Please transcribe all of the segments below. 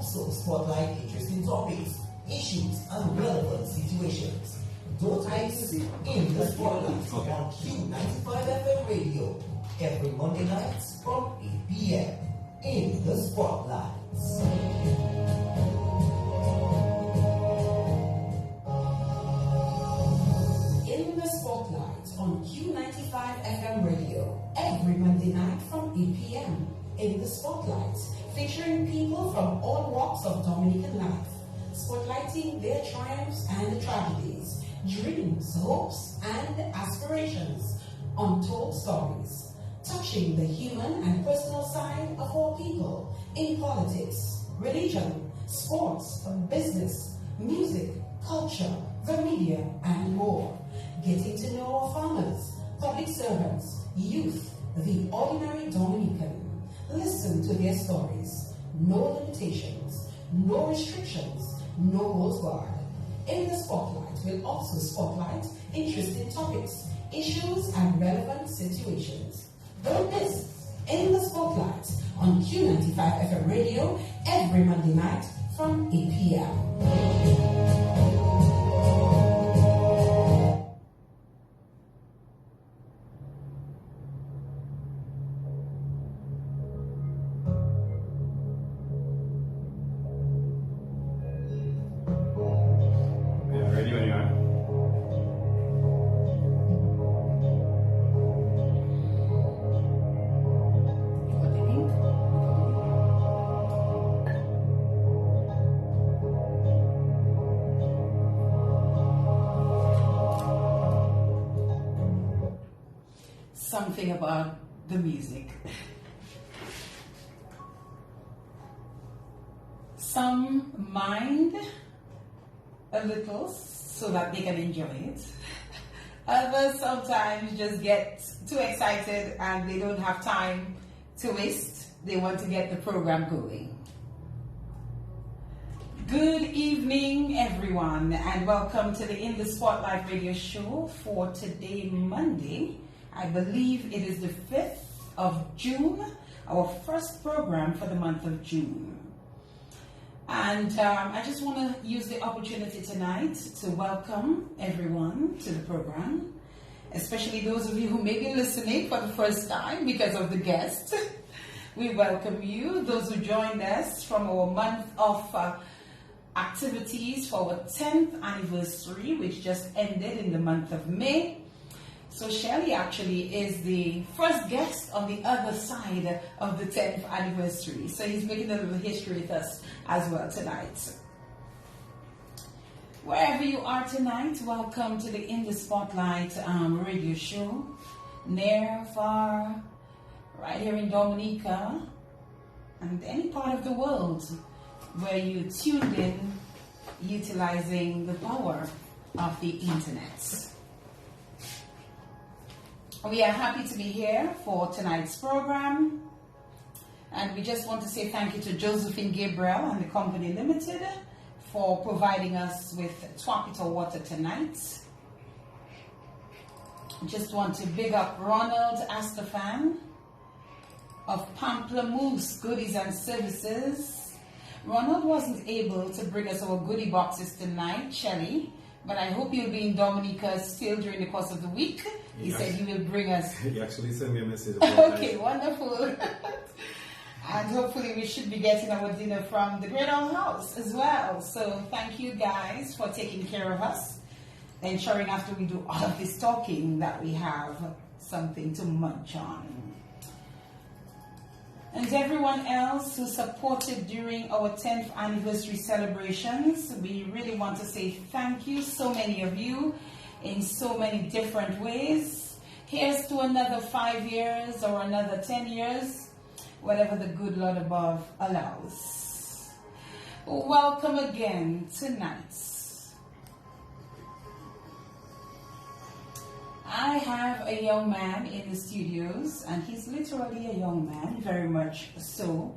also spotlight interesting topics, issues, and relevant situations. Don't miss In the Spotlight on Q95 FM Radio every Monday night from 8 p.m. In the Spotlight. In the Spotlight on Q95 FM Radio every Monday night from 8 p.m. In the Spotlight, featuring people from all walks of Dominican life, spotlighting their triumphs and tragedies, dreams, hopes, and aspirations, untold stories, touching the human and personal side of all people in politics, religion, sports, business, music, culture, the media, and more. Getting to know our farmers, public servants, youth, the ordinary Dominican. Listen to their stories. No limitations, no restrictions, no holds barred. In the Spotlight will also spotlight interesting topics, issues, and relevant situations. Don't miss In the Spotlight on Q95 FM Radio every Monday night from 8 p.m. Something about the music. Some mind a little so that they can enjoy it. Others sometimes just get too excited and they don't have time to waste. They want to get the program going. Good evening, everyone, and welcome to the In the Spotlight radio show for today, Monday. I believe it is the 5th of June, our first program for the month of June. And I just want to use the opportunity tonight to welcome everyone to the program, especially those of you who may be listening for the first time because of the guest. We welcome you. Those who joined us from our month of activities for our 10th anniversary, which just ended in the month of May. So Shelly actually is the first guest on the other side of the 10th anniversary. So he's making a little history with us as well tonight. Wherever you are tonight, welcome to the In the Spotlight radio show. Near, far, right here in Dominica, and any part of the world where you tuned in utilizing the power of the internet. We are happy to be here for tonight's program, and we just want to say thank you to Josephine Gabriel and the Company Limited for providing us with Twapito water tonight. Just want to big up Ronald Astafan of Pamplemousse Goodies and Services. Ronald wasn't able to bring us our goodie boxes tonight, Shelly, but I hope you'll be in Dominica still during the course of the week. He said he will bring us. He actually sent me a message. Okay, wonderful. And hopefully we should be getting our dinner from the Great Old House as well. So thank you guys for taking care of us, ensuring after we do all of this talking that we have something to munch on. And everyone else who supported during our 10th anniversary celebrations, we really want to say thank you. So many of you in so many different ways. Here's to another 5 years or another 10 years, whatever the good Lord above allows. Welcome again tonight. I have a young man in the studios, and he's literally a young man, very much so,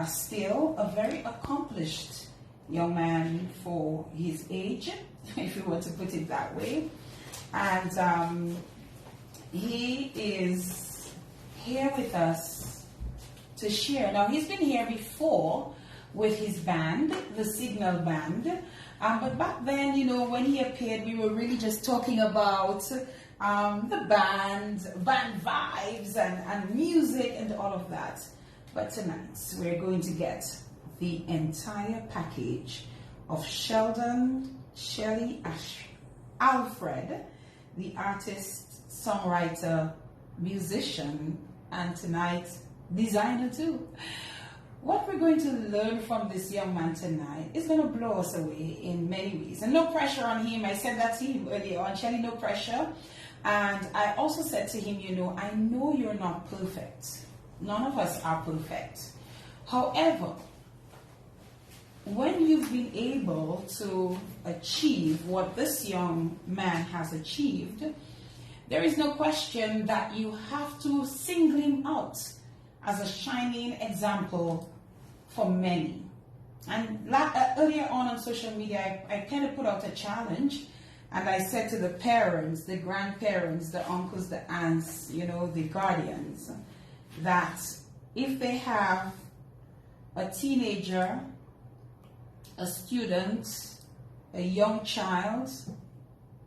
still a very accomplished young man for his age, if you were to put it that way. And he is here with us to share. Now, he's been here before, with his band, the Signal Band. But back then, you know, when he appeared, we were really just talking about the band vibes and music and all of that. But tonight, we're going to get the entire package of Sheldon, Shelly, Alfred, the artist, songwriter, musician, and tonight, designer too. What we're going to learn from this young man tonight is going to blow us away in many ways. And no pressure on him. I said that to him earlier on. Shelly, no pressure. And I also said to him, you know, I know you're not perfect. None of us are perfect. However, when you've been able to achieve what this young man has achieved, there is no question that you have to single him out as a shining example for many. And earlier on social media, I kind of put out a challenge, and I said to the parents, the grandparents, the uncles, the aunts, you know, the guardians, that if they have a teenager, a student, a young child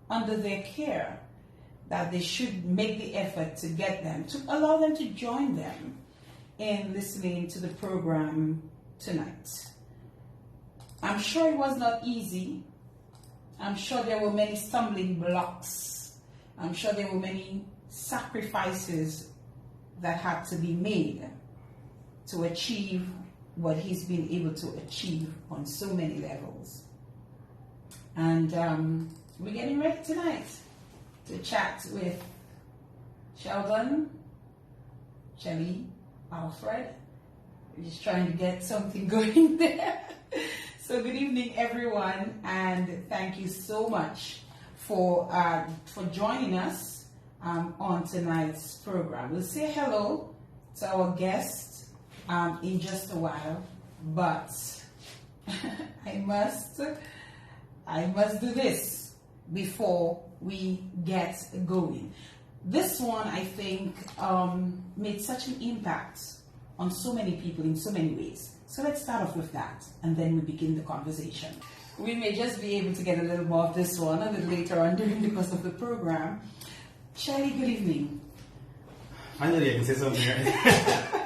under their care, that they should make the effort to get them, to allow them to join them in listening to the program tonight. I'm sure it was not easy. I'm sure there were many stumbling blocks. I'm sure there were many sacrifices that had to be made to achieve what he's been able to achieve on so many levels. And we're getting ready tonight to chat with Sheldon, Shelly, Alfred. We're just trying to get something going there. So good evening, everyone, and thank you so much for joining us on tonight's program. We'll say hello to our guest in just a while, but I must do this before we get going. This one, I think, made such an impact on so many people in so many ways. So let's start off with that, and then we begin the conversation. We may just be able to get a little more of this one a little later on during the course of the program. Shelly, good evening. Finally, I can say something, right?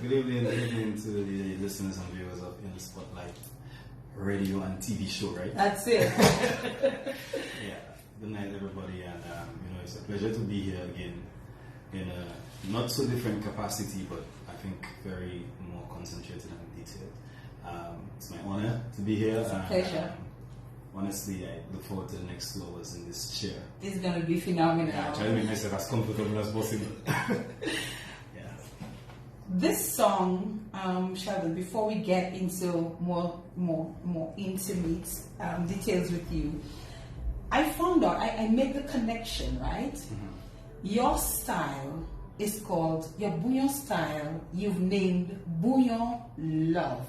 Good evening to the listeners and viewers of In the Spotlight radio and TV show, right? That's it. Yeah. Good night, everybody, and you know, it's a pleasure to be here again in a not so different capacity, but I think very more concentrated and detailed. It's my honor to be here. It's a pleasure. Honestly, I look forward to the next 2 hours in this chair. It's going to be phenomenal. Yeah, I try to make myself as comfortable as possible. Yeah. This song, Sheldon, before we get into more intimate details with you, I found out, I made the connection, right? Mm-hmm. Your style is called, your bouillon style, you've named Bouillon Love.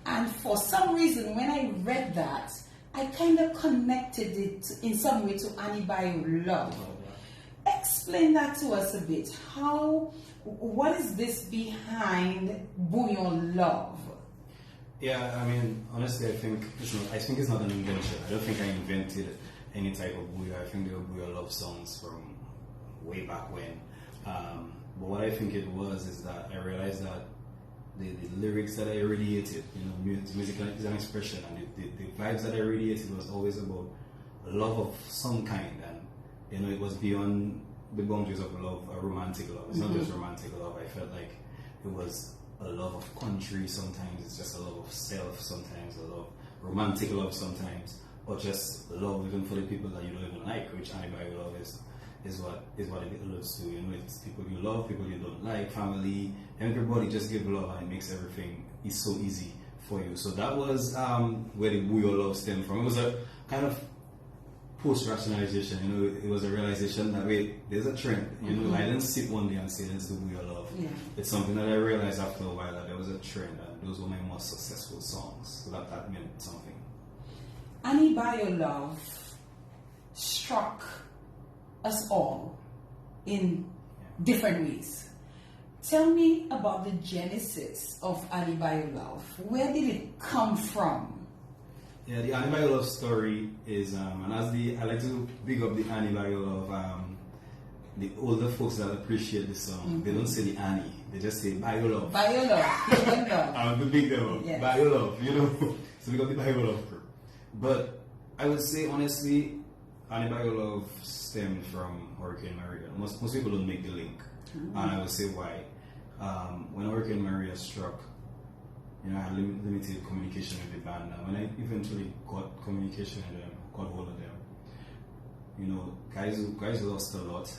And for some reason, when I read that, I kind of connected it in some way to Anibayo Love. Explain that to us a bit. What is this behind Bouillon Love? Yeah, I mean, honestly, I think it's not an invention. I don't think I invented any type of bouillon. I think there were bouillon love songs from way back when. But what I think it was is that I realized that the lyrics that I radiated, you know, music is an expression, and the vibes that I radiated was always about love of some kind, and you know, it was beyond the boundaries of love, a romantic love. It's not just romantic love. I felt like it was a love of country sometimes, it's just a love of self sometimes, a love, romantic love sometimes, or just love even for the people that you don't even like, which Anibayo Love is what it alludes to. You know, it's people you love, people you don't like, family, everybody just give love, and it makes everything is so easy for you. So that was where the bouillon love stemmed from. It was a kind of post-rationalization, you know, it was a realization that, wait, there's a trend, you know, I didn't sit one day and say, let's do bouillon love. Yeah. It's something that I realized after a while, that there was a trend, and those were my most successful songs, so that meant something. Anibayo Love struck us all in different ways. Tell me about the genesis of Annie by Your Love. Where did it come from? Yeah, the Annie by Your Love story is, and I like to big up the Annie by Your Love. The older folks that appreciate the song, they don't say the Annie, they just say by your love. By your love. I want to big them up. Yes. By your love, So we got the by your love crew. But I would say honestly, Annie by Your Love stemmed from Hurricane Maria. Most people don't make the link, and I will say why. When Hurricane Maria struck, I had limited communication with the band. When I eventually got communication with them, got hold of them, guys lost a lot,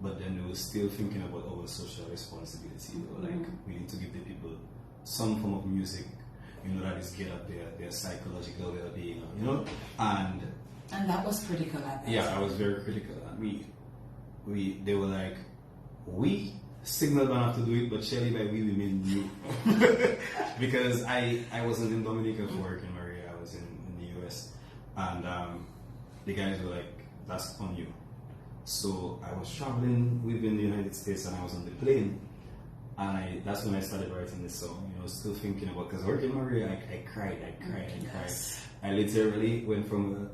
but then they were still thinking about our social responsibility. They were like, we need to give the people some form of music, that is get up their psychological well-being, and that was critical at that yeah, time. I was very critical. And they were like, we Signal don't have to do it, but Shelly by we mean you. Because I wasn't in Dominica for work in Maria, I was in the US. And the guys were like, that's on you. So I was traveling within the United States and I was on the plane. And that's when I started writing this song, still thinking about, because working in Maria, I cried. Yes. I literally went from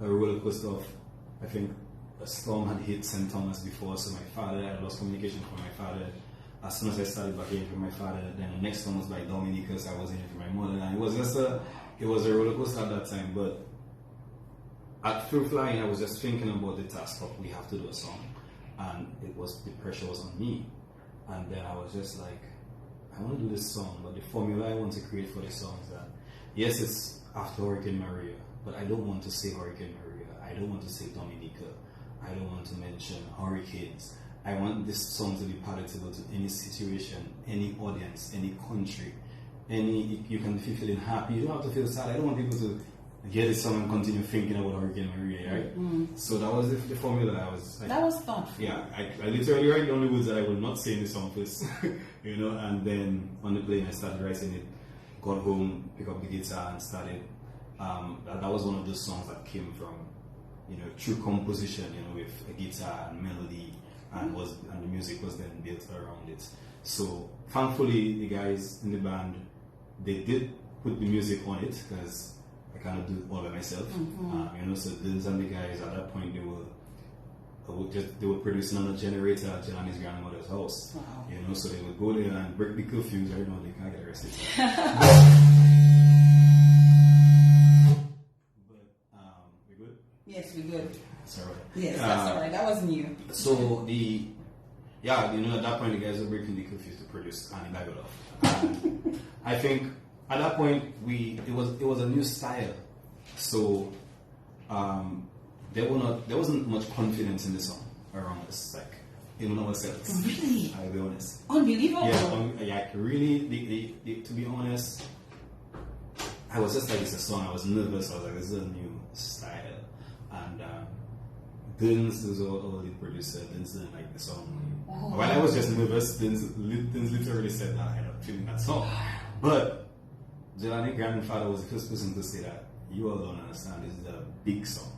a roller coaster of, I think, a storm had hit St. Thomas before, so I lost communication from my father. As soon as I started back hearing from my father, then the next one was by Dominica, so I wasn't hearing from my mother. And it was just a roller coaster at that time. But through flying, I was just thinking about the task of we have to do a song, and the pressure was on me. And then I was just like, I want to do this song, but the formula I want to create for the song is that, yes, it's after Hurricane Maria, but I don't want to say Hurricane Maria. I don't want to say Dominica. I don't want to mention hurricanes. I want this song to be palatable to any situation, any audience, any country, you can be feeling happy. You don't have to feel sad. I don't want people to hear this song and continue thinking about Hurricane Maria, right? Mm-hmm. So that was the formula I was like, that was thoughtful. Yeah, I literally write the only words that I will not say in the song first, and then on the plane I started writing it, got home, picked up the guitar and started. That was one of those songs that came from true composition, with a guitar and melody, and the music was then built around it. So thankfully, the guys in the band, they did put the music on it because I cannot do it all by myself. Mm-hmm. So Dins and the guys at that point they were producing on a generator at Jelani's grandmother's house. Wow. So they would go there and break the curfews. I know they can't get arrested. Yes, we good. That's alright. Yes, that's alright. That was new. So at that point the guys were breaking the curfews to produce Annie by Your Love. I think at that point it was a new style. So there wasn't much confidence in the song around us, like even ourselves. Really? I'll be honest. Unbelievable. Yeah, really. To be honest, I was just like, it's a song. I was nervous. I was like, this is a new style. And Dins was our lead producer. Dins didn't like the song. Oh. While I was just nervous, Dins literally said that I'm not feeling that song. But Jelani's grandfather was the first person to say that you all don't understand, this is a big song.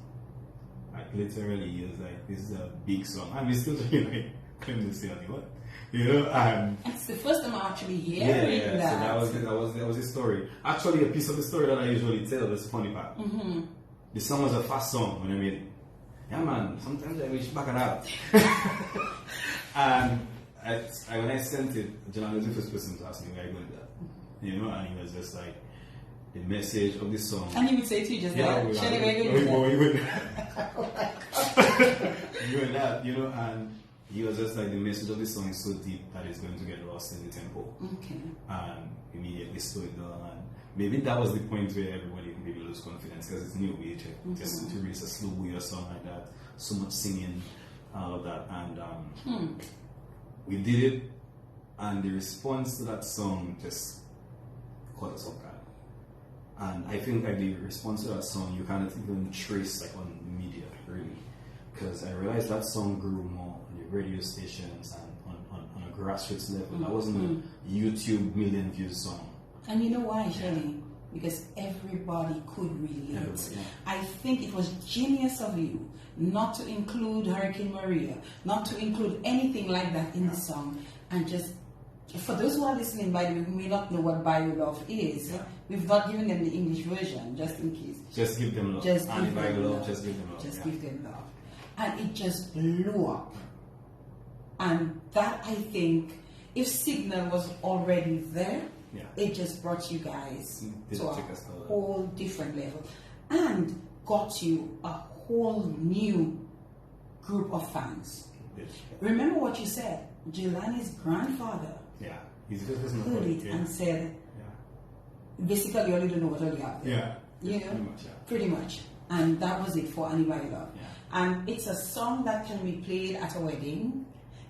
Like literally, he was like, this is a big song. And we still couldn't say what. It's the first time I'm actually hearing that. So that was the story. Actually, a piece of the story that I usually tell, that's the funny part. Mm-hmm. The song was a fast song when I made it. Yeah, man, sometimes I wish back it out. And when I sent it, Jelani was the first person to ask me where I got that. And he was just like, the message of this song. And he would say to you just like, Shelly, where you and that, and he was just like, the message of this song is so deep that it's going to get lost in the tempo. Okay. And immediately slowed it down. And maybe that was the point where everybody maybe lose confidence because it's new age. Just to release a slow weird song like that, so much singing, all of that. And we did it, and the response to that song just caught us off guard. And I think like the response to that song, you can't even trace like on media really, because I realized that song grew more on the radio stations and on a grassroots level. That wasn't a YouTube million views song. And you know why, Shelly? Because everybody could relate. Yeah. I think it was genius of you not to include Hurricane Maria, not to include anything like that in the song. and just, for those who are listening, by the way, who may not know what Bio Love is, we've not given them the English version, just in case. Just give them love. Just and give Bio them Love, love. just give them love. Just give them love. And it just blew up. And that, I think, if Signal was already there, it just brought you guys to a whole different level and got you a whole new group of fans. Remember what you said. Jelani's grandfather heard it and said, basically, you already know what all you have there. Pretty much. And that was it for Anybody Love. And it's a song that can be played at a wedding.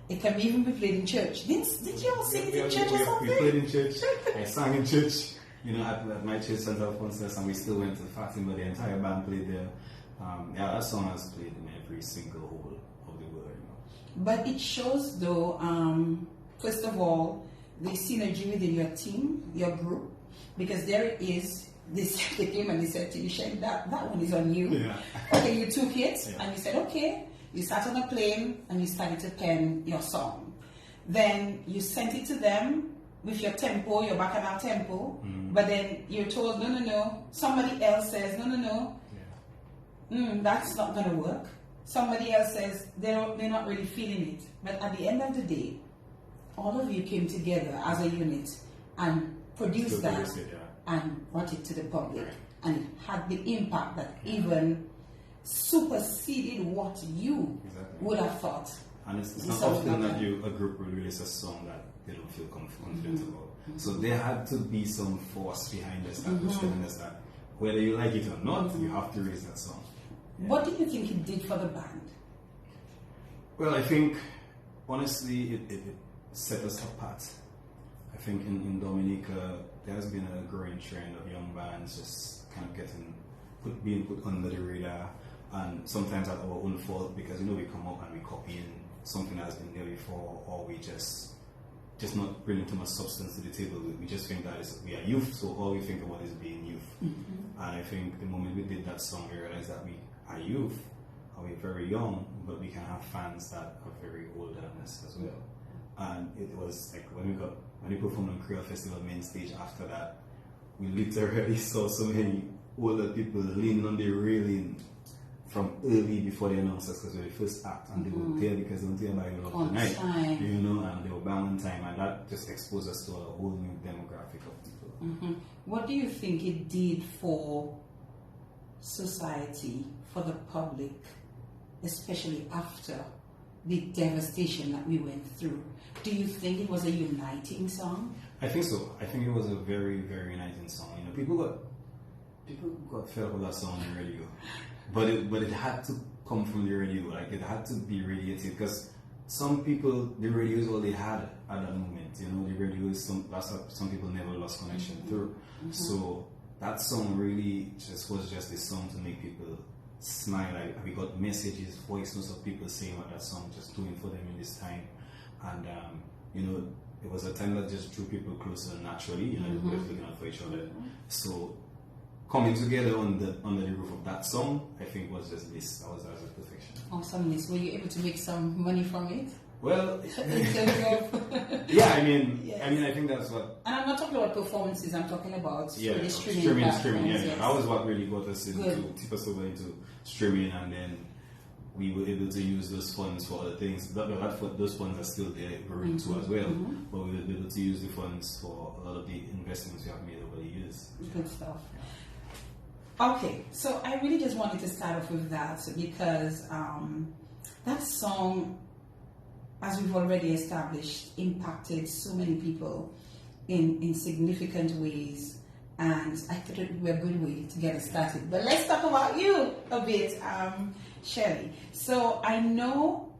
It can even be played in church. Did you all sing it in church or something? We played in church. I sang in church. At my church, St. Alphonsus, and we still went to the Fatima. The entire band played there. That song has played in every single hole of the world. But it shows, though, first of all, the synergy within your team, your group, because there it is. They came and they said to you, Shelly, that one is on you. Okay, you took it and you said, okay. You sat on a plane and you started to pen your song. Then you sent it to them with your tempo, your bacchanal tempo. But then you're told, no. Somebody else says, no. That's not going to work. Somebody else says they're not really feeling it. But at the end of the day, all of you came together as a unit and produced that and brought it to the public. And it had the impact that even superseded what you would have thought. And it's not often that a group will release a song that they don't feel confident about. So there had to be some force behind us that was telling us that whether you like it or not, you have to raise that song. What do you think it did for the band? Well, I think, honestly, it set us apart. I think in Dominica, there has been a growing trend of young bands just kind of being put under the radar. And sometimes at our own fault, because we come up and we copy in something that's been there before, or we just not bringing too much substance to the table. We just think that we are youth, so all we think about is being youth. And I think the moment we did that song, we realized that we are youth, and we're very young, but we can have fans that are very older than us as well. And it was like when we performed on Creole Festival main stage after that, we literally saw so many older people leaning on the railing from early before they announced us, because we were the first act, and they were there because they were there by the on night, time. And they were bang on time, and that just exposed us to a whole new demographic of people. What do you think it did for society, for the public, especially after the devastation that we went through? Do you think it was a uniting song? I think so. I think it was a very, very uniting song. People got fed up with that song on the radio. But it had to come from the radio, like it had to be radiated, because some people, the radio is all they had at that moment. The radio is that's what some people never lost connection through. So that song really was just a song to make people smile. Like, we got messages, voice notes of people saying what that song just doing for them in this time, and it was a time that just drew people closer naturally. Everybody was looking out for each other. So coming together under the roof of that song, I think was just this. That was perfection. Awesomeness. Were you able to make some money from it? Well, in terms of yeah, I mean, I think that's what. And I'm not talking about performances. I'm talking about the streaming. Yes. That was what really got us tip us over into streaming, and then we were able to use those funds for other things. Those funds are still there, growing too as well. But we were able to use the funds for a lot of the investments we have made over the years. Good stuff. Okay, so I really just wanted to start off with that because that song, as we've already established, impacted so many people in significant ways, and I thought it would be a good way to get us started. But let's talk about you a bit, Shelly. So I know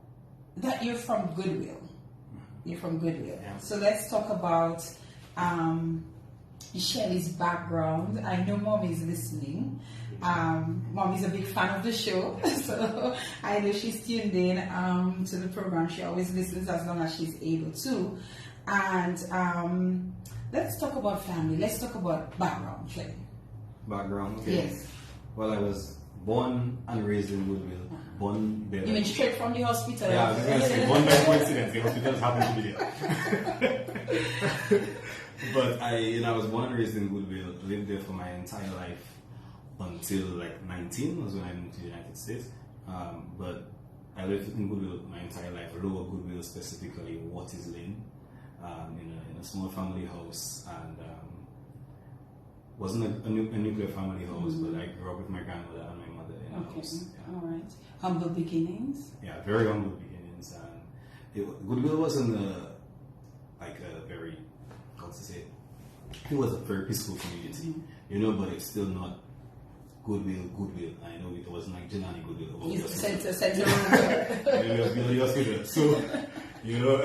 that you're from Goodwill. Yeah. So let's talk about Shelly's background. I know Mom is listening. Mom is a big fan of the show, so I know she's tuned in to the program. She always listens as long as she's able to. And let's talk about family. Let's talk about background, Shelly. Background, okay. Yes. Well, I was born and raised in Goodwill. Born there. You mean straight from the hospital? Yeah, I was going to say, born by coincidence, the hospitals happen to be there. But I was born and raised in Goodwill, lived there for my entire life until like 19 was when I moved to the United States. But I lived in Goodwill my entire life, Lower Goodwill specifically, Waters Lane, in a small family house, and wasn't a nuclear family house, but I grew up with my grandmother and my mother in a house. Yeah. All right. Humble beginnings. Yeah, very humble beginnings, and Goodwill wasn't very, how to say it was a very peaceful community, but it's still not Goodwill. I know it wasn't like Janani Goodwill. It's center. So, so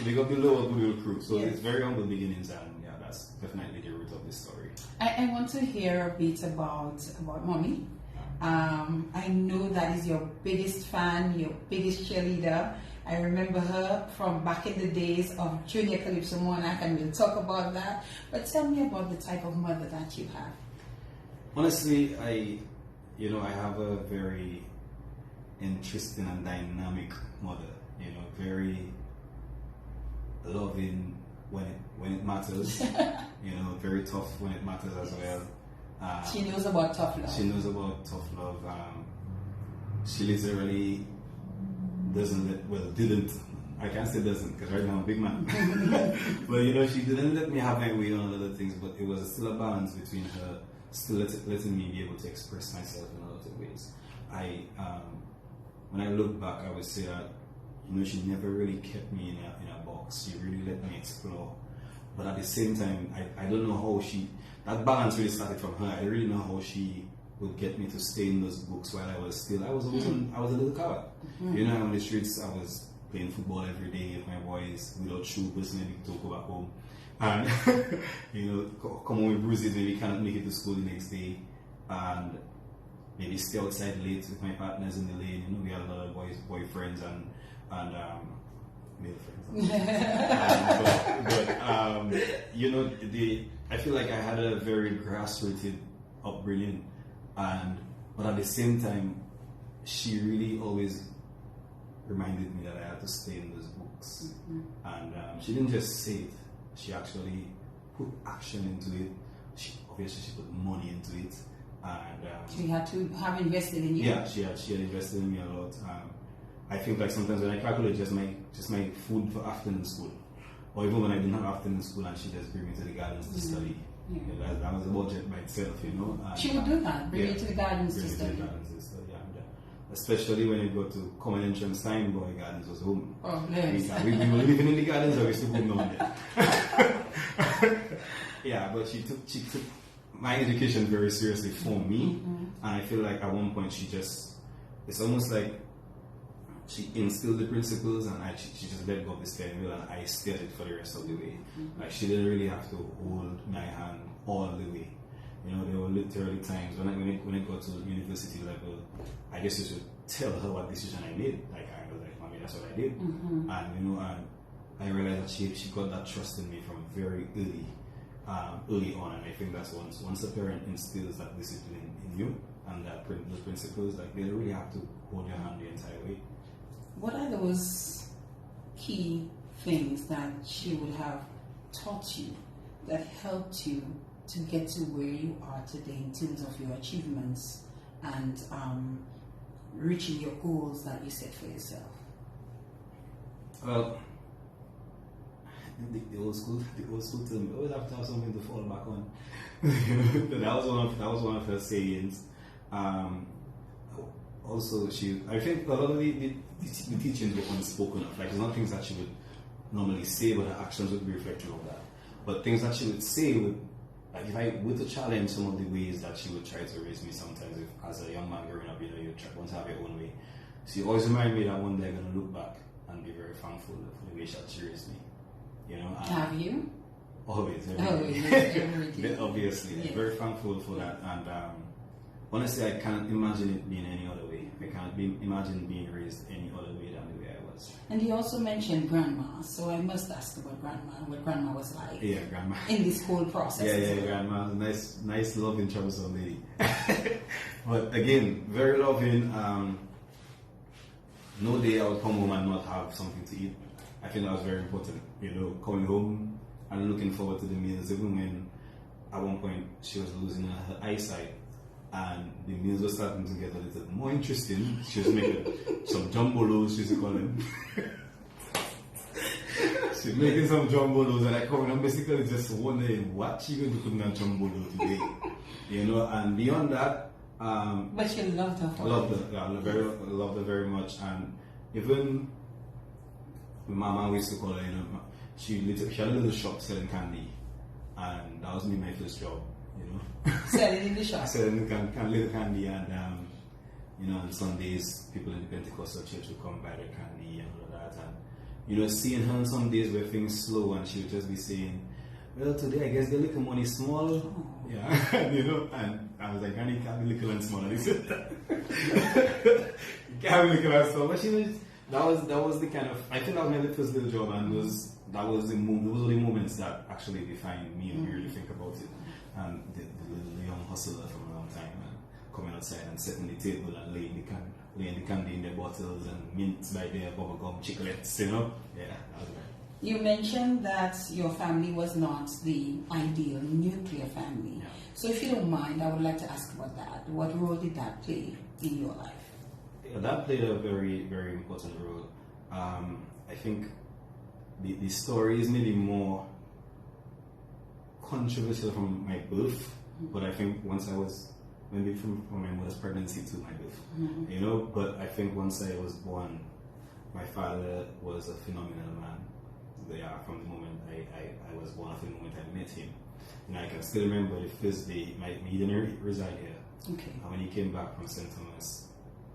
they got the Lower Goodwill crew. So it's very humble beginnings, and yeah, that's definitely the root of this story. I want to hear a bit about mommy. I know that is your biggest fan, your biggest cheerleader. I remember her from back in the days of Junior Calypso Monarch, and we'll talk about that. But tell me about the type of mother that you have. Honestly, I have a very interesting and dynamic mother. Very loving when it matters. Very tough when it matters as well. She knows about tough love. She knows about tough love. She literally didn't. I can't say doesn't because right now I'm a big man. But she didn't let me have my way on other things. But it was still a balance between her still letting me be able to express myself in a lot of ways. When I look back, I would say that she never really kept me in a box. She really let me explore. But at the same time, I don't know how that balance really started from her. I really know how she would get me to stay in those books while I was a little coward. On the streets, I was playing football every day with my boys without shoes, maybe to go back home. And, come home with bruises, maybe cannot make it to school the next day. And maybe stay outside late with my partners in the lane. We had a lot of boyfriends and male friends. I feel like I had a very grassrooted upbringing, but at the same time, she really always reminded me that I had to stay in those books. And she didn't just say it; she actually put action into it. She put money into it, and she had to have invested in you. Yeah, she had invested in me a lot. I think like sometimes when I calculate just my food for afternoon school, or even when I didn't have afternoon school and she just bring me to the gardens to study. Yeah. That was a budget by itself, And, she would do that, bring you to the gardens to study. Especially when you go to common entrance time, boy, gardens was home. Oh, nice. We were living in the gardens, or we still home down there. Yeah, but she took my education very seriously for me, and I feel like at one point it's almost like she instilled the principles, and she just let go of the steering wheel, and I steered it for the rest of the way. Like she didn't really have to hold my hand all the way. There were literally times when I got to university level, I guess you should tell her what decision I made. Like I was like, "Mommy, that's what I did," and and I realized that she got that trust in me from very early on, and I think that's once a parent instills that discipline in you and those principles, like they don't really have to hold your hand the entire way. What are those key things that she would have taught you that helped you to get to where you are today in terms of your achievements and reaching your goals that you set for yourself? Well, the old school term, you always have to have something to fall back on. that was one of her sayings. Also, I think a lot of the teachings were unspoken of. Like, there's not things that she would normally say, but her actions would be reflective of that. But things that she would say like if I were to challenge some of the ways that she would try to raise me sometimes, as a young man growing up, you want to have your own way. She always reminded me that one day I'm going to look back and be very thankful for the way she raised me. Have you? Always. Every day. Obviously. Yes. I'm very thankful for that. And honestly, I can't imagine it being any other way. I can't imagine being raised any other way than the way I was. And you also mentioned grandma, so I must ask about grandma and what grandma was like. Yeah, grandma. In this whole process. Yeah, grandma. Nice, loving, troublesome lady. But again, very loving. No day I would come home and not have something to eat. I think that was very important. Coming home and looking forward to the meals, even when at one point she was losing her eyesight and the meals were starting to get a little more interesting. She was making some jumbolos, she used to call them. She was making some jumbolos and I come in and basically just wondering what she going to put in that jumbolo today. And beyond that, but she loved her for loved her very much. And even my mama, we used to call her, she had a little shop selling candy, and that was my first job, Selling in the shop. Selling little candy, and on Sundays, people in the Pentecostal church would come buy their candy and all of that. And seeing her on some days where things slow, and she would just be saying, "Well, today I guess the little money small." Oh. Yeah, and I was like, "Granny, can't be little and small." And he said, "Can't be little and small." But that was the kind of, I think that was my first little job, and those were the moments that actually defined me and really think about it. And the young hustler from a long time, and coming outside and setting the table and laying the candy in their bottles and mints by their bubblegum chiclets, Yeah, that was right. You mentioned that your family was not the ideal nuclear family. Yeah. So if you don't mind, I would like to ask about that. What role did that play in your life? Yeah, that played a very, very important role. I think the story is maybe more controversial from my birth, but I think once I was, maybe from my mother's pregnancy to my birth, but I think once I was born, my father was a phenomenal man. From the moment I was born, from the moment I met him. I can still remember the first day, he didn't reside here. Okay. And when he came back from St. Thomas,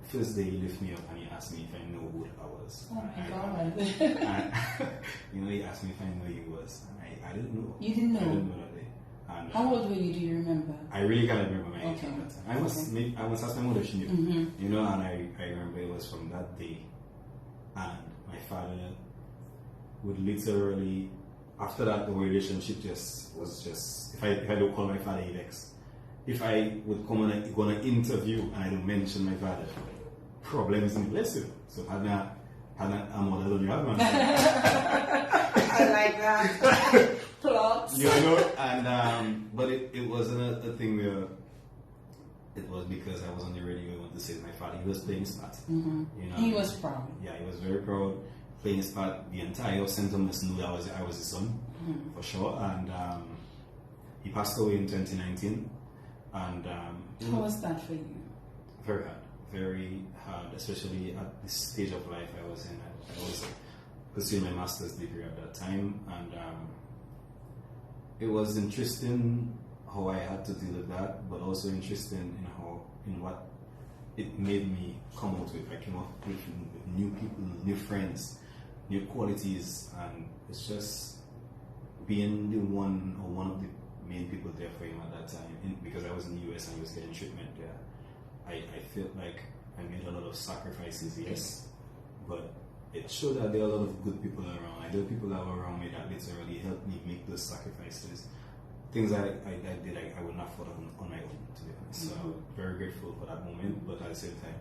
first day he lifted me up and he asked me if I know who I was. Oh my God. He asked me if I knew who he was. And I didn't know. You didn't know? I didn't know that day. And, how old were you? Do you remember? I really can't remember my age Okay. at that time. I must ask my mother if she knew. And I remember it was from that day. And my father would literally, after that, the relationship was just, if I don't call my father Avex, if I would go on an interview and I don't mention my father, problems in the blessing. So I'm mother don't have man. I like that. Plots. And but it wasn't a thing where it was because I was on the radio. I wanted to say my father. He was playing his part. He was proud. Yeah, he was very proud. Playing his part. The entire St. Thomas knew that I was his son, for sure. And he passed away in 2019. And how was that for you? Very hard, especially at this stage of life I was in. I was pursuing my master's degree at that time, and it was interesting how I had to deal with that, but also interesting in what it made me come out with. I came up with new people, new friends, new qualities, and it's just being the one of the main people there for him at that time. Because I was in the US and he was getting treatment there, I felt like I made a lot of sacrifices, yes, but it showed that there are a lot of good people around. There were people that were around me that literally helped me make those sacrifices. Things I did, I would not afford on my own, to be honest. So very grateful for that moment, but at the same time,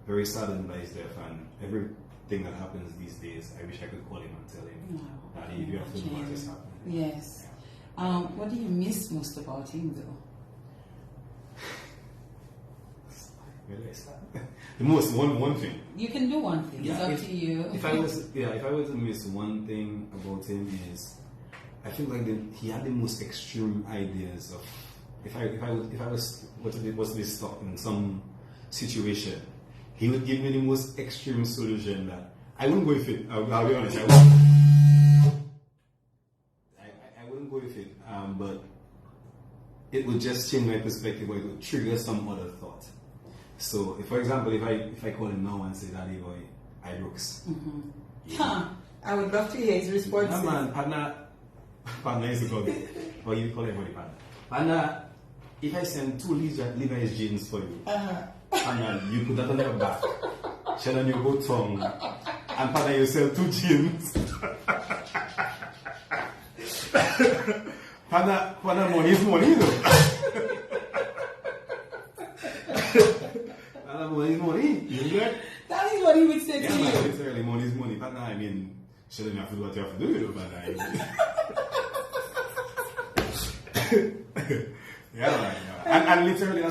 very saddened by his death. And everything that happens these days, I wish I could call him and tell him that if you have to know what is happening. Yes. Yeah. What do you miss most about him, though? Where do I start? The most one thing. You can do one thing. Yeah, it's up to you. If I were to miss one thing about him is, I feel like he had the most extreme ideas of, if I was to be stuck in some situation, he would give me the most extreme solution that I wouldn't go with it. I'll be honest. I wouldn't go with it. But it would just change my perspective, or it would trigger some other thought. So, for example, if I call him now and say, "Daddy boy, I Brooks," I would love to hear his response. No man, partner is called. Or you call everybody partner. Partner, if I send 2 Levi's jeans for you, partner, you put that on your back. Sheldon, you go tongue. And partner, you sell 2 jeans. partner, money is money, you know. Partner, money is money. You get? That is what he would say to Yeah, you. man, literally, money is money. Partner, I mean, Sheldon, you have to do what you have to do, you know, partner. Yeah, man. Yeah. And literally,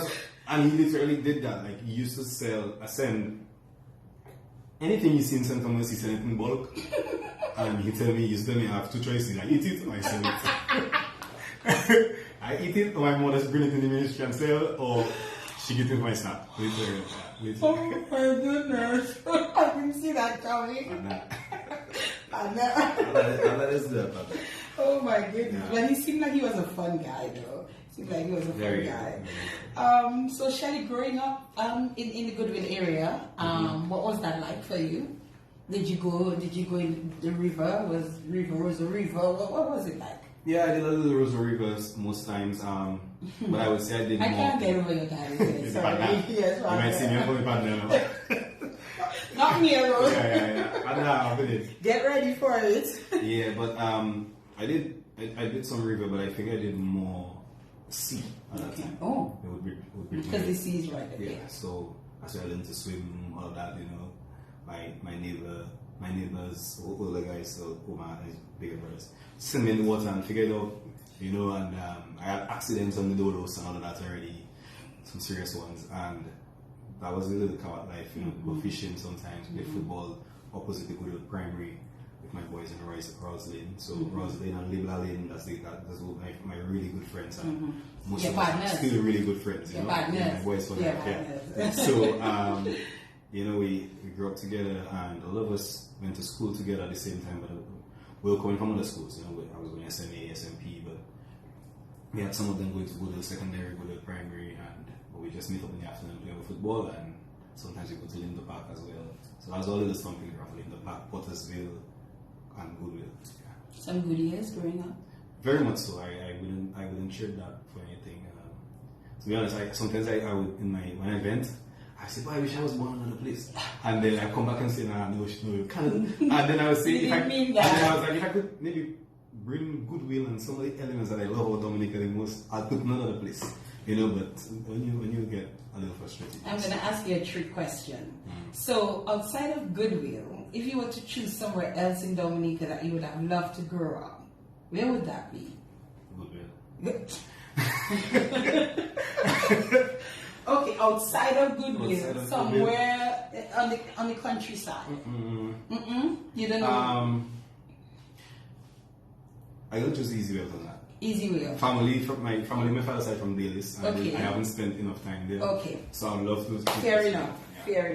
and he literally did that. Like, he used to send anything you see in St. Thomas, he sent it in bulk. And he used to tell me I have 2 choices. I eat it or I sell it. I eat it or my mother's bring it in the ministry and sell, or she get it for my snap. Literally. Oh my goodness. I didn't see that coming. Oh my goodness. Yeah. But he seemed like he was a fun guy though. Seemed like he was a fun guy. So Shelly, growing up in the Goodwill area, what was that like for you? Did you go in the river? Was a river? What was it like? Yeah, I did a little rosary verse most times. But I would say I did more. I can't get over your guys. Sorry. Yes, you might see me on the partner now. Not me, bro. Yeah. Get ready for it. Yeah, but I did some river, but I think I did more sea at that time. Oh. It would be Because the sea is right there. Yeah, so as I learned to swim, all of that, you know, my neighbors, older guys, so his bigger brothers, send me in the water and figure it out, you know, and I had accidents on the dodos and all of that already, some serious ones, and that was a little coward life, you know, go fishing sometimes, play football opposite the Goodwill Primary with my boys in the Rouse Lane. So Rouse Lane and Libla Lane, that's all my really good friends, and most of them are still really good friends, you know, my boys for life, yeah. So you know, we grew up together, and all of us went to school together at the same time, but we were coming from other schools, you know. I was going SMA, SMP, but we had some of them going to Goodwill Secondary, Goodwill Primary, and we just meet up in the afternoon playing football, and sometimes we go to Linda Park as well. So that was all of the stomping ground, Linda Park, Pottersville, and Goodwill. Yeah. Some good years growing up. Very much so. I wouldn't trade that for anything. To be honest, sometimes I would when I went, I said, I wish I was born in another place. And then I come back and say, no, you can't. And then I would say, if I could maybe bring goodwill and some of the elements that I love about Dominica the most, I'll put in another place. You know, but when you get a little frustrated. I'm going to ask you a trick question. So, outside of Goodwill, if you were to choose somewhere else in Dominica that you would have loved to grow up, where would that be? Goodwill. Okay, outside of Goodwill, somewhere on the countryside. You don't know. I don't choose easy way on that. Easy way. My father's side from Dalis, and I haven't spent enough time there. Okay. So I would love to. Fair enough. Fair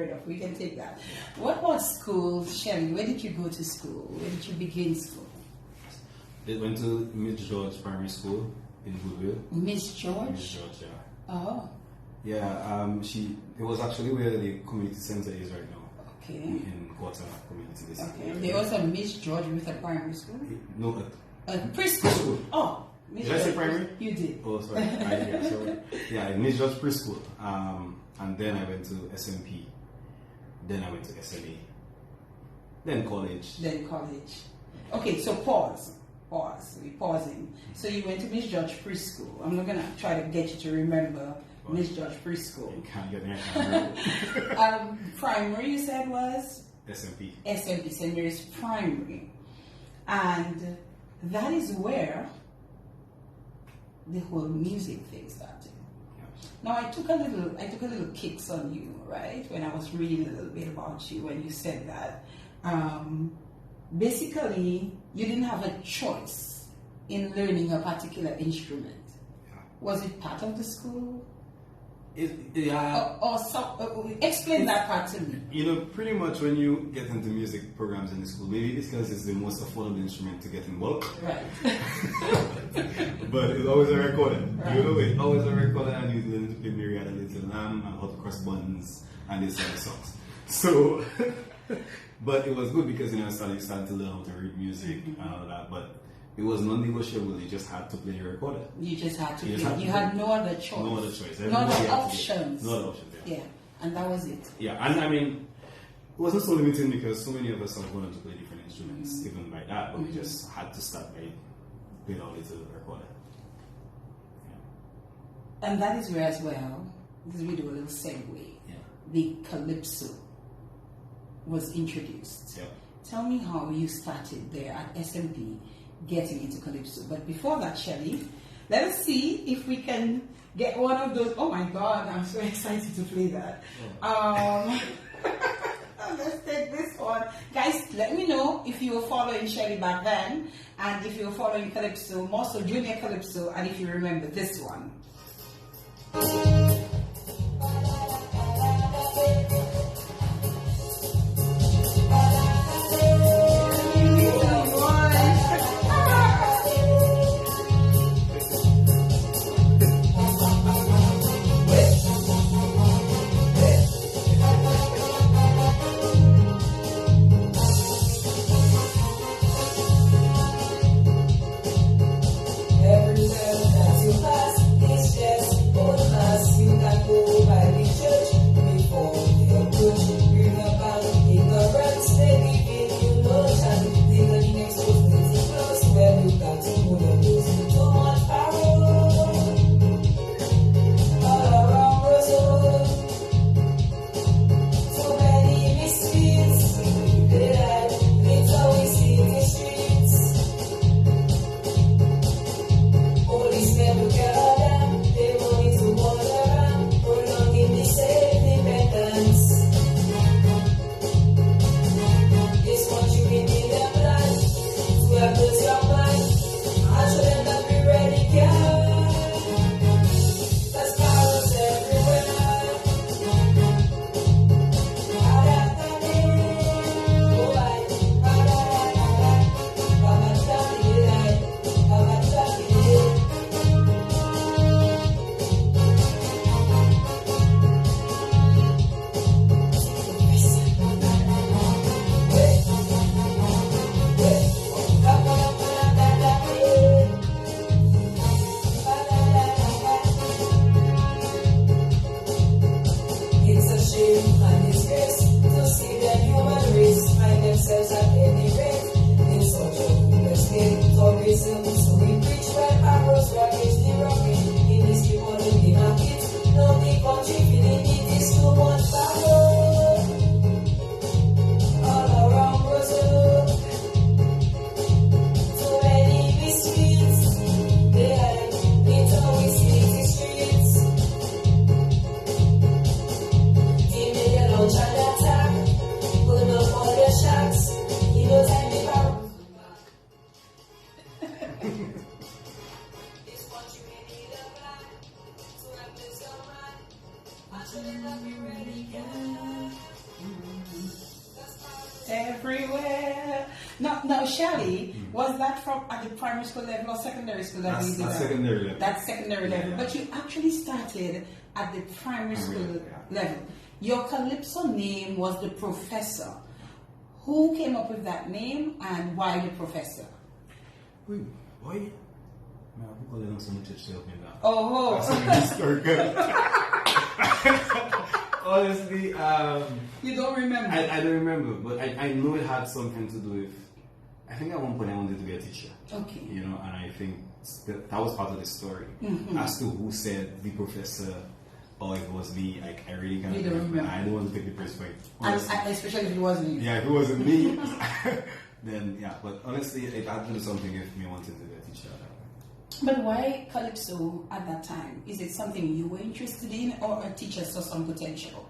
enough. We can take that. What about school, Shelly? Where did you go to school? Where did you begin school? I went to Miss George Primary School in Goodwill. Miss George? Miss George, yeah. Oh. Yeah, it was actually where the community center is right now. Okay. In Quarter Community Center. Okay. They also have Miss George with a primary school? No, preschool. Oh. Did I say primary? You did. Oh, sorry. Yeah, Miss George Preschool. And then I went to SMP. Then I went to SMA. Then college. Okay, so pause. We're pausing. So you went to Miss George Preschool. I'm not going to try to get you to remember Miss George Preschool. You can't get me. I can't remember. Primary, you said, was? SMP. St. Mary's Primary. And that is where the whole music thing started. Now I took a little kicks on you, right? When I was reading a little bit about you, when you said that basically you didn't have a choice in learning a particular instrument. Yeah. Was it part of the school? Explain that part to me. You know, pretty much when you get into music programs in the school, maybe it's because it's the most affordable instrument to get involved. Right. But it's always a recorder. Right. You know, it's always a recorder, and you learn to play Myriad, a Little Lamb, and Hot Cross Buns, and these other songs. So, but it was good because, you know, I started to learn how to read music and all that, but it was non-negotiable. You just had to play your recorder. You just had to play. You had no other choice. No other choice. No other options. No other options, yeah. And that was it. Yeah, and I mean, wasn't so limiting because so many of us have gone on to play different instruments, even by that, but we just had to start by playing our little recorder. Yeah. And that is where as well, this we do a little segue. Yeah. The calypso was introduced. Yeah. Tell me how you started there at SMP getting into calypso. But before that, Shelly, let us see if we can get one of those. Oh my God, I'm so excited to play that. Oh. Let's take this one. Guys, let me know if you were following Shelly back then and if you were following calypso, more so junior calypso, and if you remember this one. Everywhere. Now, Shelly, was that from at the primary school level or secondary school level? That's secondary level. That's secondary level. But you actually started at the primary school level. Your calypso name was the Professor. Who came up with that name and why the Professor? Wait, boy. Oh, honestly, you don't remember? I don't remember, but I know it had something to do with. I think at one point I wanted to be a teacher. Okay. You know, and I think that was part of the story. As to who said the Professor or if it was me, like I really can't remember. I don't want to take the first point. Especially if it wasn't you. Yeah, if it wasn't me, then yeah. But honestly, it had to do something with me wanting to be a teacher. But why calypso at that time? Is it something you were interested in, or a teacher saw some potential?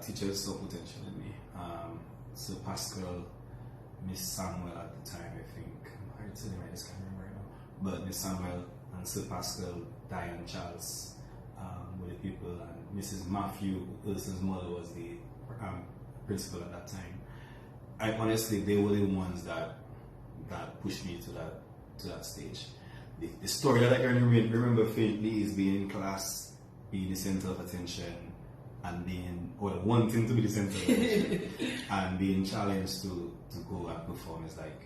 Teachers saw potential in me. So Pascal, Miss Samuel at the time, I think. I just can't remember right now. But Miss Samuel and Sir Pascal, Diane Charles were the people, and Mrs. Matthew, Wilson's mother, was the principal at that time. I honestly, they were the ones that pushed me to that stage. The story that I can remember faintly is being in class, being the center of attention, and wanting to be the center of attention, and being challenged to go and perform. Is like,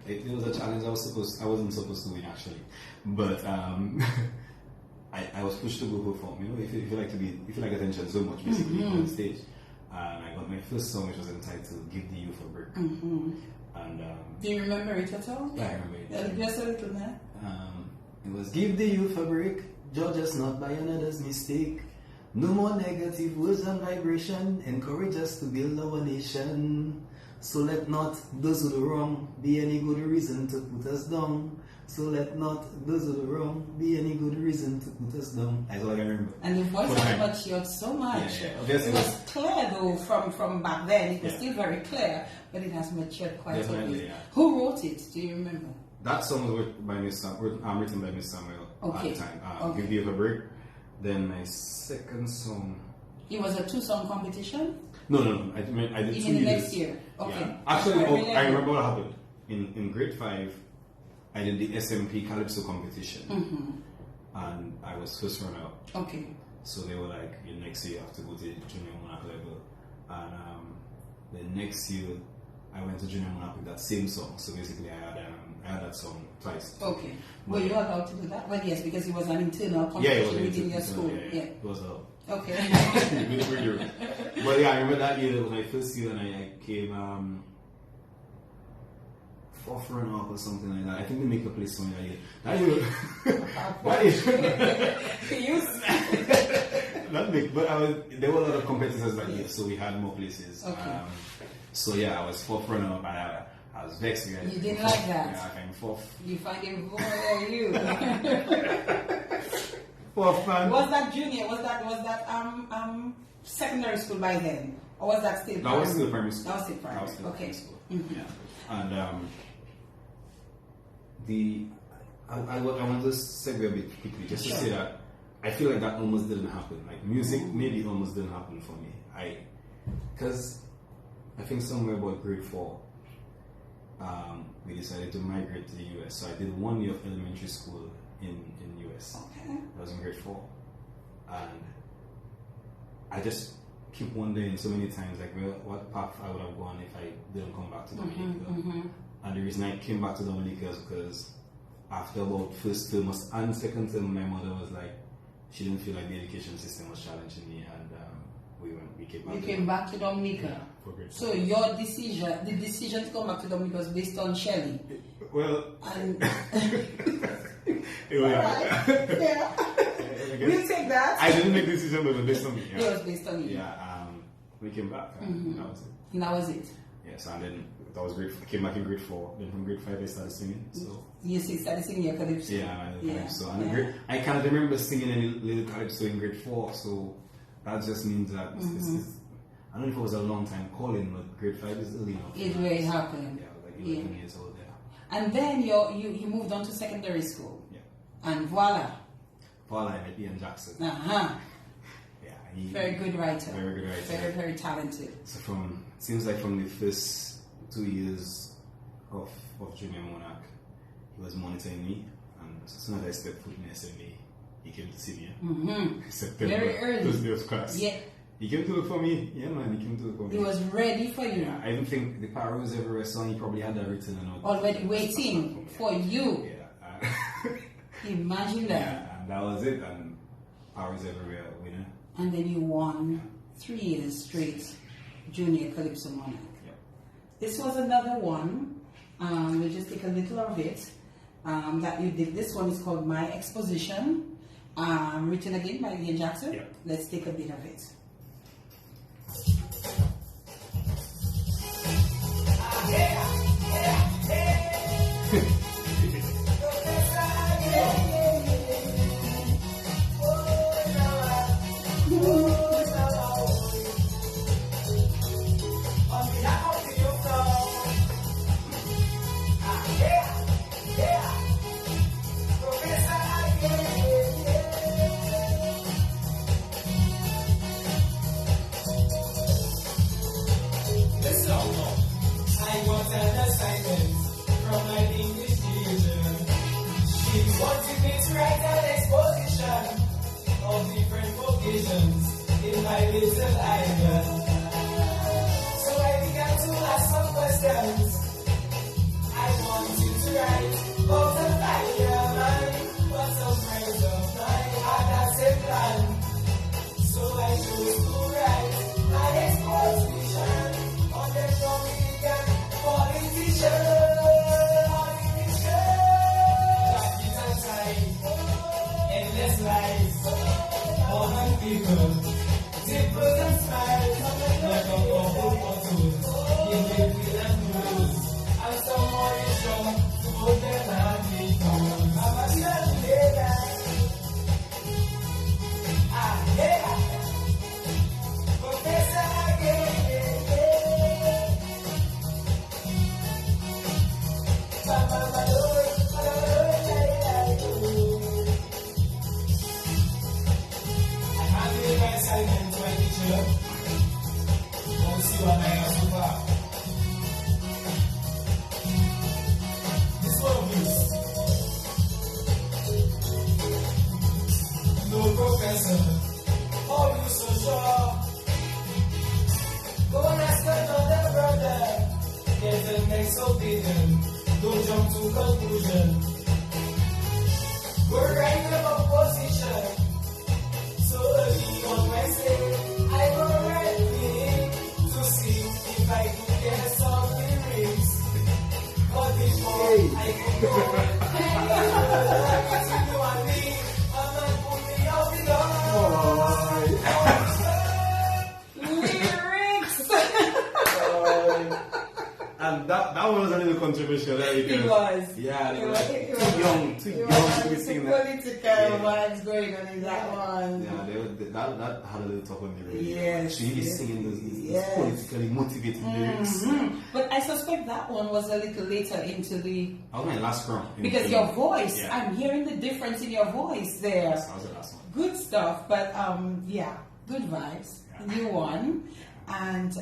it was a challenge I wasn't supposed to win actually, but I was pushed to go perform. You know, if you like attention so much, basically on stage. and I got my first song, which was entitled "Give the Youth a Break." And do you remember it at all? I remember it. Just a little bit. It was "Give the youth a break, judge us not by another's mistake. No more negative words and vibration, encourage us to build our nation. So let not those who do wrong be any good reason to put us down. So let not those who do wrong be any good reason to put us down." That's all I remember. And the voice has matured so much. It was clear though from back then. It was still very clear, but it has matured quite a bit. Yeah. Who wrote it? Do you remember? That song was written by Miss Samuel at the time. "Give you a break." Then my second song. It was a 2-song competition? No. I did 2 years. Even the next year? Okay. Yeah. Actually, I remember what happened. In grade 5, I did the SMP Calypso competition. And I was first runner up. Okay. So they were like, next year you have to go to junior monarch level. And the next year, I went to junior monarch with that same song. So basically, I had that song twice. Okay. Were you allowed to do that? Well, yes, because it was an internal competition within your school. Yeah. It was a... Okay. But yeah, I remember that year, it was my first year, and I came 4th runner up or something like that. I think they make a place somewhere that year. Not big, but there were a lot of competitors that year, so we had more places. Okay. So yeah, I was 4th runner up, and I was vexed. You didn't like that? Yeah, I came 4th. You find it more than you. 4th, man. Was that junior? Was that secondary school by then, or was that still? That was still primary school. That was still primary. Okay. School. Yeah, and I want to segue a bit quickly just to say that I feel like that almost didn't happen. Like music, maybe it almost didn't happen for me. Because I think somewhere about grade 4, we decided to migrate to the US. So I did 1 year of elementary school in US. Okay. I was in grade 4, and I just keep wondering so many times, like, well, what path I would have gone if I didn't come back to Dominica. And the reason I came back to Dominica is because after about first term and second term, my mother was like, she didn't feel like the education system was challenging me, and we came back. You came back to Dominica. So your decision, the decision to come back to Dominica was based on Shelly. Well, and yeah. We'll take that. I didn't make the decision, but it was based on me. Yeah. It was based on you. Yeah. We came back, and that was it. And that was it. Yes, and then that was great. I came back in grade 4. Then from grade 5, I started singing. So you started singing your calypso. Yeah, calypso. And I can't remember singing any little calypso in grade 4. So that just means that I don't know if it was a long time calling, but grade 5 is early enough. It really happened. Yeah, like 11 years old. Yeah. And then you moved on to secondary school. Yeah. And voila. Voila, I met Ian Jackson. Yeah. Very good writer. Very good writer. Very, very talented. So seems like from the first 2 years of junior monarch, he was monitoring me, and as soon as I stepped foot in SMA, he came to see me. September, very early. First day of class. Yeah. He came to look for me. Yeah, man, he came to look for me. He was ready for you. Yeah, I don't think the Paros Everywhere song, he probably had that written and all. Already waiting for you. Yeah. Imagine that. Yeah, and that was it. And Paros Everywhere winner. And then you won 3 years straight Junior Calypso Monarch. Yeah. This was another one. We'll just take a little of it that you did. This one is called My Exposition, written again by Ian Jackson. Yeah. Let's take a bit of it. In my little island, so I began to ask some questions. I wanted to write about a fireman, but some friends of mine had a same plan. So I chose to write my exposure. endless lies. All the people, dimples and smiles. Like a couple photos, give me feel and blues. And someone is sure to put them happy tones. I'm a young lady. Ah, yeah. Professor again. I can't believe my assignment to my teacher. We'll see what I am so far. This one is no professor. Oh, you so sure? Go and ask another brother. Get the next opinion. Don't jump to conclusion. We're right about position. So early on Wednesday, I go ready to see if I could get some lyrics. But before I could go, you and me, I'm not putting out the Lyrics. And that one was a little controversial. It was. Yeah, It it was. was too young to be singing that. Political vibes going on in that one. Yeah, that had a little talk on the radio. Yes, She was yes. singing these Yes. politically motivated lyrics. But I suspect that one was a little later into the... That was my last round. Because your voice, Yeah. I'm hearing the difference in your voice there. That was the last one. Good stuff, but yeah, good vibes. Yeah. You won. And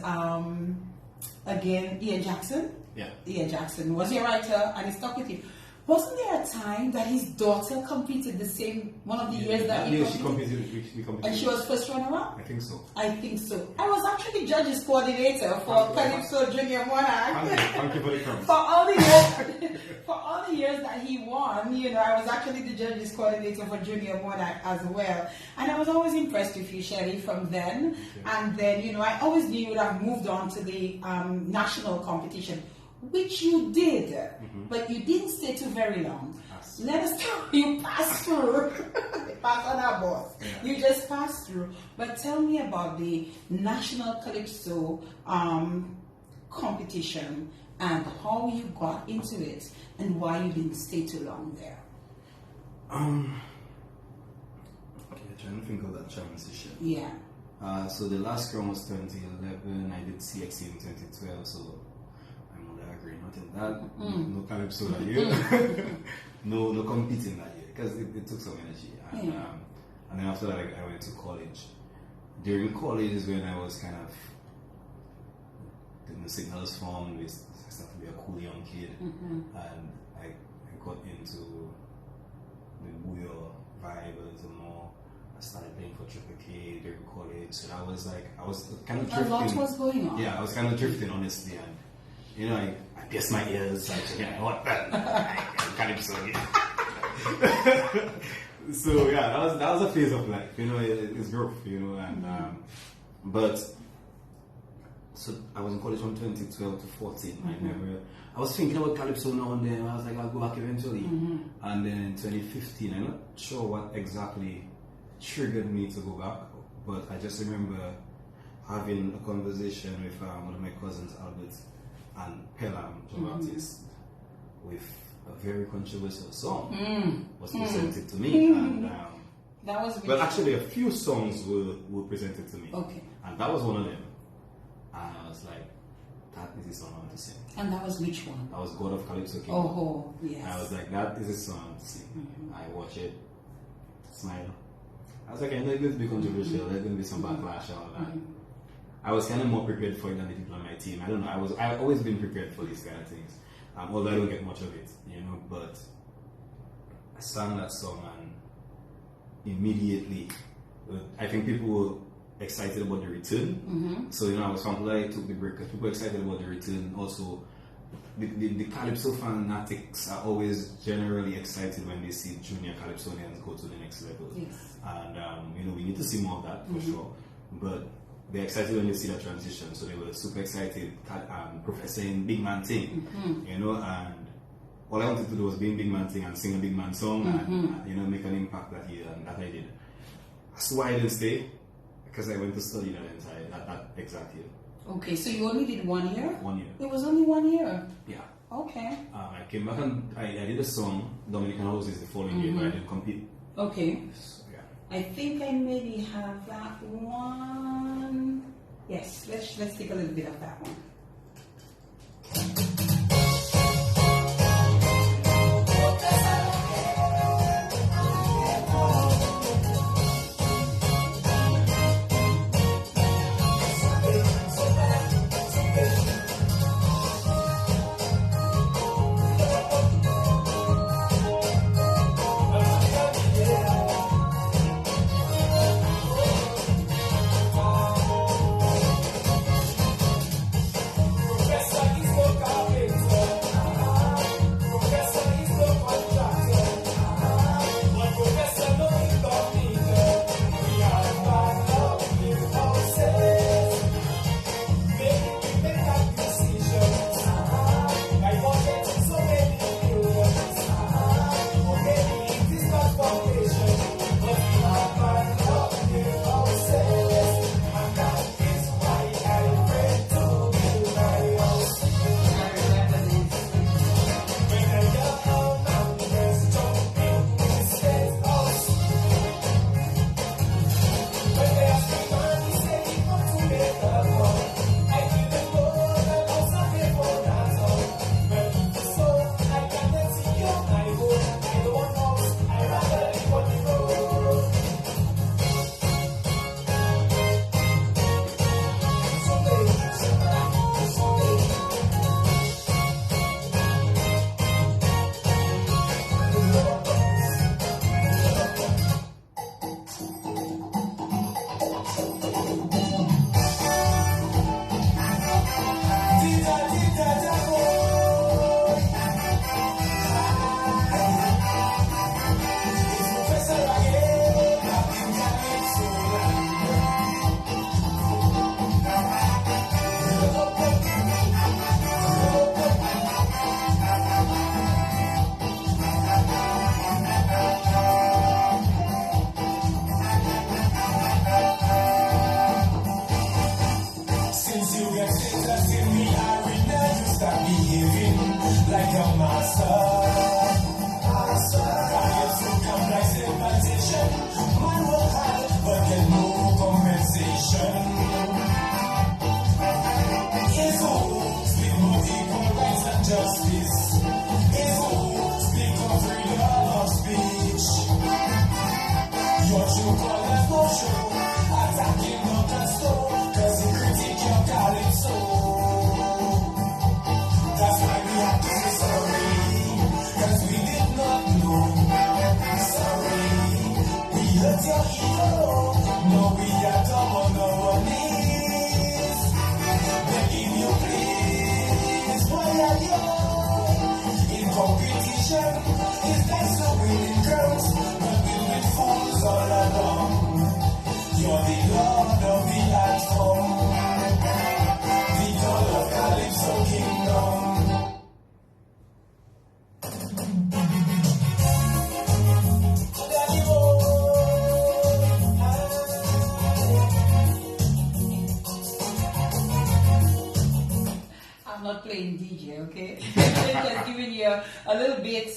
again, Ian Jackson. Yeah. Ian Jackson was your writer and he stuck with you. Wasn't there a time that his daughter competed the same, one of the years that you she competed? competed. We competed. And she was first runner-up? I think so. I think so. I was actually judges coordinator for Calypso Junior Monarch. Thank you for the crumbs. For all the years, for all the years that he won, you know, I was actually the judges coordinator for Junior Monarch as well, and I was always impressed with you, Shelly, from then. Okay. And then, you know, I always knew you would have moved on to the national competition, which you did, but you didn't stay too very long. Yes. Let us know. You passed through. Pass on our boss. Yeah. You just passed through. But tell me about the National Calypso competition and how you got into it and why you didn't stay too long there. Okay, trying to think of that transition. Yeah. So the last round was 2011. I did CXC in 2012. So I'm on the agree. Not in that. No calypso that year. no competing that year because it took some energy. And, Yeah. and then after that, I went to college. During college is when I was kind of the signals formed. I started to be a cool young kid, and I got into the Buyo vibe a little more. I started playing for Triple K during college, so I was kind of drifting. A lot was going on. Yeah, I was kind of drifting, honestly, and you know, I pierced my ears. Like, you know what? Calypso. So yeah, that was a phase of life. You know, it's growth. You know, and but so I was in college from 2012 to 14. I was thinking about calypso now and then. I was like, I'll go back eventually. And then in 2015, I'm not sure what exactly triggered me to go back, but I just remember having a conversation with one of my cousins, Albert, and Pelham, drum artist, with a very controversial song was presented to me, and that was well, actually a few songs were presented to me, okay, and that was one of them, and I was like, that is the song I want to sing. And that was which one? That was God of Calypso King. Oh, yes. And I was like, that is the song I want to sing. I watch it, smile. I was like, I know it's going to be controversial. There's going to be some backlash and all that. I was kind of more prepared for it than the people on my team. I don't know. I've always been prepared for these kind of things. Although I don't get much of it, you know. But I sang that song and immediately, I think people were excited about the return. So, you know, I was glad I took the break because people were excited about the return. Also, the Calypso fanatics are always generally excited when they see junior Calypsonians go to the next level. Yes. And, you know, we need to see more of that for sure. But they're excited when they see that transition. So they were super excited, Professor in Big Man Thing, you know, and all I wanted to do was be in big man thing and sing a big man song and you know, make an impact that that I did. That's why I didn't stay, because I went to study that exact year. Okay, so you only did 1 year? 1 year. It was only 1 year? Yeah. Okay. I came back and I did a song, Dominican Houses, the following year, but I didn't compete. Okay. So, yeah. I think I maybe have that one. Yes, let's take a little bit of that one.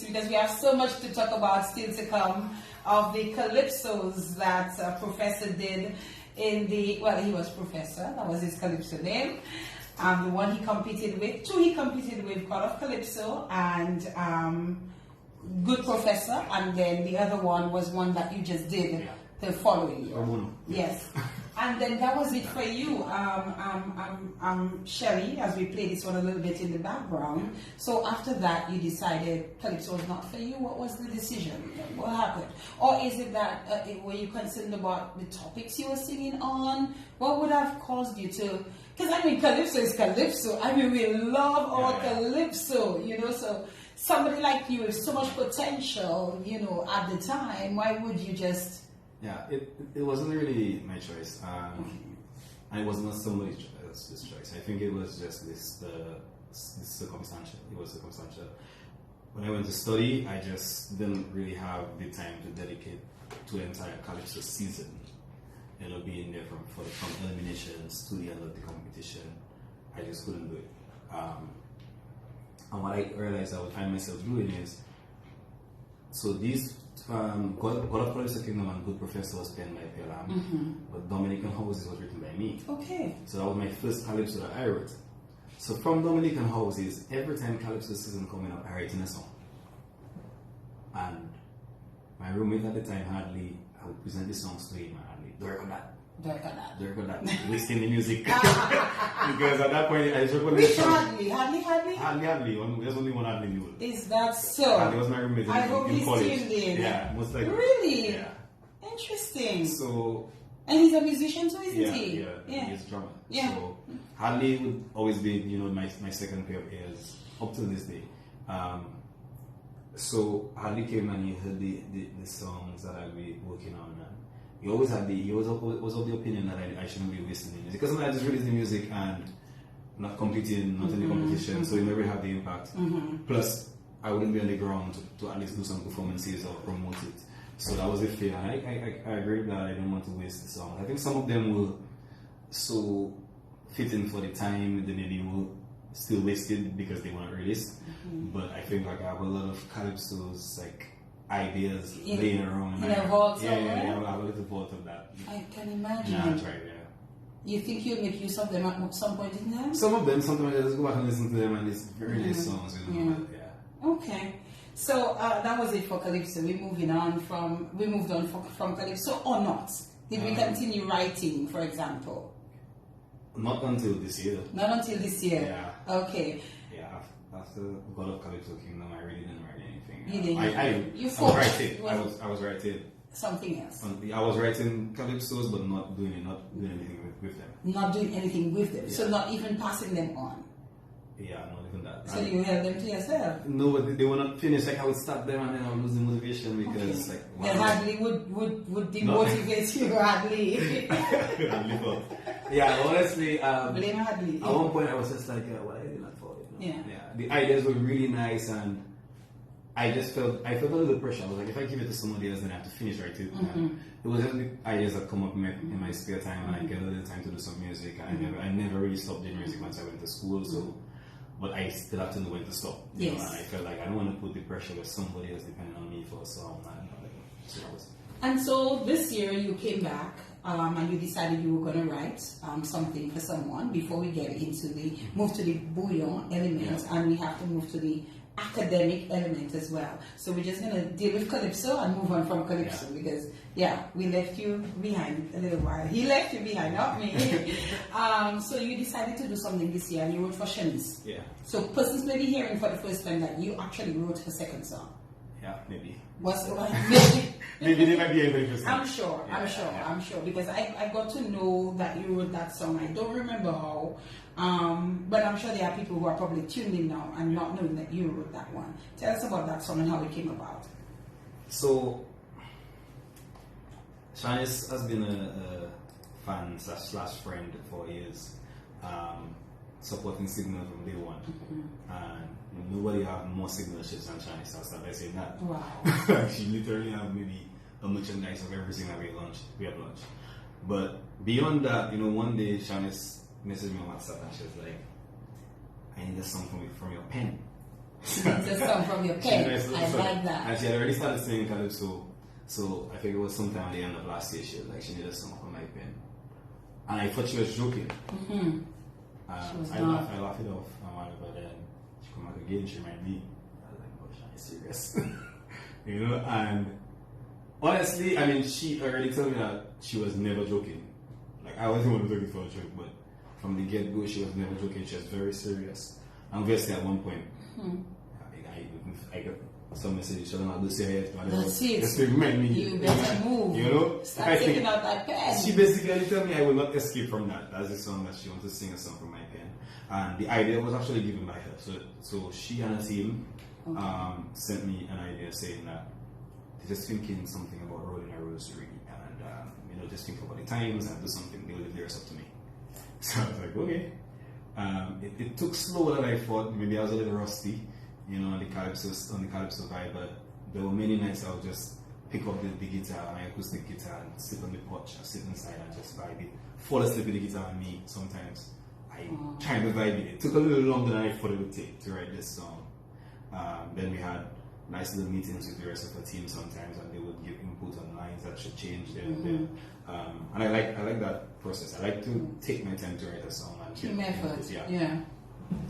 Because we have so much to talk about still to come of the calypsos that Professor did in the, well, he was Professor, that was his calypso name. The one he competed with, two he competed with, God of Calypso and Good Professor, and then the other one was one that you just did the following year. Yes. And then that was it for you, Shelly, as we play this one a little bit in the background. So after that, you decided Calypso was not for you. What was the decision? What happened? Or is it that, were you concerned about the topics you were singing on? What would have caused you to, because I mean, Calypso is Calypso. I mean, we love our Calypso, you know, so somebody like you with so much potential, you know, at the time, why would you just... Yeah, it wasn't really my choice, and it was not somebody else's choice. I think it was just this circumstantial. It was circumstantial. when I went to study, I just didn't really have the time to dedicate to the entire calypso season. Being there from eliminations to the end of the competition, I just couldn't do it. And what I realized I would find myself doing is, so these God of Calypso Kingdom and Good Professor was penned by Pelam, but Dominican Houses was written by me. Okay. So that was my first calypso that I wrote. So from Dominican Houses, every time calypso season coming up, I write in a song. And my roommate at the time, Hardly, I would present the songs to him, and Hardly, work on that. Wasting the music. Because at that point, I just recorded Which Hardly? Hardly. There's only one Hardly Mule. Is that so? Hardly was my roommate I hope in he's college. tuned in. Yeah, most likely. Really? Yeah. Interesting. So, and he's a musician too, isn't he? Yeah, he's a drummer. Yeah. So, Hardly would always be, my second pair of ears up to this day. So Hardly came and he heard the songs that I'd be working on. And he always had he was of the opinion that I shouldn't be wasting the music, because I just released the music and not competing, not in the competition, so it never had the impact. Plus, I wouldn't be on the ground to at least do some performances or promote it. So that was the fear. I agree that I don't want to waste the songs. I think some of them will so fit in for the time, then maybe will still wasted because they weren't released. But I think I have a lot of calypsos, ideas laying around. In a vault I somewhere? have a little vault of that. I can imagine. Yeah, that's right, yeah. You think you'll make use of them at some point in time? Some of them, sometimes I just go back and listen to them, and it's very nice songs, Okay. So that was it for Calypso. We moved on from Calypso or not? Did we continue writing, for example? Not until this year. Not until this year. Yeah. Okay. Yeah. After God of Calypso Kingdom, I really didn't write anything. You didn't. I was writing something else. I was writing calypsos, but not doing anything with them. Not doing anything with them. Yeah. So not even passing them on. Yeah, not even that. So you held them to yourself. No, but they were not finished. I would start them and then I would lose the motivation because Then Hardly would demotivate you, Hardly. Hardly thought. Yeah, honestly, blame Hardly. At one point I was just like, what I did not for it. Yeah. The ideas were really nice, and I felt a little pressure. I was like, if I give it to somebody else, then I have to finish right it. It was just the ideas that come up in my spare time, and I get a little time to do some music. And I never really stopped doing music once I went to school. So, but I still have to know when to stop. Yes. And I felt like I don't want to put the pressure where somebody else depending on me for a song. And so this year you came back and you decided you were going to write something for someone before we get into move to the bouillon element, and we have to move to the academic element as well. So we're just going to deal with Calypso and move on from Calypso because, we left you behind a little while. He left you behind, not me. So you decided to do something this year and you wrote for Shelly. Yeah. So persons may be hearing for the first time that you actually wrote her second song. Yeah, maybe. Maybe they might be able to. I'm sure, because I got to know that you wrote that song. I don't remember how, but I'm sure there are people who are probably tuned in now and not knowing that you wrote that one. Tell us about that song and how it came about. So, Shanice has been a fan slash friend for years, supporting Signal from day one, and nobody have more signal shifts than Shanice. I'll start by saying that. Wow. She literally have maybe a merchandise of everything that we have launched. But beyond that, one day Shanice messaged me on WhatsApp and she was like, I need a song from your pen. She needs a song from your pen. I like that. And she had already started singing Calypso, so I think it was sometime at the end of last year. She was like, she needed a song from my pen. And I thought she was joking. I laughed it off, but then she come back again, she might be. I was like, oh, Shanice, serious. And honestly, I mean, she already told me that she was never joking. Like, I wasn't going to joke for a joke, but from the get-go, she was never joking. She was very serious. And obviously, at one point, I got some messages, Sheldon, I'll do say it. That's it. Just to remind me. You better move. Start taking out that pen. She basically told me I will not escape from that. That's the song that she wants to sing a song from my pen. And the idea was actually given by her. So she and her team sent me an idea saying that they're just thinking something about rolling a rosary and just think about the times and do something. They'll leave the rest up to me. So I was like, okay. It took slower than I thought. Maybe I was a little rusty. you know, on the calypso vibe. But there were many nights I would just pick up the guitar, my acoustic guitar, and sit on the porch, or sit inside and just vibe it. Fall asleep with the guitar on me. Sometimes I try to vibe it. It took a little longer than I thought it would take to write this song. Then we had nice little meetings with the rest of the team sometimes, and they would give input on lines that should change there and there. And I like that process. I like to take my time to write a song and team effort. Yeah.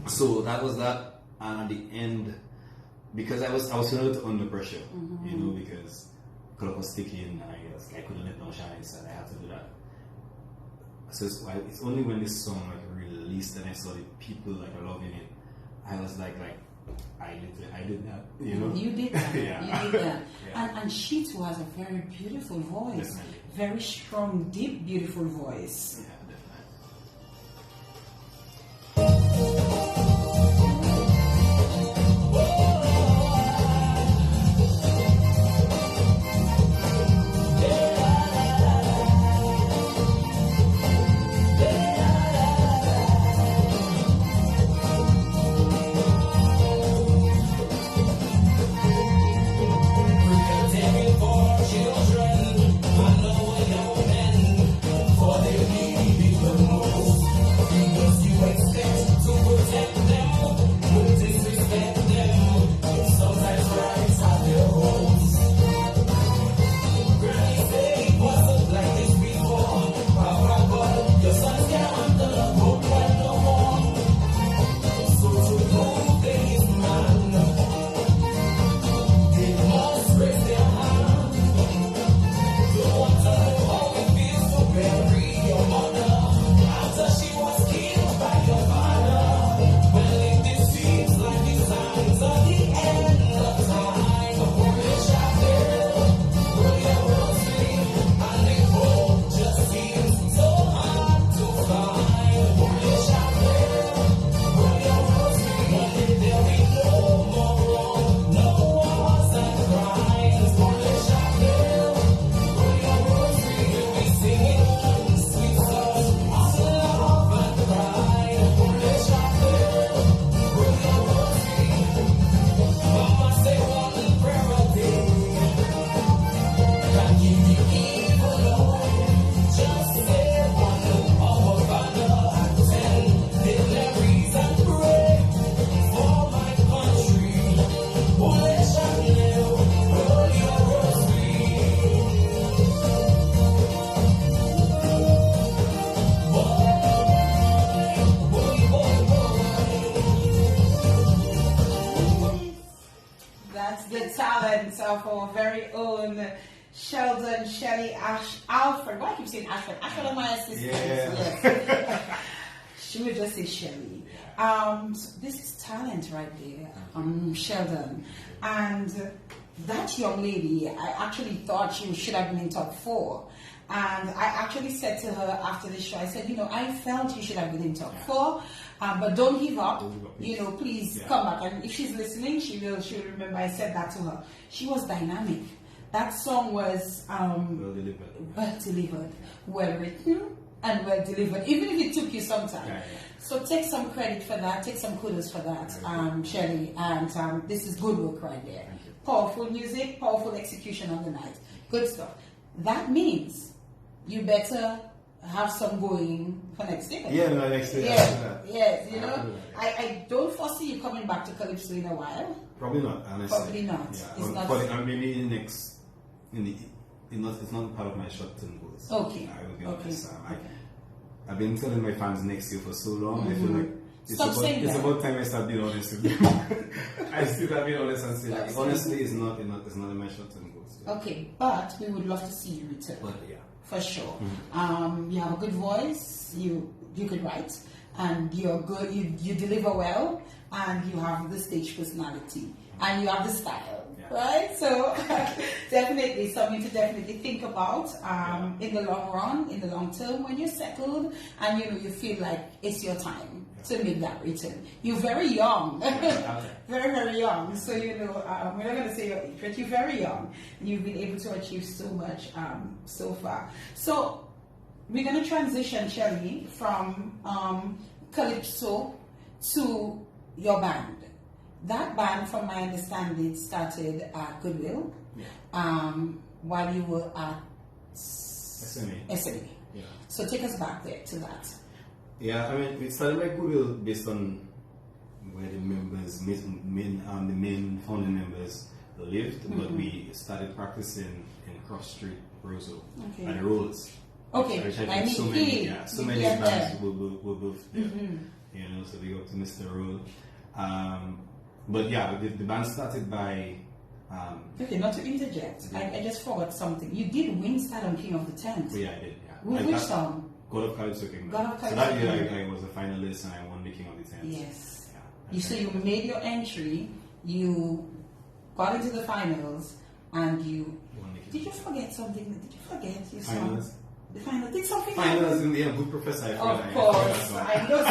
So that was that, and at the end, because I was a little under pressure, you know, because clock was ticking, and I couldn't let no shine, so I had to do that. So it's only when this song like released and I saw the people like loving it, I was like I did that, you know. You did that. Yeah. You did that. Yeah. And she too has a very beautiful voice. Definitely. Very strong, deep, beautiful voice. Yeah, definitely. Of our very own Sheldon, Shelly, Alfred. Why I keep saying Alfred? Alfred are my assistants. Yeah. Yes. She would just say Shelly. So this is talent right there, Sheldon. And that young lady, I actually thought she should have been in top 4. And I actually said to her after the show, I said, you know, I felt you should have been in top 4, but don't give up. You know, please come back. And if she's listening, she'll remember I said that to her. She was dynamic. That song was well delivered, well written, and well delivered, even if it took you some time. Yeah. So take some credit for that, take some kudos for that, Shelly. And this is good work right there. Powerful music, powerful execution on the night. Good stuff. That means you better have some going for next year. Yeah, no, next year. Yes, you know, I don't foresee you coming back to Calypso in a while. Probably not, honestly. Probably not. Yeah, It's not. Maybe it's not part of my short-term goals. Okay. I will be honest. I've been telling my fans next year for so long. I feel like it's about time I start being honest with them. I still have been honest and say that honestly, it's not in my short-term goals. Yeah. Okay, but we would love to see you return. But yeah. For sure. You have a good voice, you could write, and you're good, you deliver well, and you have the stage personality, and you have the style, right? So definitely something to definitely think about in the long run, in the long term, when you're settled, and you feel like it's your time to make that return. You're very young, very, very young. So, we're not going to say your age, but you're very young. And you've been able to achieve so much so far. So, we're going to transition, Shelly, from Calypso to your band. that band, from my understanding, started at Goodwill. Yeah. While you were at SME. Yeah. So take us back there to that. Yeah, I mean, it started like Goodwill based on where the members, the main founding members lived, but we started practicing in Cross Street, Roseau, at the Rolls. Okay, So many bands were built there. You know, so we go to Mr. Roll. But yeah, the band started by. Okay, not to interject, I just forgot something. You did win Sheldon King of the Tent. Yeah, I did. Yeah. With which song? God of Calypso King. God of So Calypso that year King. I was a finalist and I won the King of the Tent. Yes. Yeah. So you made your entry, you got into the finals, and you. Won the King Did you of the forget something? Did you forget your song? Finals. The final. Did something Finals happen? in the Good Professor. Of course. I know.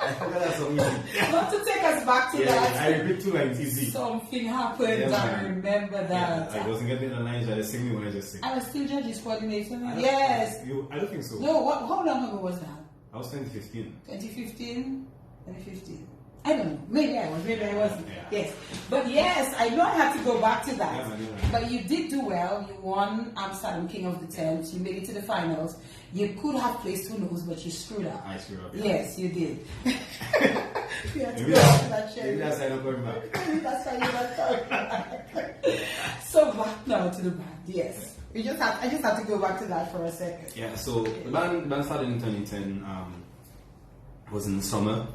I forgot that song. Not to take us back to Yeah, that. I repeat two lines easy. Something happened. Yeah, I man. remember that. Yeah, I wasn't getting the lines. I just sing me when I just sing. I was still judges coordinator. I don't- Yes. I don't think so. No. How long ago was that? I was 2015. 2015. 2015. I don't know. Maybe I was. Maybe I wasn't. Yeah. Yes. But yes, I know I have to go back to that. Yeah, man. But you did do well. You won Amsterdam King of the Tent. You made it to the finals. You could have placed, who knows, but you screwed up. I screwed up. Yeah. Yes, you did. You had to Maybe go back to that, Shelly. maybe that's why I'm not going back. Maybe that's why you're not coming back. So back now to the band. Yes. I just have to go back to that for a second. Yeah, so the band started in 2010. Was in the summer.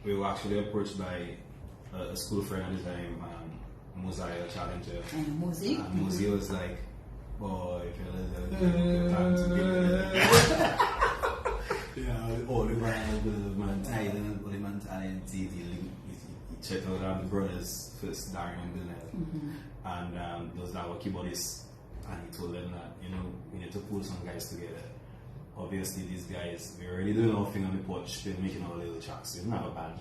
We were actually approached by a school friend at the time, Mosiah Challenger. And music. And Mosiah was like, boy, you're time to be all the man talent, all the man talented. He checked out the brothers first, Darren and Bill, and those that were keyboardists, and he told them that, you know, we need to pull some guys together. Obviously, these guys, we're already doing our thing on the porch, they're making our little tracks. We don't have a band.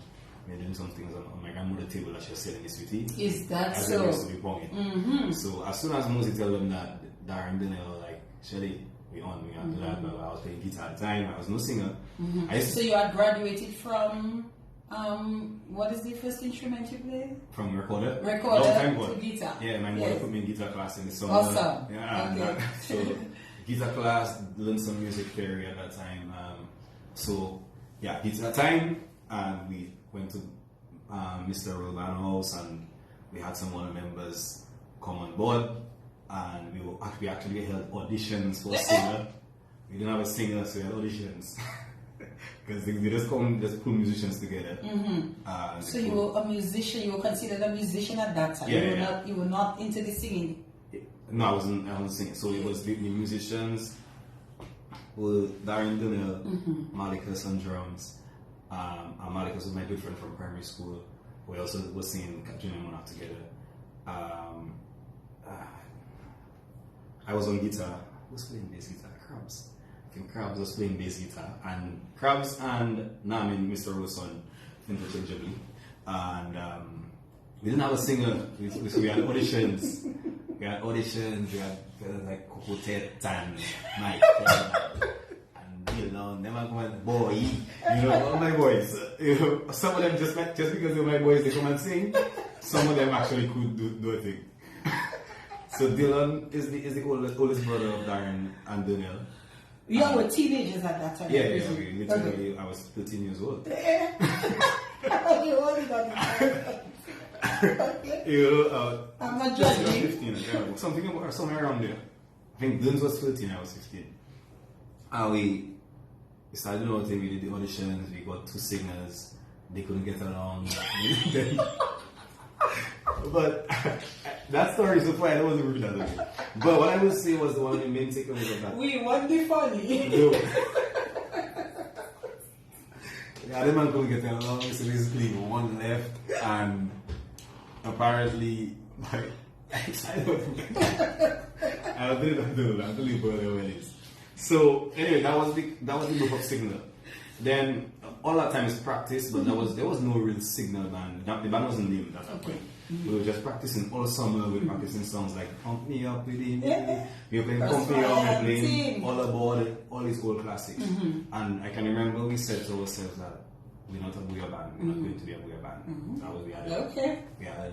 We're doing some things on my grandmother's table that she's selling this with tea. Is that as so? they used to be bonging. So as soon as Mosey tell them that, Darren Donnell like, Shelly, we have to that, but I was playing guitar at the time, I was no singer. So you had graduated from, what is the first instrument you play? From recorder. Recorder Long time to ago. guitar. Yeah, my mother put me in guitar class in the summer. Awesome. Yeah, and Okay. so guitar class, learned some music theory at that time. So yeah, guitar time, and we went to Mr. Romano house, and we had some other members come on board, and we actually held auditions for a singer. We didn't have a singer, so we had auditions. Because they just pull musicians together. So you were a musician, you were considered a musician at that time. Yeah, You were not into the singing. No, I wasn't singing. So it was the musicians were Darren Donnell, Malikas on drums, and Malikas was my good friend from primary school. We also were singing Junior Monarch together. I was on guitar. Who was playing bass guitar? Krabs. I think Krabs was playing bass guitar, and Krabs and Namin, Mr. Wilson, interchangeably. And we didn't have a singer. We had auditions. We had like Cocotet and Mike and Dylan. Them are going, boy, you know, all my boys. You know, some of them just because they're my boys, they come and sing. Some of them actually could do a thing. So Dylan is the oldest brother of Darren and Donnell. You all were teenagers at that time. Yeah, literally, I was 13 years old. You only got it. Okay. You know, I'm not just judging. 15, yeah, somewhere around there. I think Dylan was 13, I was 15. And we started doing our thing, we did the auditions, we got 2 singers, they couldn't get along. But that story so far, I wasn't really that way. But what I would say was the one of the main takeaways of that. We won't be funny. No. Yeah, the man couldn't get along, so basically one left, and apparently, like, I don't believe where it is. So anyway, that was the group of signal. Then all that time is practice, but there was no real signal band. The band wasn't named at that point. We were just practicing all summer. We were practicing songs like "Pump Me Up" with him. We were playing "Pump Me Up." We were playing "All Aboard," all these old classics. And I can remember we said to ourselves that we're not a booyah band. We're not going to be a booyah band. That was the other. Okay. We had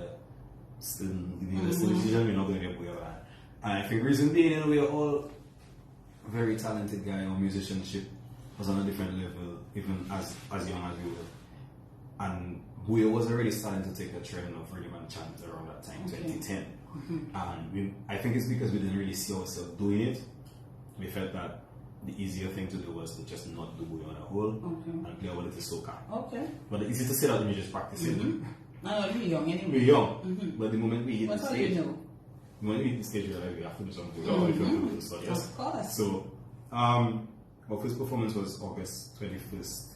still the decision. We're not going to be a booyah band. And I think reason being, we are all very talented guy. Our musicianship was on a different level, even as young as we were. And we was already starting to take the trend of rhythm and chant around that time, 2010. And I think it's because we didn't really see ourselves doing it. We felt that the easier thing to do was to just not do booyah on a whole and play a little soca. Okay. But it's easy to say that when you just practice it. No, you're young anyway. We're young. But the moment we hit the That's how stage, you know. the moment we hit the stage, we're like, we have to do something. Or if we have to do stuff, yes. Of course. So, our first performance was August 21st,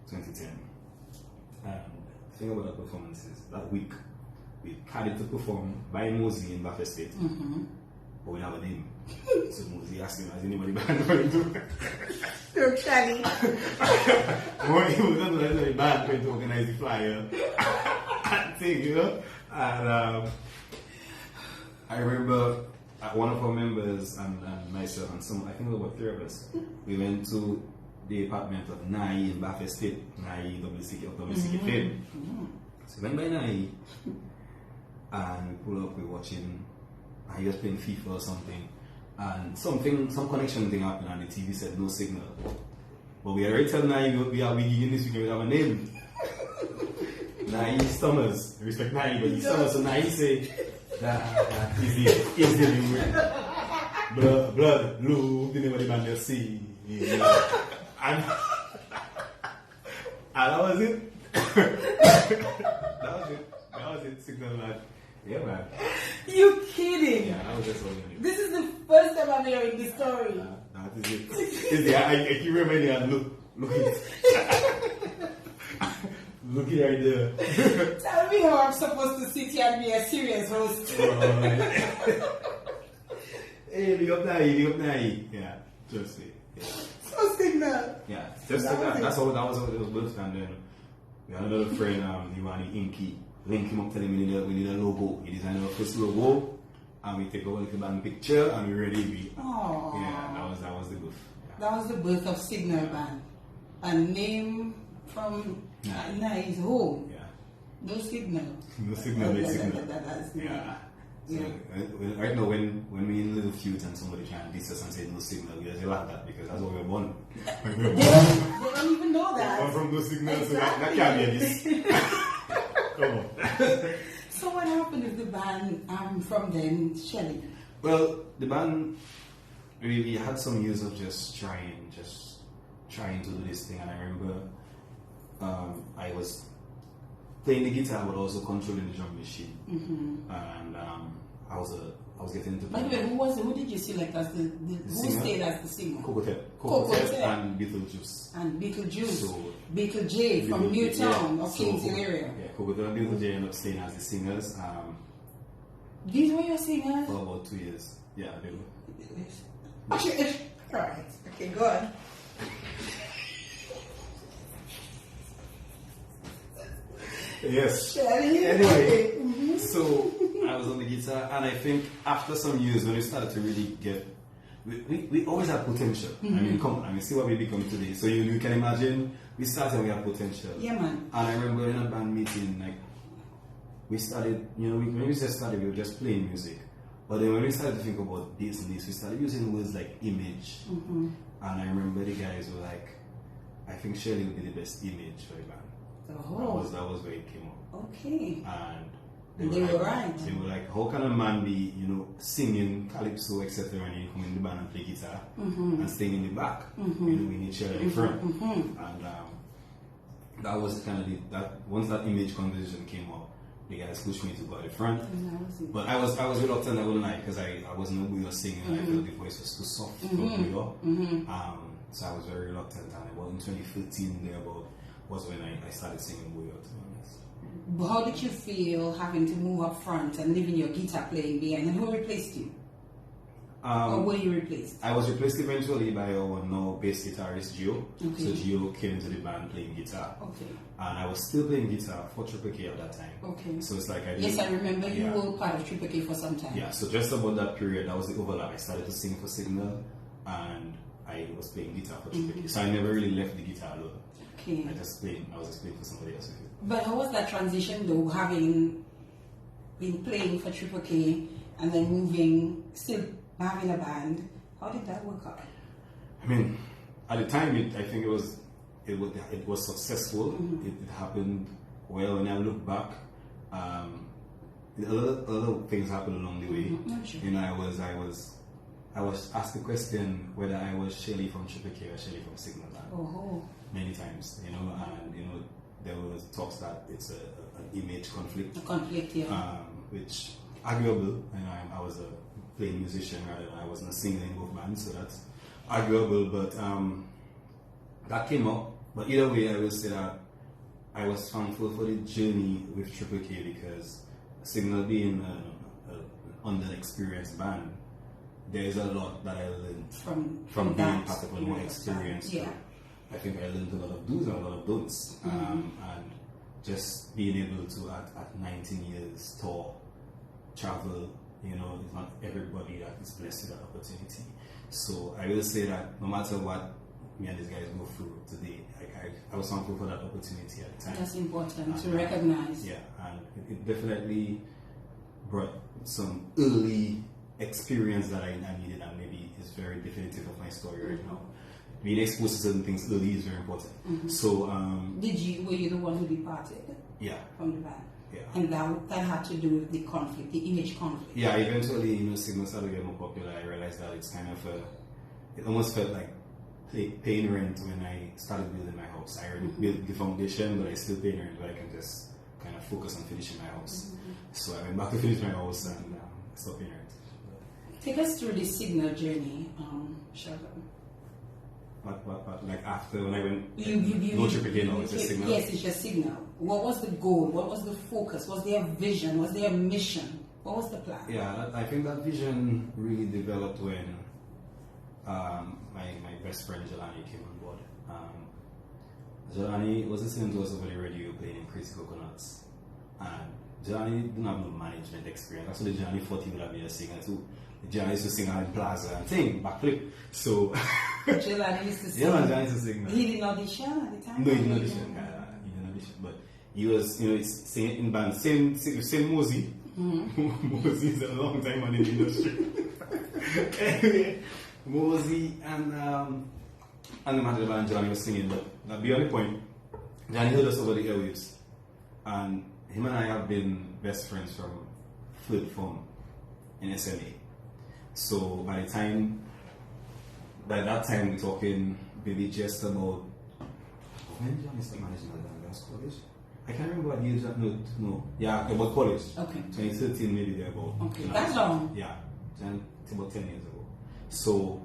2010. And the thing about that performance is that week, we had it to perform by Mosey in Buffet State. But we didn't have a name. So Mosey asked him, has anybody band going to? You're Shelly. When he was going to let the band going to organize the flyer and thing, you know? And I remember one of our members and myself and some, I think there were 3 of us, we went to the apartment of Nai in Buffet State, Nai WCK Fame. So we went by Nai and we pulled up, we were watching, and he was playing FIFA or something, and some connection thing happened and the TV said no signal. But we already told Nai we are gigging this weekend, we have a name. Nai Stummers, respect Nai, but he Stummers, so Nai say that is the name. Blood, blue, the name of the band they'll see. And that was it. that was it. Signal man. Yeah, man. You kidding? Yeah, that was just all you knew. This is the first time I'm hearing this story. That is it. I keep reminding you, look at it. Look at it right there. Tell me how I'm supposed to sit here and be a serious host. Hey, big up Nai. Yeah, just it. Yeah. So signal. Yeah, just like that. That's all. That was how it was built. And then we had another friend, he wanted Inky. Link him up, tell him we need a logo. He designed our first logo, and we take a little band picture, and we ready. Yeah, that was the birth. Yeah. That was the birth of Signal Band. A name from Nai's home. Yeah. No signal. No signal, no signal. That's yeah. So right now, when we in little feud and somebody try and diss us and say no signal, we just laugh at that because that's what we were born. They don't even know that. Come from no signal, exactly. So that can't be a diss. Come on. So what happened with the band from then, Shelly? Well, the band, we had some years of just trying to do this thing, and I remember I was playing the guitar but also controlling the drum machine, and I was getting into. By the way, who did you select as who stayed as the singer? Cocotet and Beetlejuice. And Beetlejuice. So, Beetle J from Newtown of Kingston area. Yeah, Cocotet and Beetle J ended up staying as the singers. These were your singers? For about 2 years. Yeah, they were. Alright, okay, go on. Yes. Shelly. Anyway, so I was on the guitar, and I think after some years, when we started to really get, we always had potential. I mean, see what we become today. So you can imagine, we started, we had potential. Yeah, man. And I remember in a band meeting, like, we started, when we just started, we were just playing music. But then when we started to think about this and this, we started using words like image. And I remember the guys were like, I think Shelly would be the best image for the band. Oh. That was where it came up. Okay. And they were right. They were like, how can a man be, singing calypso, etc., when you come in the band and play guitar and staying in the back? We need Shelly in front. And that was kind of once that image conversation came up, the guys pushed me to go at the front. But I was reluctant, I wouldn't lie, because I wasn't a booyah singing. I felt the voice was too soft for booyah. So I was very reluctant, and it was in 2013 thereabout was when I started singing booyah, to be honest. How did you feel having to move up front and leaving your guitar playing behind? And who replaced you? Or were you replaced? I was replaced eventually by our now bass guitarist Gio. Okay. So Gio came into the band playing guitar. Okay. And I was still playing guitar for Triple K at that time. Okay. So it's like I remember you were part of Triple K for some time. Yeah, so just about that period, that was the overlap. I started to sing for Signal, and I was playing guitar for Triple K. So I never really left the guitar alone. Okay. I was just playing for somebody else with it. But how was that transition though, having been playing for Triple K and then moving, still having a band? How did that work out? I mean, at the time, I think it was successful. Mm-hmm. It happened well. When I look back, a lot of things happened along the way. Mm-hmm. Sure. You know, I was asked the question whether I was Shelly from Triple K or Shelly from Signal Band. Oh. Many times, you know, and you know, there was talks that it's an image conflict. A conflict, yeah. Which arguable. You know, I was a playing musician rather than I wasn't a singer in both bands, so that's arguable. But that came up. But either way, I will say that I was thankful for the journey with Triple K because Signal being an underexperienced band, there's a lot that I learned from being part of a more experienced group. I think I learned a lot of do's and a lot of don'ts, and just being able to at 19 years tour, travel. You know, it's not everybody that is blessed with that opportunity. So I will say that no matter what me and these guys go through today, I was thankful for that opportunity at the time. That's important to recognize. Yeah, and it definitely brought some early experience that I needed, and maybe is very definitive of my story right now. Being exposed to certain things early is very important. Mm-hmm. So, were you the one who departed? Yeah. From the band? Yeah. And that had to do with the conflict, the image conflict. Yeah, eventually, you know, Signal started to get more popular. I realized that it's kind of it almost felt like paying rent when I started building my house. I already built the foundation, but I still paying rent, but I can just kind of focus on finishing my house. So I went back to finish my house and stopped paying rent. Take us through the Signal journey, Sheldon. But like after when I went, no Triple K, no, it's just Signal. Yes, it's just Signal. What was the goal? What was the focus? Was there a vision? Was there a mission? What was the plan? Yeah, I think that vision really developed when my best friend Jelani came on board. Jelani was listening to us over the radio playing in Crazy Coconuts, and Jelani didn't have no management experience. Actually, Jelani thought he would have been a singer too. Jelani used to sing out in Plaza and sing backflip. So Jelani used to sing. Yeah, Jelani used to sing. He didn't audition at the time. No, he didn't audition. He didn't audition, but he was, you know, singing in band. Same Mosey. Mosey is a long time on in the industry. Anyway, Mosey and the man of the band Jelani was singing. But beyond the point, Jelani heard us over the airwaves, and him and I have been best friends from third form in SMA. So by that time we're talking maybe just about when did I start managing at dance college? I can't remember what year. No. Yeah, about college. Okay. 2013 maybe there about. Okay, that's long. Yeah, about 10 years ago. So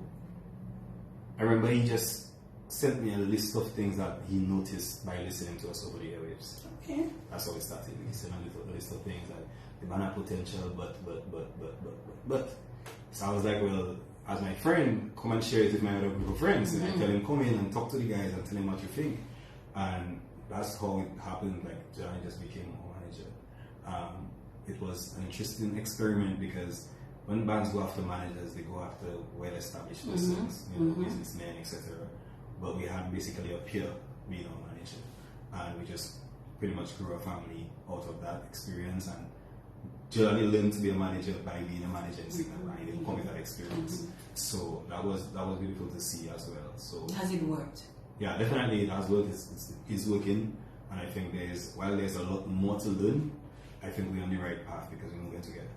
I remember he just sent me a list of things that he noticed by listening to us over the airwaves. Okay. That's how it started. He sent a list of things that the band had potential, but. So I was like, well, as my friend, come and share it with my other group of friends. And I tell him, come in and talk to the guys and tell him what you think. And that's how it happened. Like, Johnny just became our manager. It was an interesting experiment because when bands go after managers, they go after well-established persons, businessmen, etc. But we had basically a peer being our manager. And we just pretty much grew a family out of that experience. And Jelani learned to be a manager by being a manager in Signal. He didn't come with that experience. So that was beautiful to see as well. So has it worked? Yeah, definitely it has worked. It's working, and I think while there's a lot more to learn, I think we're on the right path because we're moving together.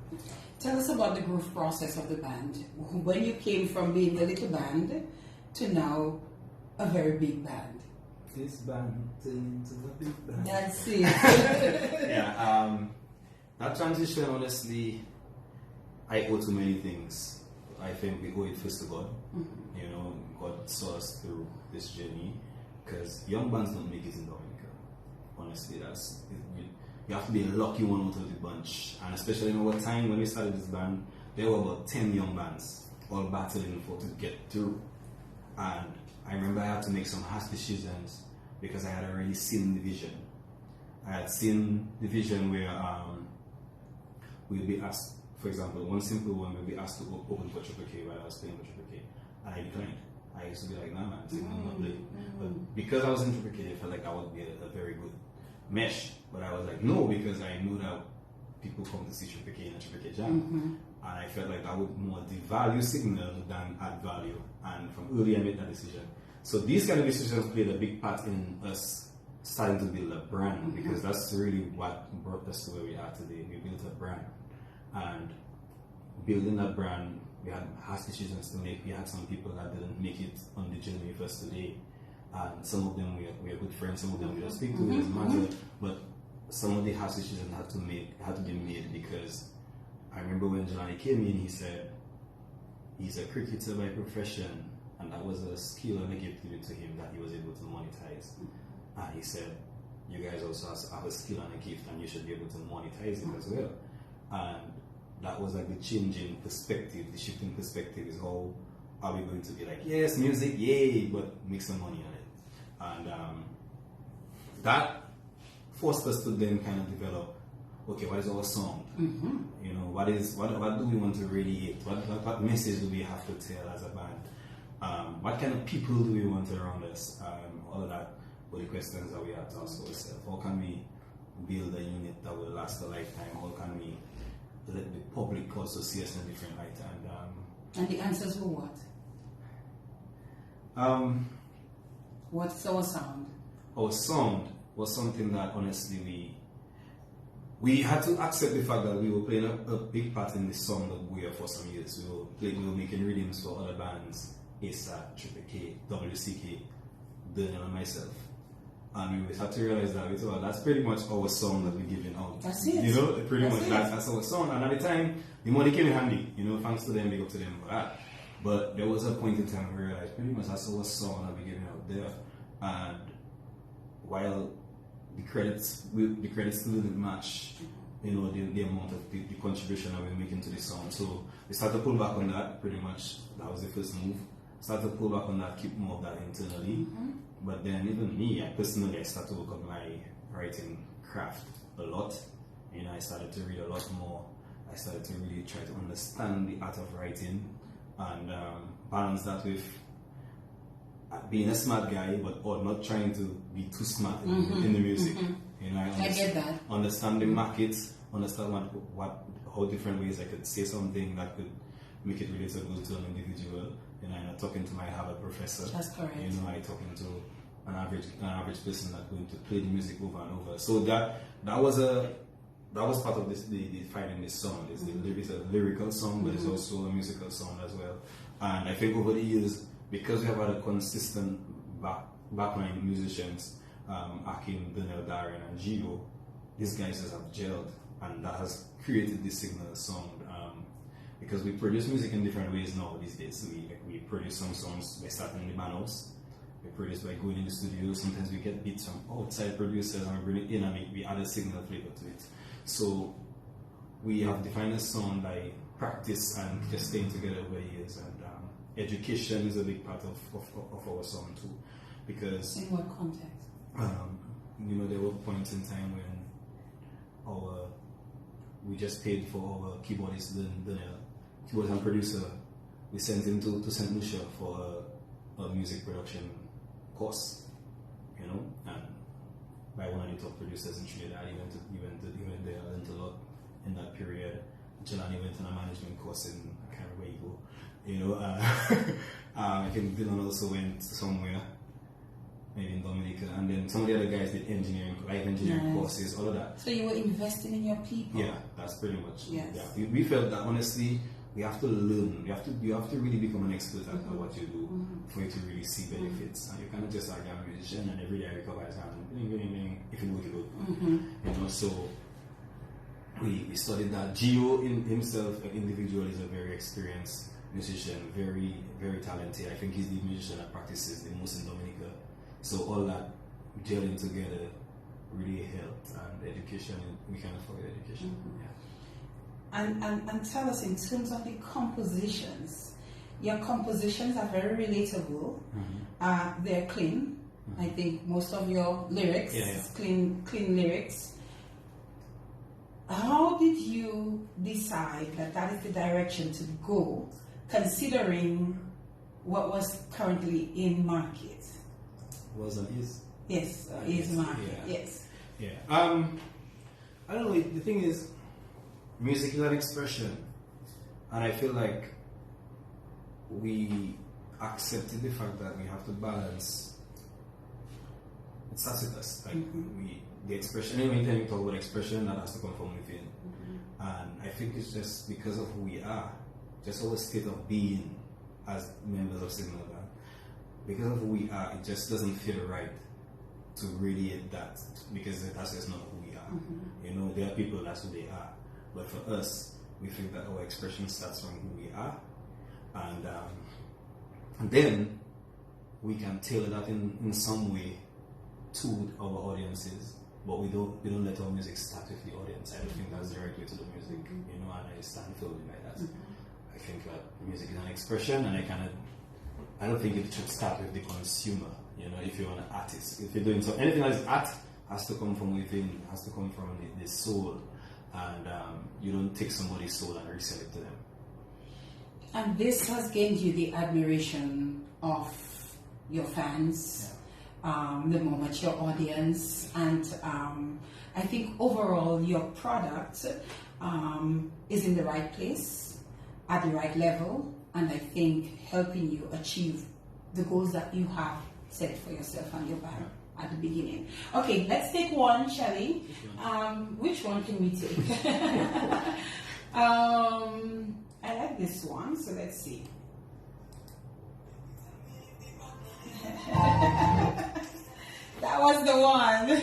Tell us about the growth process of the band. When you came from being a little band to now a very big band. This band turned into a big band. That's it. Yeah. That transition, honestly, I owe to many things. I think we owe it first to God. You know, God saw us through this journey because young bands don't make it in Dominica. Honestly, you have to be a lucky one out of the bunch. And especially in our time when we started this band, there were about 10 young bands all battling to get through. And I remember I had to make some harsh decisions because I had already seen the vision. I had seen the vision where we'll be asked, for example, one simple one, we'll be asked to open for Triple K while I was playing for Triple K. And I declined. I used to be like, nah man, sing not play. But because I was in Triple I felt like I would be a very good mesh. But I was like, no, because I knew that people come to see Triple K in a Triple K jam. And I felt like I would more devalue signal than add value. And from early I made that decision. So these kind of decisions played a big part in us starting to build a brand, because that's really what brought us to where we are today. We built a brand. And building that brand, we had harsh decisions to make. We had some people that didn't make it on the journey with us today. And some of them we are good friends, some of them we don't speak to, it doesn't matter. But some of the harsh decisions had to be made, because I remember when Jelani came in, he said he's a cricketer by profession, and that was a skill and a gift given to him that he was able to monetize. And he said, you guys also have a skill and a gift, and you should be able to monetize it as well. And that was like the change in perspective, the shift in perspective is how are we going to be like, yes, music, yay, but make some money on it. And that forced us to then kind of develop, okay, what is our sound? You know, what do we want to radiate? What message do we have to tell as a band? What kind of people do we want around us? All of that were the questions that we had to ask ourselves. How can we build a unit that will last a lifetime? How can we let the public also see us in a different light? And the answers were what? What's our sound? Our sound was something that honestly we had to accept the fact that we were playing a big part in the sound of Booyah for some years. We were making rhythms for other bands, ASAP, Triple K, WCK, Daniel and myself. And we had to realize that that's pretty much our song that we're giving out. That's it. You know, pretty much that's our song. And at the time, the money came in handy. You know, thanks to them, big up to them for that. But there was a point in time where we realized pretty much that's our song that we're giving out there. And while the credits still didn't match, you know, the amount of the contribution that we're making to the song. So we started to pull back on that. Pretty much that was the first move. Started to pull back on that, keep more of that internally. But then even me, I started to work on my writing craft a lot. You know, I started to read a lot more. I started to really try to understand the art of writing and balance that with being a smart guy, but not trying to be too smart in the music. You know, I get that. Understand the market, understand how different ways I could say something that could make it relatable to an individual. You know, I'm not talking to my Harvard professor. That's correct. You know, I'm talking to an average person that's going to play the music over and over. So that was part of this the finding this song. It's a lyrical song, but it's also a musical song as well. And I think over the years, because we have had a consistent backline musicians, Akim, Daniel, Darren, and Gio, these guys have gelled, and that has created this signal sound. Because we produce music in different ways now these days. We produce some songs by starting in the band house. We produce by going in the studio. Sometimes we get beats from outside producers and we bring it in and we add a signal flavor to it. So we have defined a sound by practice and just staying together over the years. And education is a big part of our sound too. Because in what context? You know, there were points in time when we just paid for our keyboardist, Daniel, keyboardist and producer. We sent him to St. Lucia for a music production course, you know, and by one of the top producers in Trinidad. He went there, learned a lot in that period. Jelani went on a management course in, I can't remember where you go, you know. I think Dylan also went somewhere, maybe in Dominica, and then some of the other guys did live engineering courses, all of that. So you were investing in your people. Yeah, that's pretty much. Yes. Yeah, we felt that honestly, we have to learn. You have to really become an expert at what you do for you to really see benefits. And you cannot just like a musician and every day I recover his hand, if you look it up. You know, so we studied that. Gio in himself, an individual, is a very experienced musician, very, very talented. I think he's the musician that practices the most in Dominica. So all that gelling together really helped, and education, we can't forget education. Yeah. And tell us, in terms of the compositions, your compositions are very relatable. They're clean. I think most of your lyrics, clean lyrics. How did you decide that is the direction to go, considering what was currently in market. Was and is. Yes, is market. Yeah. Yes. Yeah. I don't know. The thing is, music is an expression, and I feel like we accepted the fact that we have to balance. It starts with us, like the expression. Anytime you talk about expression, that has to come from within, and I think it's just because of who we are, just our state of being as members of Signal Band. Because of who we are, it just doesn't feel right to radiate that, because that's just not who we are. You know, there are people, that's who they are. But for us, we think that our expression starts from who we are, and then we can tailor that in some way to our audiences. But we don't let our music start with the audience. I don't think that's the right way to do music. You know, and I stand firmly by that. I think that music is an expression, and I don't think it should start with the consumer. You know, if you're an artist, if you're doing so, anything that is art has to come from within, has to come from the soul, and you don't take somebody's soul and resell it to them. And this has gained you the admiration of your fans, the more mature audience, and I think overall your product is in the right place, at the right level, and I think helping you achieve the goals that you have set for yourself and your band at the beginning. Okay, let's take one, Shelly. Which one can we take? I like this one, so let's see. That was the one.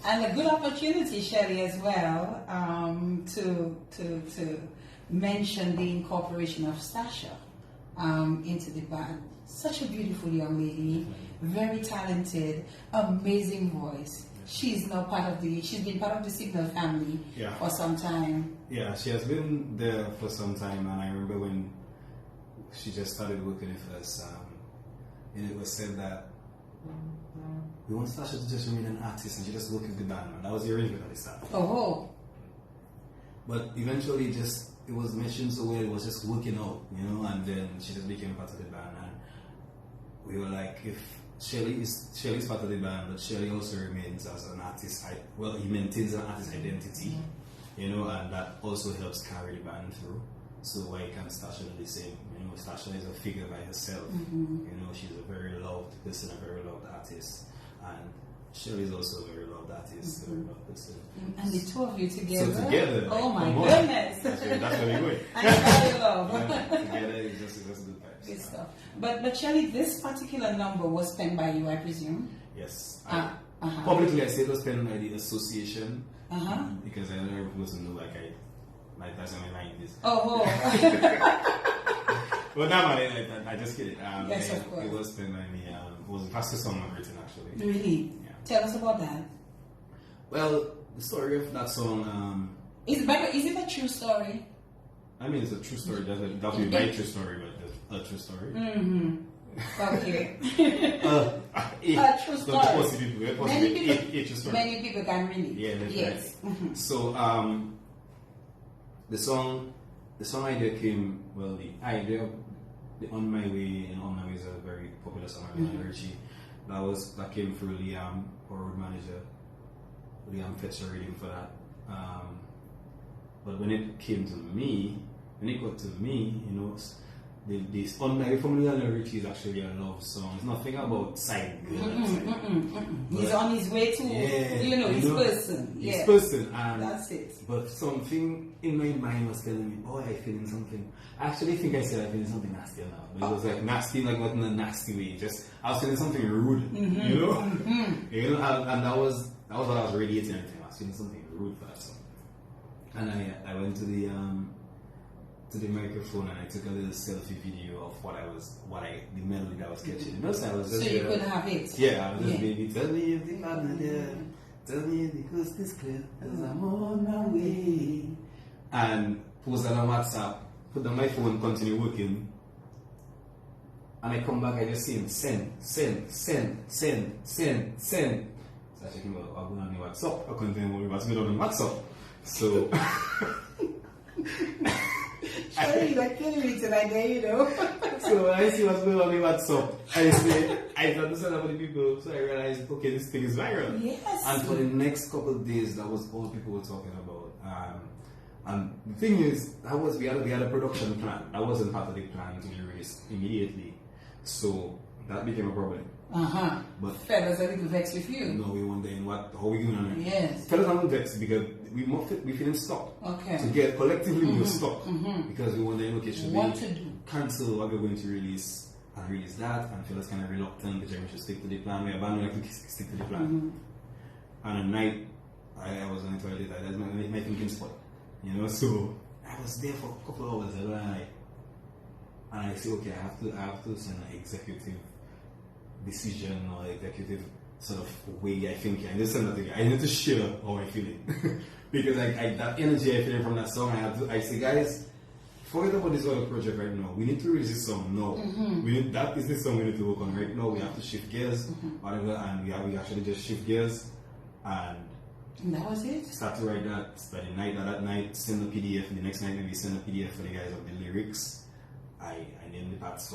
And a good opportunity, Shelly, as well, to mention the incorporation of Stasha into the band. Such a beautiful young lady, very talented, amazing voice. She's now she's been part of the Signal family for some time. Yeah, she has been there for some time, and I remember when she just started working with us, and it was said that we want Stasha to just remain an artist and she just work with the band. And that was the arrangement at the start. Oh. But eventually it was mentioned so well, it was just working out, you know, and then she just became part of the band, and we were like, if Shelly's part of the band, but Shelly also remains as an artist, he maintains an artist identity, you know, and that also helps carry the band through. So why can't Stasha do the same? You know, Stasha is a figure by herself. You know, she's a very loved person, a very loved artist, and Shelly is also a very loved artist. Very loved person. And the two of you together. So together, Oh like, my come on. goodness. That's where we go. And you love. Yeah, together it's just good vibes. Good stuff. But Shelly, this particular number was penned by you, I presume. Yes. Publicly, I say it was penned by the association because I never supposed to know that's my mind is. Oh. Well, no, man, I just kidding. Yes, of course. It was penned by me. It was the fastest song I've written, actually. Really? Yeah. Tell us about that. Well, the story of that song. Is it a true story? I mean, it's a true story. That would be my true story, but a true story. Mm-hmm. Okay. A true story. True story. Many people can relate. Yeah, that's yes. right. Mm-hmm. So, the song idea came. Well, the idea, the On My Way is a very popular song by Richie. That came through Liam, our road manager. Liam fetched a reading for that. But when it got to me, you know, this On My Way from Lionel Richie is actually a love song. It's nothing about side girl. He's on his way to, his person. His person. And that's it. But something in my mind was telling me, oh, I'm feeling something. I actually think I said I'm feeling something nasty now. But it was like nasty, like not in a nasty way. Just, I was feeling something rude, you know? You know, and that was what I was radiating. I was feeling something rude for that song. And I went to the microphone and I took a little selfie video of the melody that I was catching. You know, so I was just, so you could have it. Yeah, I was just baby, tell me if the partner there, tell me if the coast is clear, as I'm on my way. And post that on WhatsApp, put down my phone, continue working. And I come back, I just see him send. So I check him out, I'll go on the WhatsApp, I'll continue what's going on in WhatsApp. So Sorry, you're killing me tonight, you know. So when I see what's going on in WhatsApp, I understand about the people, so I realized, okay, this thing is viral. Yes. And for the next couple of days, that was all people were talking about. And the thing is, we had a production plan. That wasn't part of the plan to be released immediately. So that became a problem. But Feathers a little vexed with you. no, we wondering how we doing on it. Yes. Fellas are not vexed because we feeling stuck. Okay. Together, collectively we were stuck. Because we wondering, okay, should What we to do? cancel what we're going to release and release that? And fellas kind of reluctant because we should stick to the plan. We abandoned to stick to the plan. And at night, I was on the toilet. That's my thinking spot. You know, so I was there for a couple of hours every night. And I said, okay, I have to send an executive decision or executive sort of way I think. I just send that thing. I need to share how I feel it. Because that energy I feel from that song, I say, guys, forget about this other project right now. We need to release this song now. That is the song we need to work on right now. We have to shift gears, whatever, and we actually just shift gears and that was it. Start to write that by the night. That night, send a PDF. And the next night, maybe send a PDF for the guys of the lyrics. I named the parts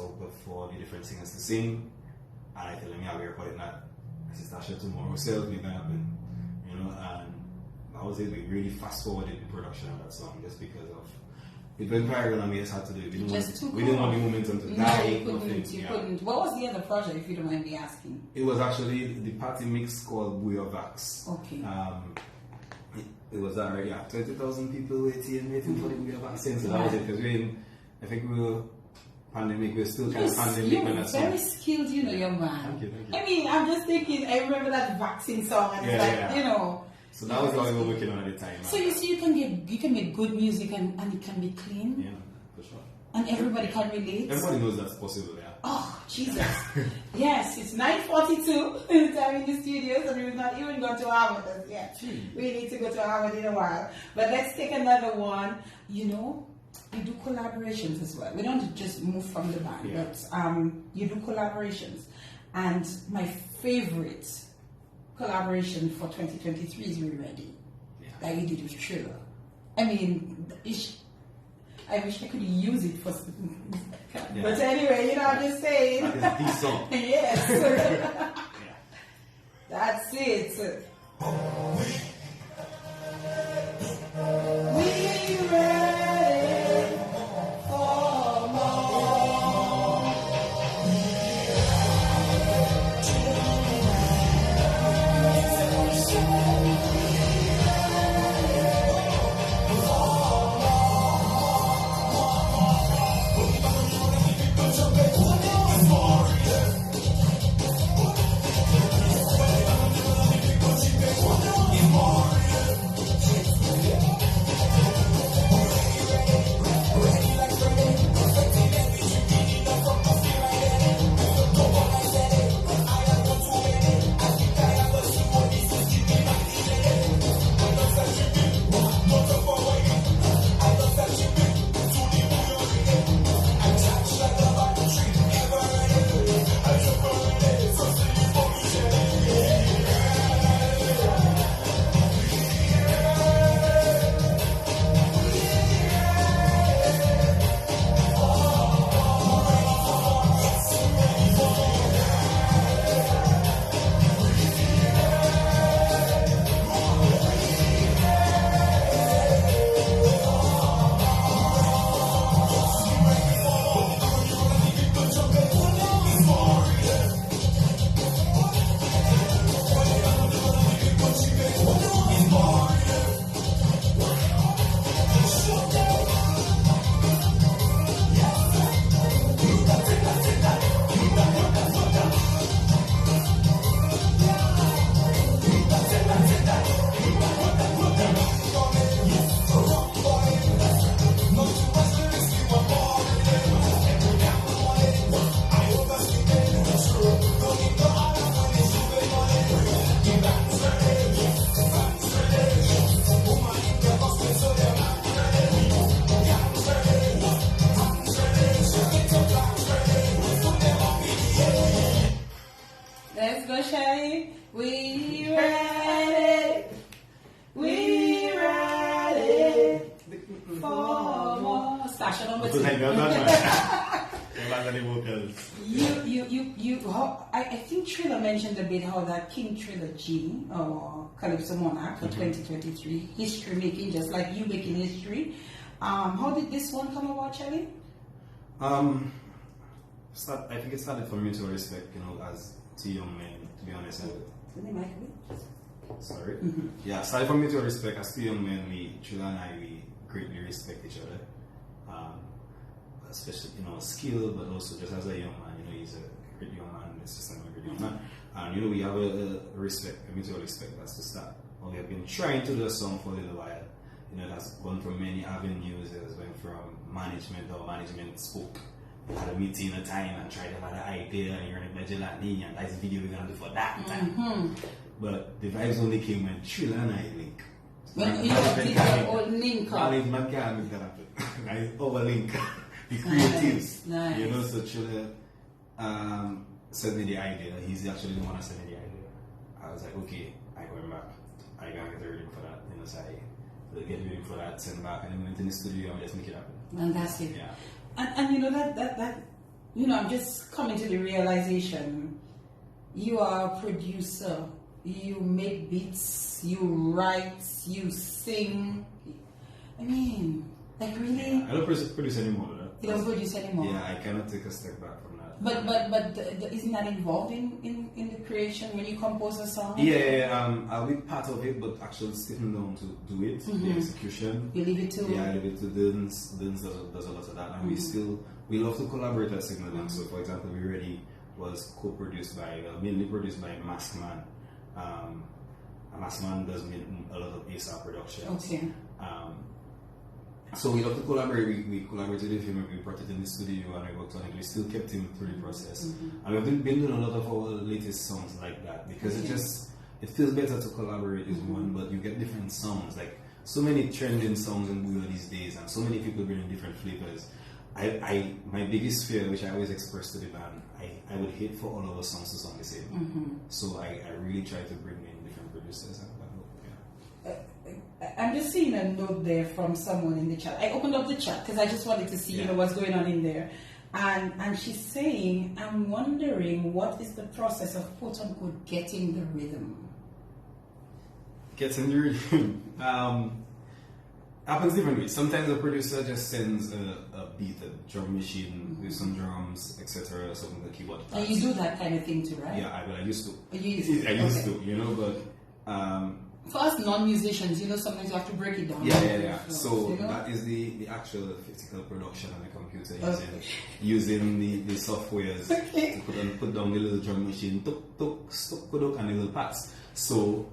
for the different singers to sing. And I tell them, yeah, we're recording that. I said, start shit tomorrow, sales, make that happen. You know, and that was it. We really fast forwarded the production of that song just because of it went viral and we just had to do it. We didn't want the momentum to die. You couldn't. What was the other project, if you don't mind me asking? It was actually the party mix called Booyah Vax. Okay. It was that right? Yeah, 20,000 people waiting for the Booyah vaccine. So that was it. Because I think we were pandemic. We're still kind of pandemic when that song. Very skilled, young man. Thank you. I mean, I'm just thinking. I remember that vaccine song, and it's So that was what we were working on at the time. So you see, you can make good music and it can be clean. Yeah, for sure. And everybody can relate. Everybody knows that's possible. Yeah. Oh, Jesus. Yes, it's 9:42 in the studios and we've not even got to Harvard as yet. We need to go to Harvard in a while. But let's take another one. You do collaborations as well. We don't just move from the band, but you do collaborations. And my favorite collaboration for 2023 is We're Ready. Yeah. That you did with Thriller. I mean, I wish I could use it for but anyway, I'm just saying. That is the song. Yes. That's it. We ready for more. We ready. We ready for more. Sasha number 2. I think Triller mentioned a bit how that King Trilogy or Calypso Monarch for 2023 history making, just like you making history. How did this one come about, Shelly? I think it started for me to respect, as two young men, to be honest. Sorry. Yeah, started for me to respect as two young men. Triller and I, we greatly respect each other. Especially, skill, but also just as a young man, he's a great young man, it's just a great young man. And, we have a mutual respect, that's the start. Well, we have been trying to do a song for a little while. It has gone from many avenues. It has went from management spoke. We had a meeting a time and tried to have an idea, and you're in a budget and that's the video we're going to do for that time. But the vibes only came when Triller and I link. When you did your own link up. Man can't make that happen. I overlink. The creatives, nice. So Triller sent me the idea. He's actually the one that sent me the idea. I was like, okay, I went back. I gotta get ready for that. So I get ready for that, send back, and then went in the studio and just make it happen. Fantastic. Yeah. And I'm just coming to the realization. You are a producer. You make beats. You write. You sing. I mean, like really. I don't produce anymore. You don't produce anymore. Yeah, I cannot take a step back from that. But isn't that involved in the creation when you compose a song? Yeah, I'll be part of it, but actually sitting down to do it, the execution. You leave it to. Yeah, I leave it to Dins. Dins does a lot of that, and we love to collaborate at Signal Dance. So, for example, We Ready was co-produced by mainly produced by Maskman. Maskman does a lot of ASAP productions. Okay. So we love to collaborate. We collaborated with him, we brought it in the studio and we worked on it. We still kept him through the process. And we've been doing a lot of our latest songs like that because it feels better to collaborate with one, but you get different songs. Like so many trending songs in Booyah these days and so many people bringing different flavors. My biggest fear, which I always express to the band, I would hate for all of our songs to sound the same. So I really try to bring in different producers. I'm just seeing a note there from someone in the chat. I opened up the chat because I just wanted to see what's going on in there. And she's saying, I'm wondering what is the process of quote unquote getting the rhythm? Getting the rhythm happens different ways. Sometimes the producer just sends a beat, a drum machine with some drums, etc., something the keyboard. And you do that kind of thing too, right? Yeah, I used to. I used to, but for us non-musicians, sometimes you have to break it down. Yeah. So that is the actual physical production on the computer using the softwares to put down the little drum machine, tuk tuk, stuk kuduk, and the little pads. So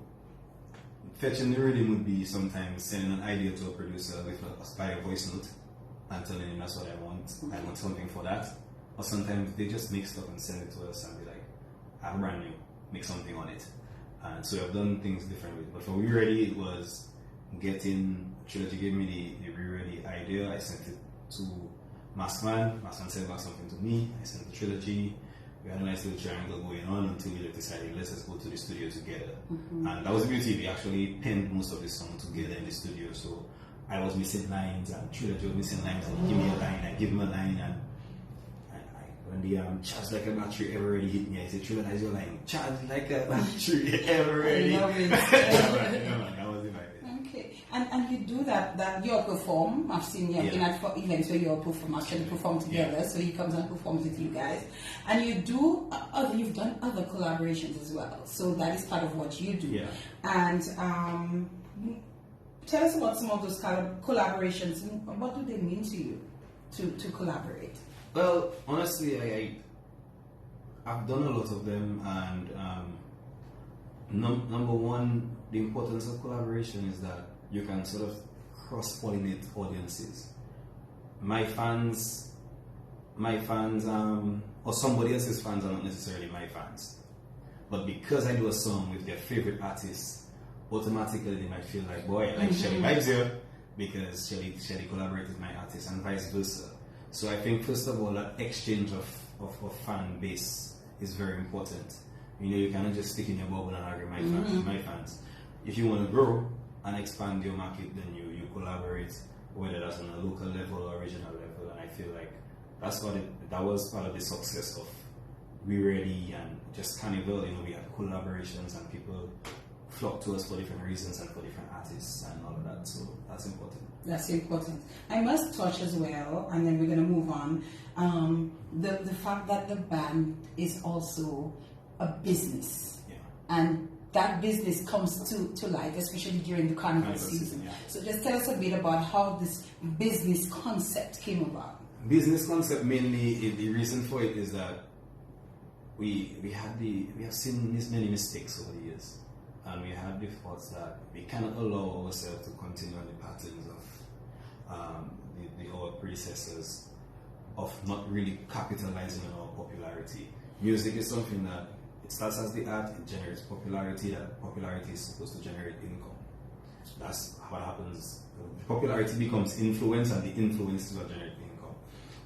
fetching the rhythm would be sometimes sending an idea to a producer with a voice note and telling him that's what I want. I want something for that. Or sometimes they just make stuff and send it to us and be like, I'm brand new, make something on it. And so I've done things differently. But for We Ready, it was getting Trilogy gave me the We Ready idea. I sent it to Maskman. Maskman sent back something to me. I sent the Trilogy. We had a nice little triangle going on until we decided let's just go to the studio together. And that was the beauty. We actually penned most of the song together in the studio. So I was missing lines and Trilogy was missing lines. And give me a line, I give him a line, and when the charge like a battery ever ready hit me, I said, Triller, that's your line. Charge like a battery ever ready. I love it. That was it. Okay. And you do that you all perform. I've seen you been at events where you all actually perform together. So he comes and performs with you guys. And you do you've done other collaborations as well. So that is part of what you do. Yeah. And tell us about some of those collaborations and what do they mean to you to collaborate? Well, honestly, I've done a lot of them, and number one, the importance of collaboration is that you can sort of cross-pollinate audiences. My fans, or somebody else's fans are not necessarily my fans, but because I do a song with their favorite artists, automatically they might feel like, boy, I like Shelly vibes here because Shelly collaborated with my artist, and vice versa. So I think first of all that exchange of fan base is very important. You know, you cannot just stick in your bubble and argue my fans, my fans. If you want to grow and expand your market, then you collaborate, whether that's on a local level or regional level. And I feel like that was part of the success of We Ready and just Carnival. You know, we had collaborations and people flock to us for different reasons and for different artists and all of that. So that's important. That's important. I must touch as well, and then we're going to move on. The fact that the band is also a business, and that business comes to life, especially during the carnival season. Yeah. So just tell us a bit about how this business concept came about. Business concept, mainly the reason for it is that we have seen many mistakes over the years, and we had the thoughts that we cannot allow ourselves to continue on the patterns of our predecessors of not really capitalizing on our popularity. Music is something that it starts as the art, it generates popularity. That popularity is supposed to generate income. That's what happens. Popularity becomes influence, and the influence is what generates income.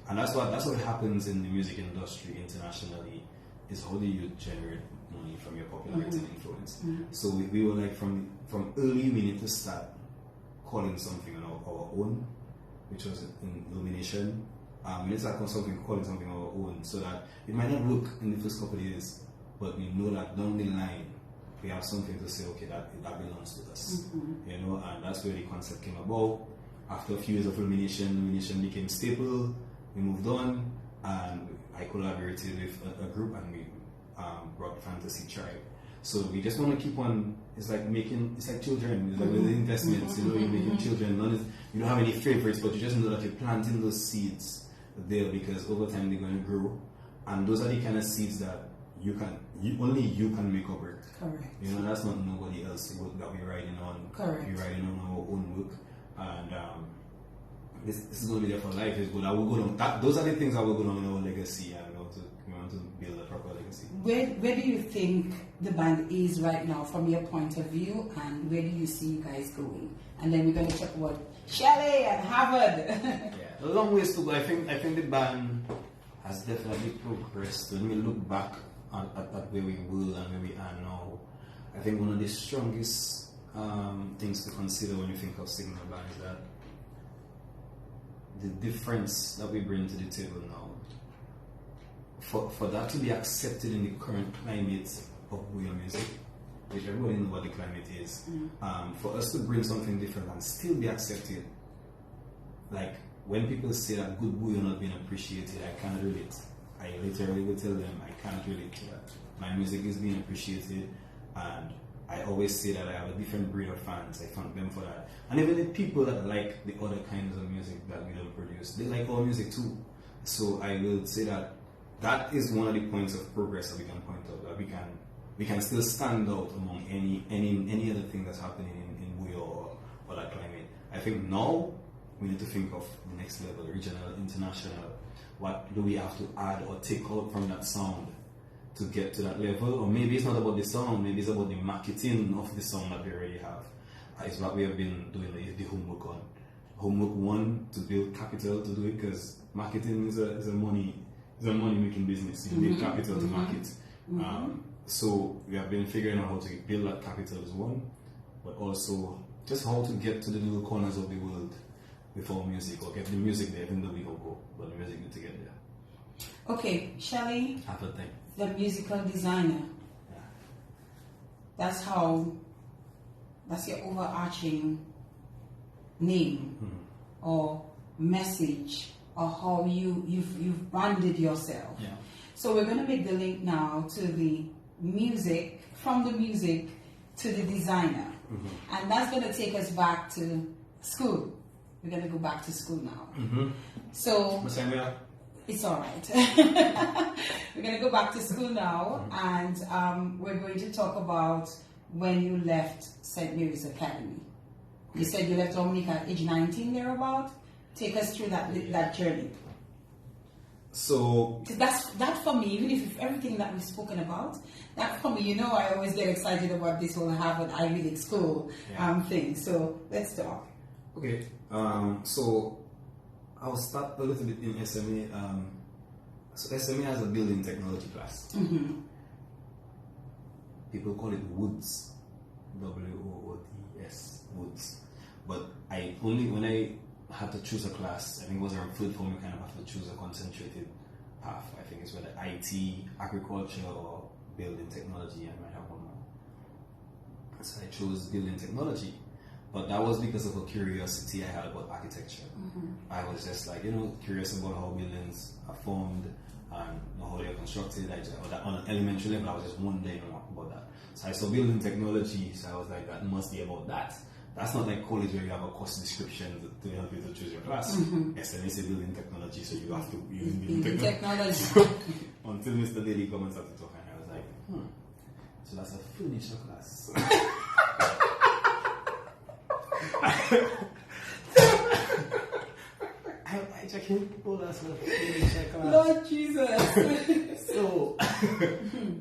And that's what happens in the music industry internationally. Is how do you generate money from your popularity and influence? So we were like from early, we need to start calling something on our own, which was in Illumination. We need to start calling something on our own, so that it might not look in the first couple of years, but we know that down the line we have something to say, okay, that belongs to us. You know, and that's where the concept came about. After a few years of Illumination became staple. We moved on, and I collaborated with a group, and we brought Fantasy Tribe. So we just want to keep on. It's like children. It's like with the investments. You know, you're making children. You don't have any favorites, but you just know that you're planting those seeds there, because over time they're going to grow, and those are the kind of seeds that only you can make or break. Correct. You know, that's not nobody else's work that we're riding on. Correct. We're riding on our own work, and this is going to be there for life. Is good. I will go down. Those are the things that will go down in our legacy, and we want to build a proper legacy. Where do you think the band is right now from your point of view, and where do you see you guys going? And then we're going to talk about Shelly and Harvard. A long ways to go. I think the band has definitely progressed. When we look back at where we were and where we are now, I think one of the strongest things to consider when you think of Signal Band is that the difference that we bring to the table now, for that to be accepted in the current climate of booyah music, which everybody knows what the climate is, for us to bring something different and still be accepted, like when people say that good booyah not being appreciated, I can't relate. I literally will tell them I can't relate to that. My music is being appreciated, and I always say that I have a different breed of fans. I thank them for that. And even the people that like the other kinds of music that we don't produce, they like our music too. So I will say that is one of the points of progress that we can point out, that we can still stand out among any other thing that's happening in booyah or that climate. I think now we need to think of the next level, regional, international. What do we have to add or take out from that sound to get to that level? Or maybe it's not about the sound, maybe it's about the marketing of the sound that we already have. It's what we have been doing, the homework on. Homework one, to build capital to do it, because marketing is a money making business. You need capital to market. So we have been figuring out how to build that capital as one, but also just how to get to the little corners of the world with our music, or get the music there, even though we don't go, but the music need to get there. Okay, Shelly, Thing. the musical designer. Yeah. That's your overarching name or message, or how you've branded yourself. Yeah. So we're going to make the link now to the music, from the music to the designer. And that's going to take us back to school. We're going to go back to school now. So it's all right. We're going to go back to school now, and we're going to talk about when you left St. Mary's Academy. You said you left Dominica at age 19 thereabout. Take us through that journey. So that for me, even if everything that we've spoken about, that for me, you know, I always get excited about this whole Harvard Ivy League school thing. So let's talk. Okay. So I'll start a little bit in SMA. So SMA has a building technology class. people call it Woods, Woods, Woods. But when I had to choose a class, I think it was around field for me, kind of have to choose a concentrated path. I think it's whether IT, agriculture, or building technology. I might have one more. So I chose building technology. But that was because of a curiosity I had about architecture. I was just like, curious about how buildings are formed and how they're constructed. On an elementary level, I was just wondering about that. So I saw building technology, so I was like, that must be about that. That's not like college where you have a course description to help you to choose your class. SMSA building technology, so you have to use building technology. So, until Mr. Daly come and started talking, I was like, so that's a furniture class. I check in people as a furniture class. Lord Jesus. So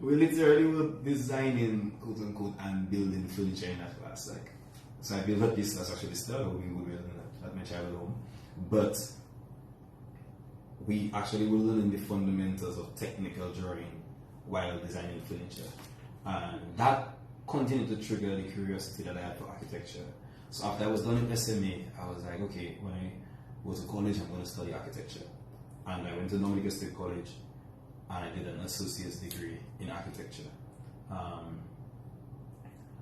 we literally were designing, quote unquote, and building furniture in that class. So I built a piece that's actually still going good at my childhood home. But we actually were learning the fundamentals of technical drawing while designing furniture. And that continued to trigger the curiosity that I had for architecture. So after I was done in SMA, I was like, okay, when I go to college, I'm going to study architecture. And I went to Dominica State College and I did an associate's degree in architecture.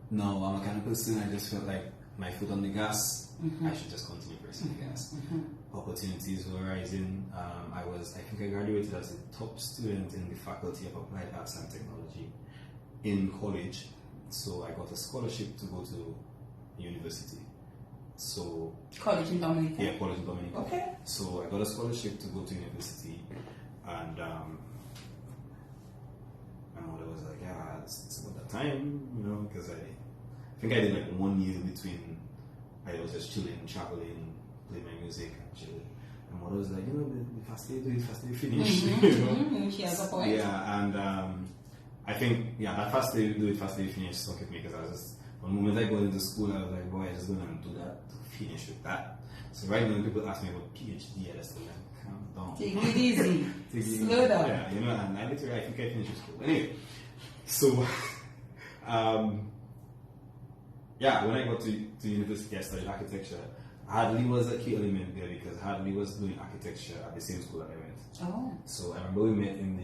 Now, I'm a kind of person, I just felt like my foot on the gas, I should just continue pressing the gas. Opportunities were rising. I think I graduated as a top student in the Faculty of Applied Arts and Technology in college. So I got a scholarship to go to university. So College in Dominica? Yeah, college in Dominica. Okay. So I got a scholarship to go to university, and my mother was like, yeah, it's about that time, because I think I did like 1 year between I was just chilling, traveling, playing my music, and chilling. And mother was like, the faster you do it, faster you finish. She has a point. Yeah, and I think, that faster you do it, faster you finish stuck with me, because I was just, the moment I got into school, I was like, boy, I just going to do that to finish with that. So right now, people ask me about PhD, I just like, calm down. Take it easy. Slow down. Yeah, and I think I finished with school. Anyway, so, when I got to university, I studied architecture. Hadley was a key element there because Hadley was doing architecture at the same school that I went. Oh. So I remember we met in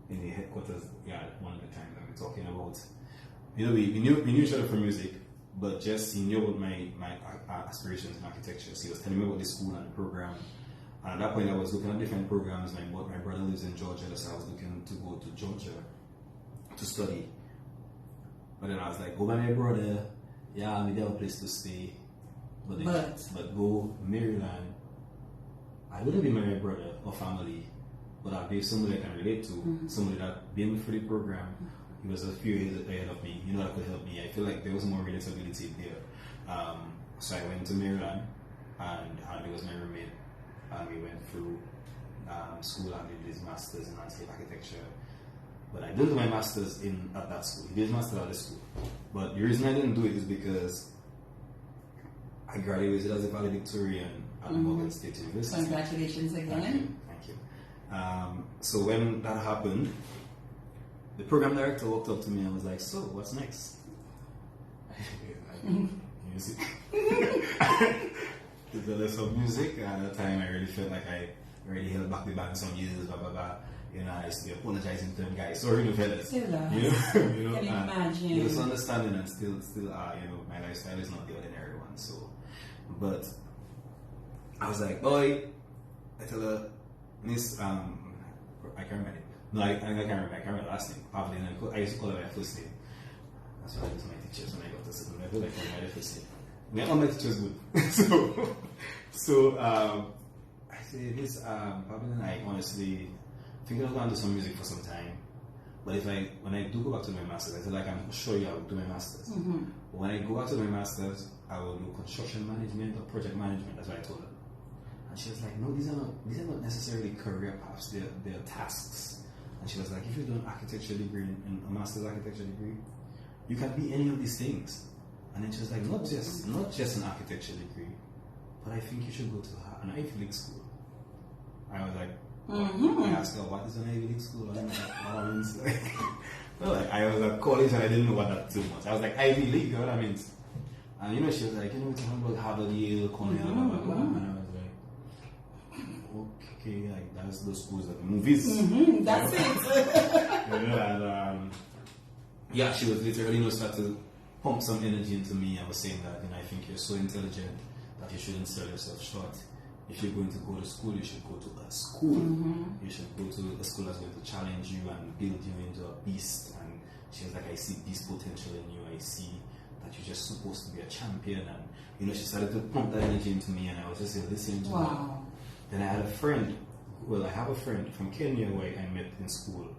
the headquarters one of the times, and we were talking about, we knew each other from music, but he knew about my aspirations in architecture. So he was telling me about the school and the program. And at that point, I was looking at different programs. My brother lives in Georgia, so I was looking to go to Georgia to study. But then I was like, go by my brother. Yeah, maybe have a place to stay. But go Maryland. I wouldn't be my brother or family, but I'd be somebody I can relate to, somebody that been through the program. He was a few years ahead of me, that could help me. I feel like there was more relatability there. So I went to Maryland, and Harvey was my roommate, and we went through school and did his master's in landscape architecture. But I didn't do my master's at that school. He did his master's at the school. But the reason I didn't do it is because I graduated as a valedictorian at Morgan State University. Congratulations again. Thank you. So when that happened, the program director walked up to me and was like, so, what's next? Music. Did the list of music, and at the time I really felt like I already held back the band some years, blah, blah, blah. I used to be apologizing to them guys. Sorry, fellas. Still Can you imagine? Just understanding and still, my lifestyle is not the ordinary one. So, but I was like, boy, I tell her, Miss, I can't remember it. No, I can't remember the last name. Pavlin, I used to call her my first name. That's what I did to my teachers when I got to school. I feel like my first name. All my teachers good. so I say this, Pavlin, I honestly think I was going to do some music for some time. But when I do go back to my master's, I feel like I'm sure I will do my master's. But when I go back to my master's, I will do construction management or project management. That's what I told her. And she was like, no, these are not necessarily career paths. They're tasks. And she was like, if you do an architecture degree and a master's architecture degree, you can be any of these things. And then she was like, not just an architecture degree, but I think you should go to an Ivy League school. I was like, I asked her, what is an Ivy League school? Well, like, I was at college and I didn't know what that too much. I was like, Ivy League, you know what I mean? And you know, she was like, you know, we're talking about Harvard, Yale, Cornell, blah, blah, blah. And I was like, okay, like, that's those schools of the movies. That's it. You know, and yeah, she was literally, you know, started to pump some energy into me. I was saying that, you know, I think you're so intelligent that you shouldn't sell yourself short. If you're going to go to school, you should go to a school. You should go to a school that's going to challenge you and build you into a beast. And she was like, I see beast potential in you. I see that you're just supposed to be a champion. And, you know, she started to pump that energy into me, and I was just listening to her. Then I had a friend. Well, I have a friend from Kenya where I met in school.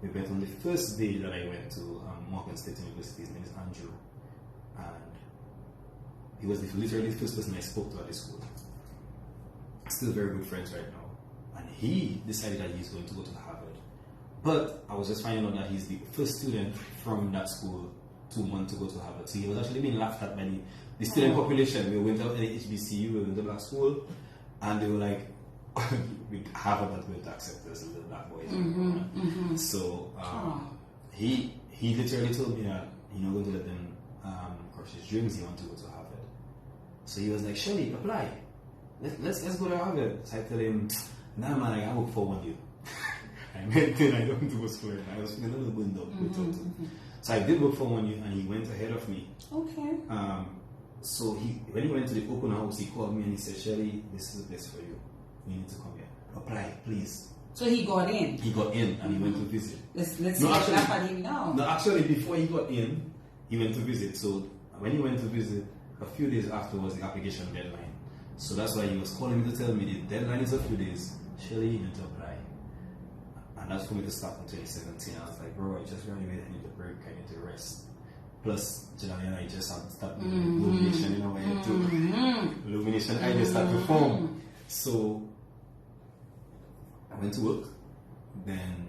We met on the first day that I went to Morgan State University. His name is Andrew. And he was literally the first person I spoke to at the school. Still very good friends right now. And he decided that he's going to go to Harvard. But I was just finding out that he's the first student from that school to want to go to Harvard. So he was actually being laughed at by the student population. We went out at the HBCU, we went to black school, and they were like, Harvard not going to accept us as little black boys. So he literally told me that he's not going to let them crush his dreams. He wants to go to Harvard. So he was like, Shelly, apply. Let's go to Harvard. So I tell him, nah man, I work for 1 year. I meant then I don't do school. I was feeling a little window. So I did work for 1 year, and he went ahead of me. Okay. So when he went to the open house, he called me and he said, Shelly, this is the place for you. You need to come here. Apply, please. So he got in. He got in and he went to visit. Let's laugh at him now. No, actually, before he got in, he went to visit. So when he went to visit, a few days after was the application deadline. So that's why he was calling me to tell me the deadline is a few days. Shelly, you need to apply. And that's for me to start in 2017. I was like, bro, I just graduated. I need a break. I need to rest. Plus, Jelani and I just had to start doing illumination, you know, where you do illumination. I just had to perform. So I went to work. Then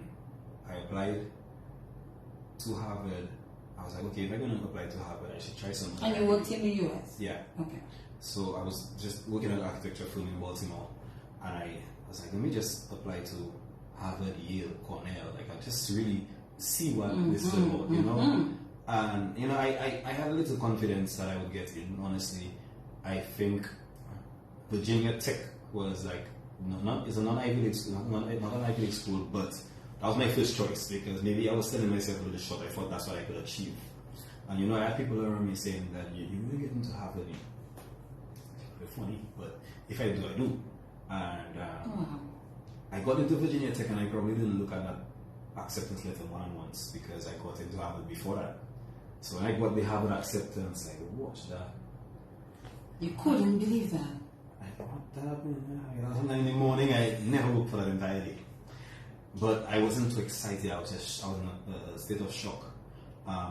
I applied to Harvard. I was like, okay, if I'm going to apply to Harvard, I should try something. And you worked in the US? Yeah. Okay. So I was just working at architecture firm in Baltimore, and I was like, let me just apply to Harvard, Yale, Cornell. Like, I just really see what this is about, you know. And you know, I had a little confidence that I would get in. Honestly, I think Virginia Tech was like it's a non-Ivy League school, not an Ivy League school, but that was my first choice because maybe I was selling myself a little short. I thought that's what I could achieve. And you know, I had people around me saying that you really get into Harvard. It's funny, but if I do, I do. And I got into Virginia Tech, and I probably didn't look at that acceptance letter more than once because I got into Harvard before that. So when I got the Harvard acceptance, I watched that. You couldn't believe that. I thought, what that happened? In the morning, I never looked for that entire day. But I wasn't too excited. I was in a state of shock.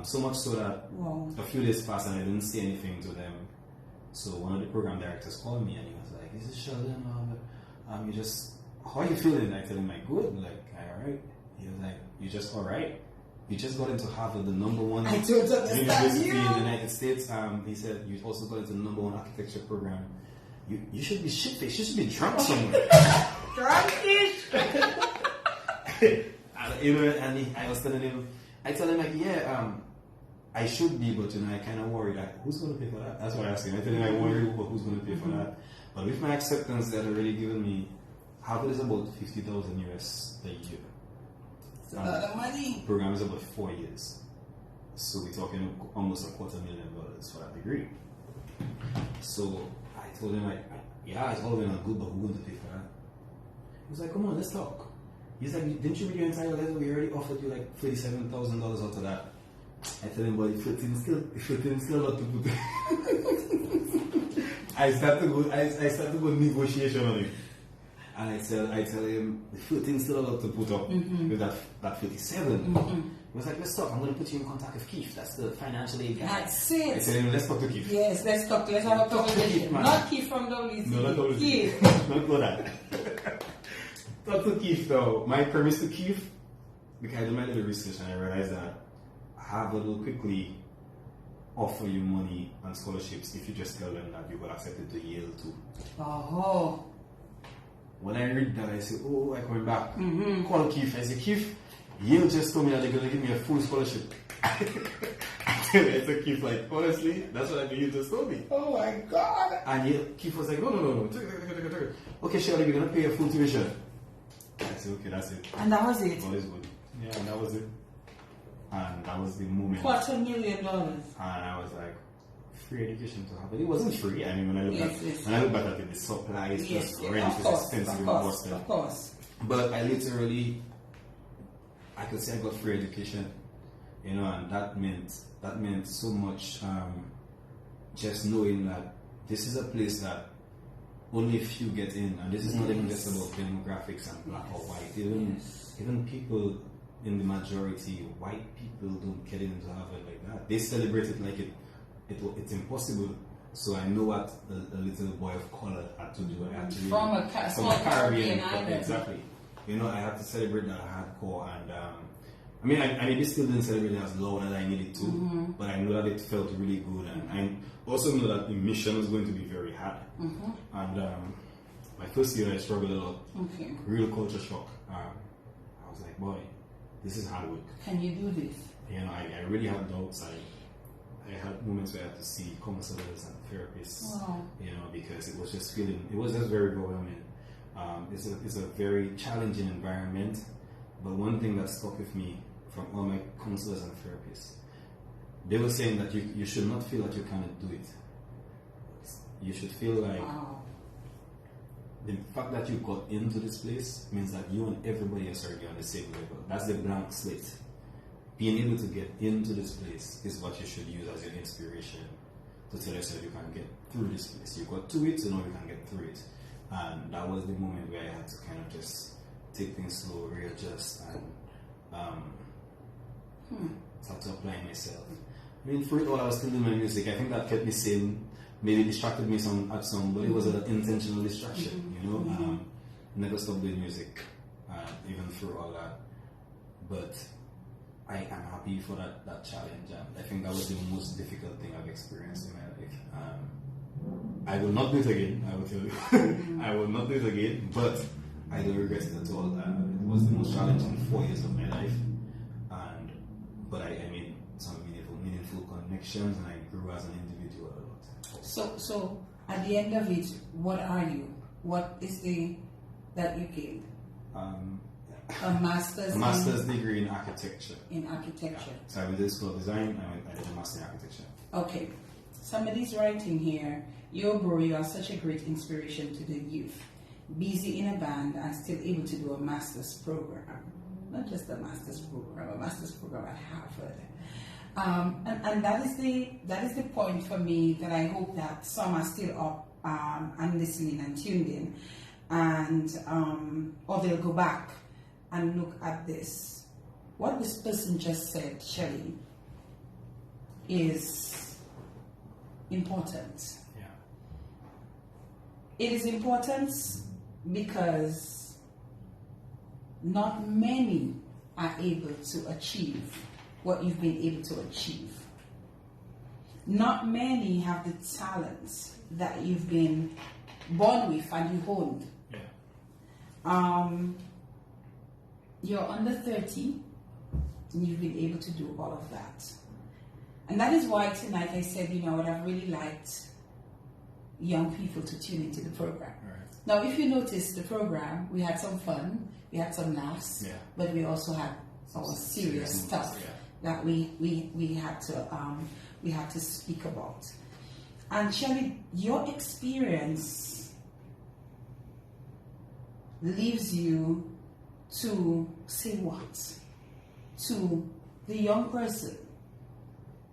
So much so that a few days passed and I didn't say anything to them. So one of the program directors called me and he was like, "This is Sheldon. You just, how are you feeling?" I told him, "Like, good, like, alright." He was like, "You just alright? You just got into Harvard, the number one university in the United States." He said, "You also got into the number one architecture program. You should be shit-faced. You should be drunk somewhere." Drunkish. You know, and I was telling him, I tell him like, yeah, I should be, but you know, I kind of worry that who's going to pay for that? That's what I asked him. I tell him I worry, but who's going to pay for that? But with my acceptance, they had already given me, Harvard is about $50,000 US a year. It's a lot of money. The program is about 4 years, so we're talking almost $250,000 for that degree. So I told him like, yeah, it's all well and good, but who's going to pay for that? He was like, "Come on, let's talk." He's like, "Didn't you read your entire letter? We already offered you like $37,000 out of that." I tell him, "But if it's still not to put." I start to go negotiation on him, and I tell him the 13 still a lot to put up with that 37. He was like, "Let's talk. I'm going to put you in contact with Keith. That's the financial aid guy." That's it. I tell him, "Let's talk to Keith." Yes, let's talk. Let's have a conversation. Not Keith from WC. No, not WC. Keith. Not that. Talk to Keith though. My premise to Keith, because I did my little research and I realized that Harvard will quickly offer you money and scholarships if you just tell them that you got accepted to Yale too. Oh. When I read that, I say, "Oh, I'm coming back." Call Keith. I say, "Keith, Yale just told me that they're going to give me a full scholarship. I told Keith, like, honestly, that's what I think you just told me. Oh my God. And Yale, Keith was like, no. Take it. Okay, Shelly, we're going to pay a full tuition. I said, okay, that's it. And that was it. All is good. Yeah, and that was it. And that was the moment. $250,000. And I was like, free education to have. But it wasn't free. I mean, when I look Yes. when I look back at it, the supplies, just rent is expensive in Boston. Of course. But I literally, I could say I got free education, you know, and that meant so much. Just knowing that this is a place that only a few get in, and this is not even just about demographics and black or white. Even people in the majority, white people don't get into Harvard like that. They celebrate it like it's impossible. So I know what a little boy of color had to do. I had to from a Caribbean island. Exactly. You know, I had to celebrate that hardcore, and I mean, I maybe still didn't celebrate it as loud as I needed to, but I know that it felt really good, and I also know that the mission was going to be very hard. And my first year, I struggled a lot. Okay. Real culture shock. I was like, boy, this is hard work. Can you do this? You know, I really had doubts. I had moments where I had to see counselors and therapists, you know, because it was just very overwhelming. It's a very challenging environment, but one thing that stuck with me from all my counselors and therapists, they were saying that you should not feel that you cannot do it. You should feel like the fact that you got into this place means that you and everybody else are on the same level. That's the blank slate. Being able to get into this place is what you should use as your inspiration to tell yourself you can get through this place. You got to it, so now you can get through it. And that was the moment where I had to kind of just take things slow, readjust, and start to apply myself. I mean, for it all, I was still doing my music. I think that kept me sane. Maybe distracted me at some, but it was an intentional distraction, you know. Never stopped doing music, even through all that. But I am happy for that challenge, and I think that was the most difficult thing I've experienced in my life. I will not do it again, I will tell you. I will not do it again, but I don't regret it at all. It was the most challenging 4 years of my life, but I made some meaningful connections, and I grew as an individual a lot. So at the end of it, what are you? What is that you gained? A master's degree in architecture. In architecture. Yeah. So I went to the School of Design. I did a master in architecture. Okay. Somebody's writing here. Yo, bro, you are such a great inspiration to the youth. Busy in a band and still able to do a master's program. Not just a master's program at Harvard. And that is the point for me that I hope that some are still up and listening and tuned in, and or they'll go back and look at this. What this person just said, Shelly, is important. Yeah. It is important because not many are able to achieve what you've been able to achieve. Not many have the talents that you've been born with and you honed. Yeah. You're under 30 and you've been able to do all of that. And that is why tonight I said, I would have really liked young people to tune into the program. Right. Now, if you notice the program, we had some fun, we had some laughs, but we also had our serious stuff that we had to speak about. And Shelly, your experience leaves you to say what to the young person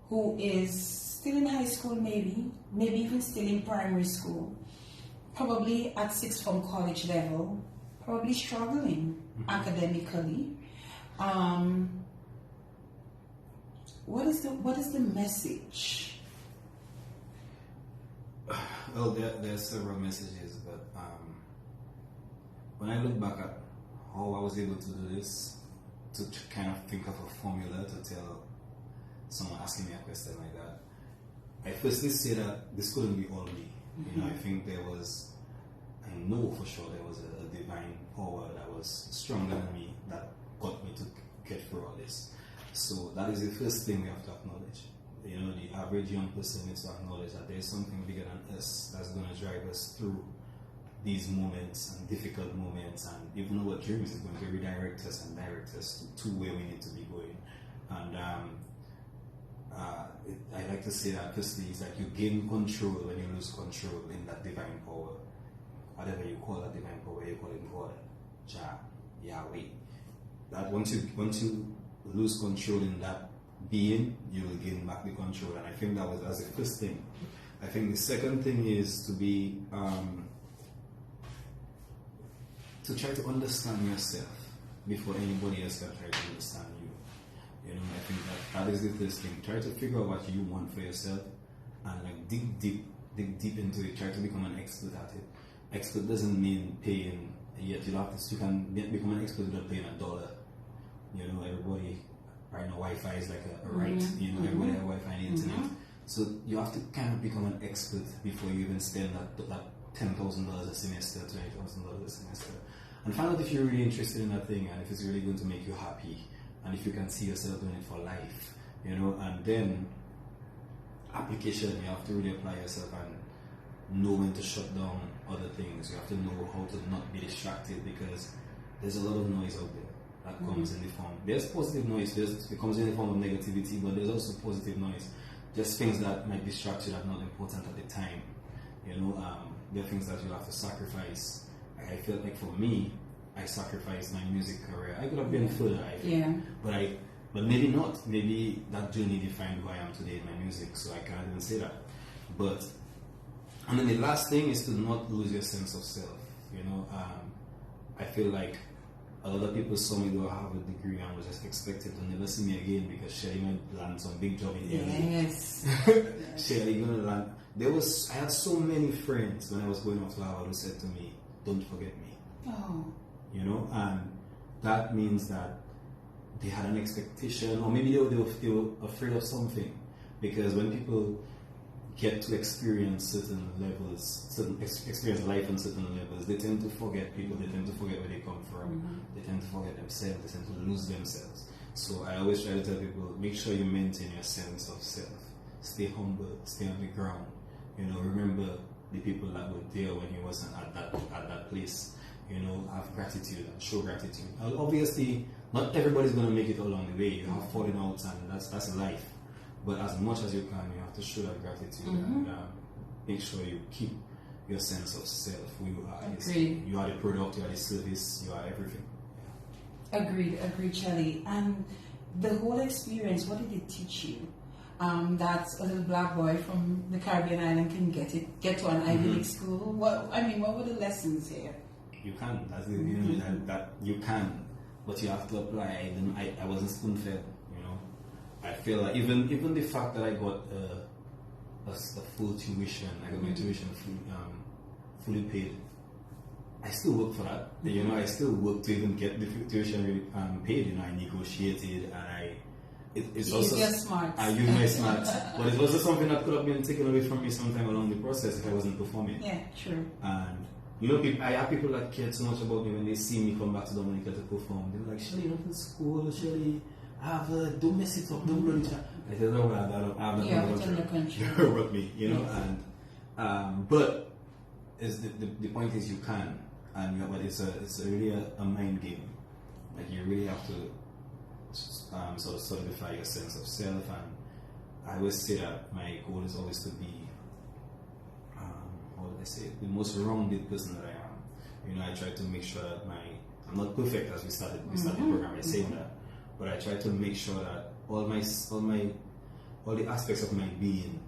who is still in high school, maybe even still in primary school, probably at sixth form college level, probably struggling academically. What is the message? Well, there are several messages, but when I look back at how I was able to do this, to kind of think of a formula to tell someone asking me a question like that, I firstly say that this couldn't be all me. I know for sure there was a divine power that was stronger than me that got me to get So that is the first thing we have to acknowledge. You know, the average young person needs to acknowledge that there is something bigger than us that's going to drive us through these moments and difficult moments, and even our dreams is going to redirect us and direct us to where we need to be going. And I like to say that firstly, it's like you gain control when you lose control in that divine power. Whatever you call that divine power, you call it God, Jah, Yahweh. That once you lose control in that being, you will gain back the control. And I think that's the first thing. I think the second thing is to be to try to understand yourself before anybody else can try to understand you. You know, I think that is the first thing. Try to figure out what you want for yourself and like dig deep into it. Try to become an expert at it. Expert doesn't mean paying, yet you can become an expert without paying $1. You know, everybody right now Wi-Fi is like a right. You know, everybody has Wi-Fi and internet. So you have to kind of become an expert before you even spend that $10,000 a semester, $20,000 a semester. And find out if you're really interested in that thing and if it's really going to make you happy and if you can see yourself doing it for life, you know. And then application, you have to really apply yourself and know when to shut down other things. You have to know how to not be distracted, because there's a lot of noise out there that comes in the form. There's positive noise, it comes in the form of negativity, but there's also positive noise. Just things that might distract you that are not important at the time. You know, there are things that you have to sacrifice. I felt like for me, I sacrificed my music career. I could have been further, I think. But maybe not. Maybe that journey defined who I am today in my music, so I can't even say that. But, and then the last thing is to not lose your sense of self. You know, I feel like a lot of people saw me do a Harvard degree and was just expected to never see me again because Shelly might land some big job in LA. Yes. Shelly gonna land. I had so many friends when I was going off to Harvard who said to me, "Don't forget me." Oh. You know, and that means that they had an expectation, or maybe they were afraid of something, because when people get to experience certain levels, experience life on certain levels, they tend to forget people, they tend to forget where they come from, they tend to forget themselves, they tend to lose themselves. So I always try to tell people, make sure you maintain your sense of self. Stay humble, stay on the ground. You know, remember the people that were there when you wasn't at that place. You know, have gratitude and show gratitude. Obviously, not everybody's going to make it along the way. You have fallen out, and that's life. But as much as you can, you have to show that gratitude and make sure you keep your sense of self, who you are. Agreed. You are the product, you are the service, you are everything. Yeah. Agreed, Shelly. And the whole experience, what did it teach you? That a little black boy from the Caribbean island can get to an Ivy League school. What were the lessons here? You can. That's the, you know, that you can, but you have to apply. I wasn't spoon fed. You know, I feel like even the fact that I got a full tuition, I got my tuition fully paid. I still work for that. You know, I still work to even get the tuition paid. You know, I negotiated and it's also smart. I use my smart, but it's also something that could have been taken away from me sometime along the process if I wasn't performing. Yeah, true. And you know, I have people that care so much about me when they see me come back to Dominica to perform. They're like, "Shelly, you're not in school, Shelly. Don't mess it up, don't blow it up." I said, "No, I don't have that in the country." With me, you know. Yes. And but the point is you can, and but it's really a mind game. Like you really have to sort of solidify your sense of self. And I always say that my goal is always to be, the most rounded person that I am. You know, I try to make sure that I'm not perfect, as we started the program by saying that, but I try to make sure that all the aspects of my being,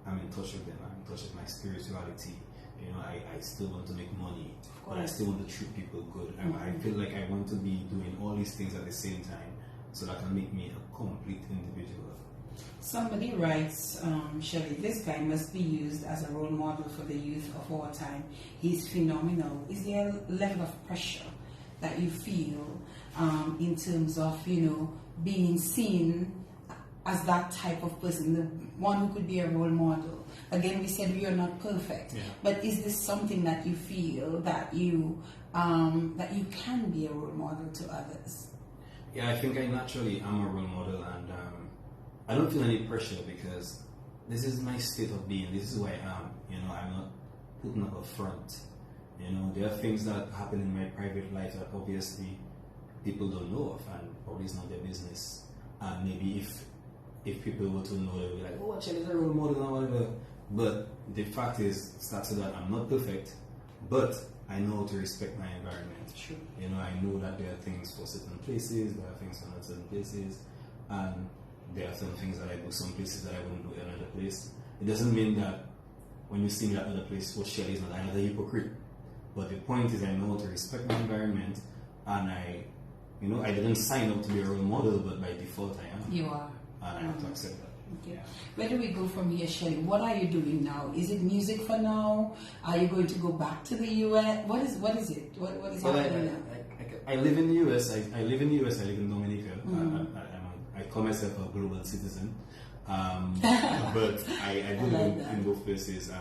I'm in touch with them. I'm in touch with my spirituality. You know, I still want to make money, but I still want to treat people good. I feel like I want to be doing all these things at the same time, so that can make me a complete individual. Somebody writes, Shelly, this guy must be used as a role model for the youth of our time. He's phenomenal. Is there a level of pressure that you feel in terms of, you know, being seen as that type of person, the one who could be a role model? Again, we said we are not perfect, but is this something that you feel that you can be a role model to others? Yeah, I think I naturally am a role model, and I don't feel any pressure because this is my state of being. This is who I am. You know, I'm not putting up a front. You know, there are things that happen in my private life that obviously people don't know of, and probably it's not their business. And maybe if people were to know, they'll be like, "Oh, Shelly's a role model or whatever." But the fact is, that's so that I'm not perfect, but I know how to respect my environment. True. You know, I know that there are things for certain places, there are things for not certain places, and there are some things that I do some places that I wouldn't do in another place. It doesn't mean that when you see me at another place, what Shelly is not another hypocrite. But the point is, I know how to respect my environment, and I didn't sign up to be a role model, but by default I am. You are. And I have to accept that. Okay. Where do we go from here, Shelly? What are you doing now? Is it music for now? Are you going to go back to the US? What is it? What is happening now? I live in the US. I live in the US. I live in Dominica. I call myself a global citizen, but I do live in both places.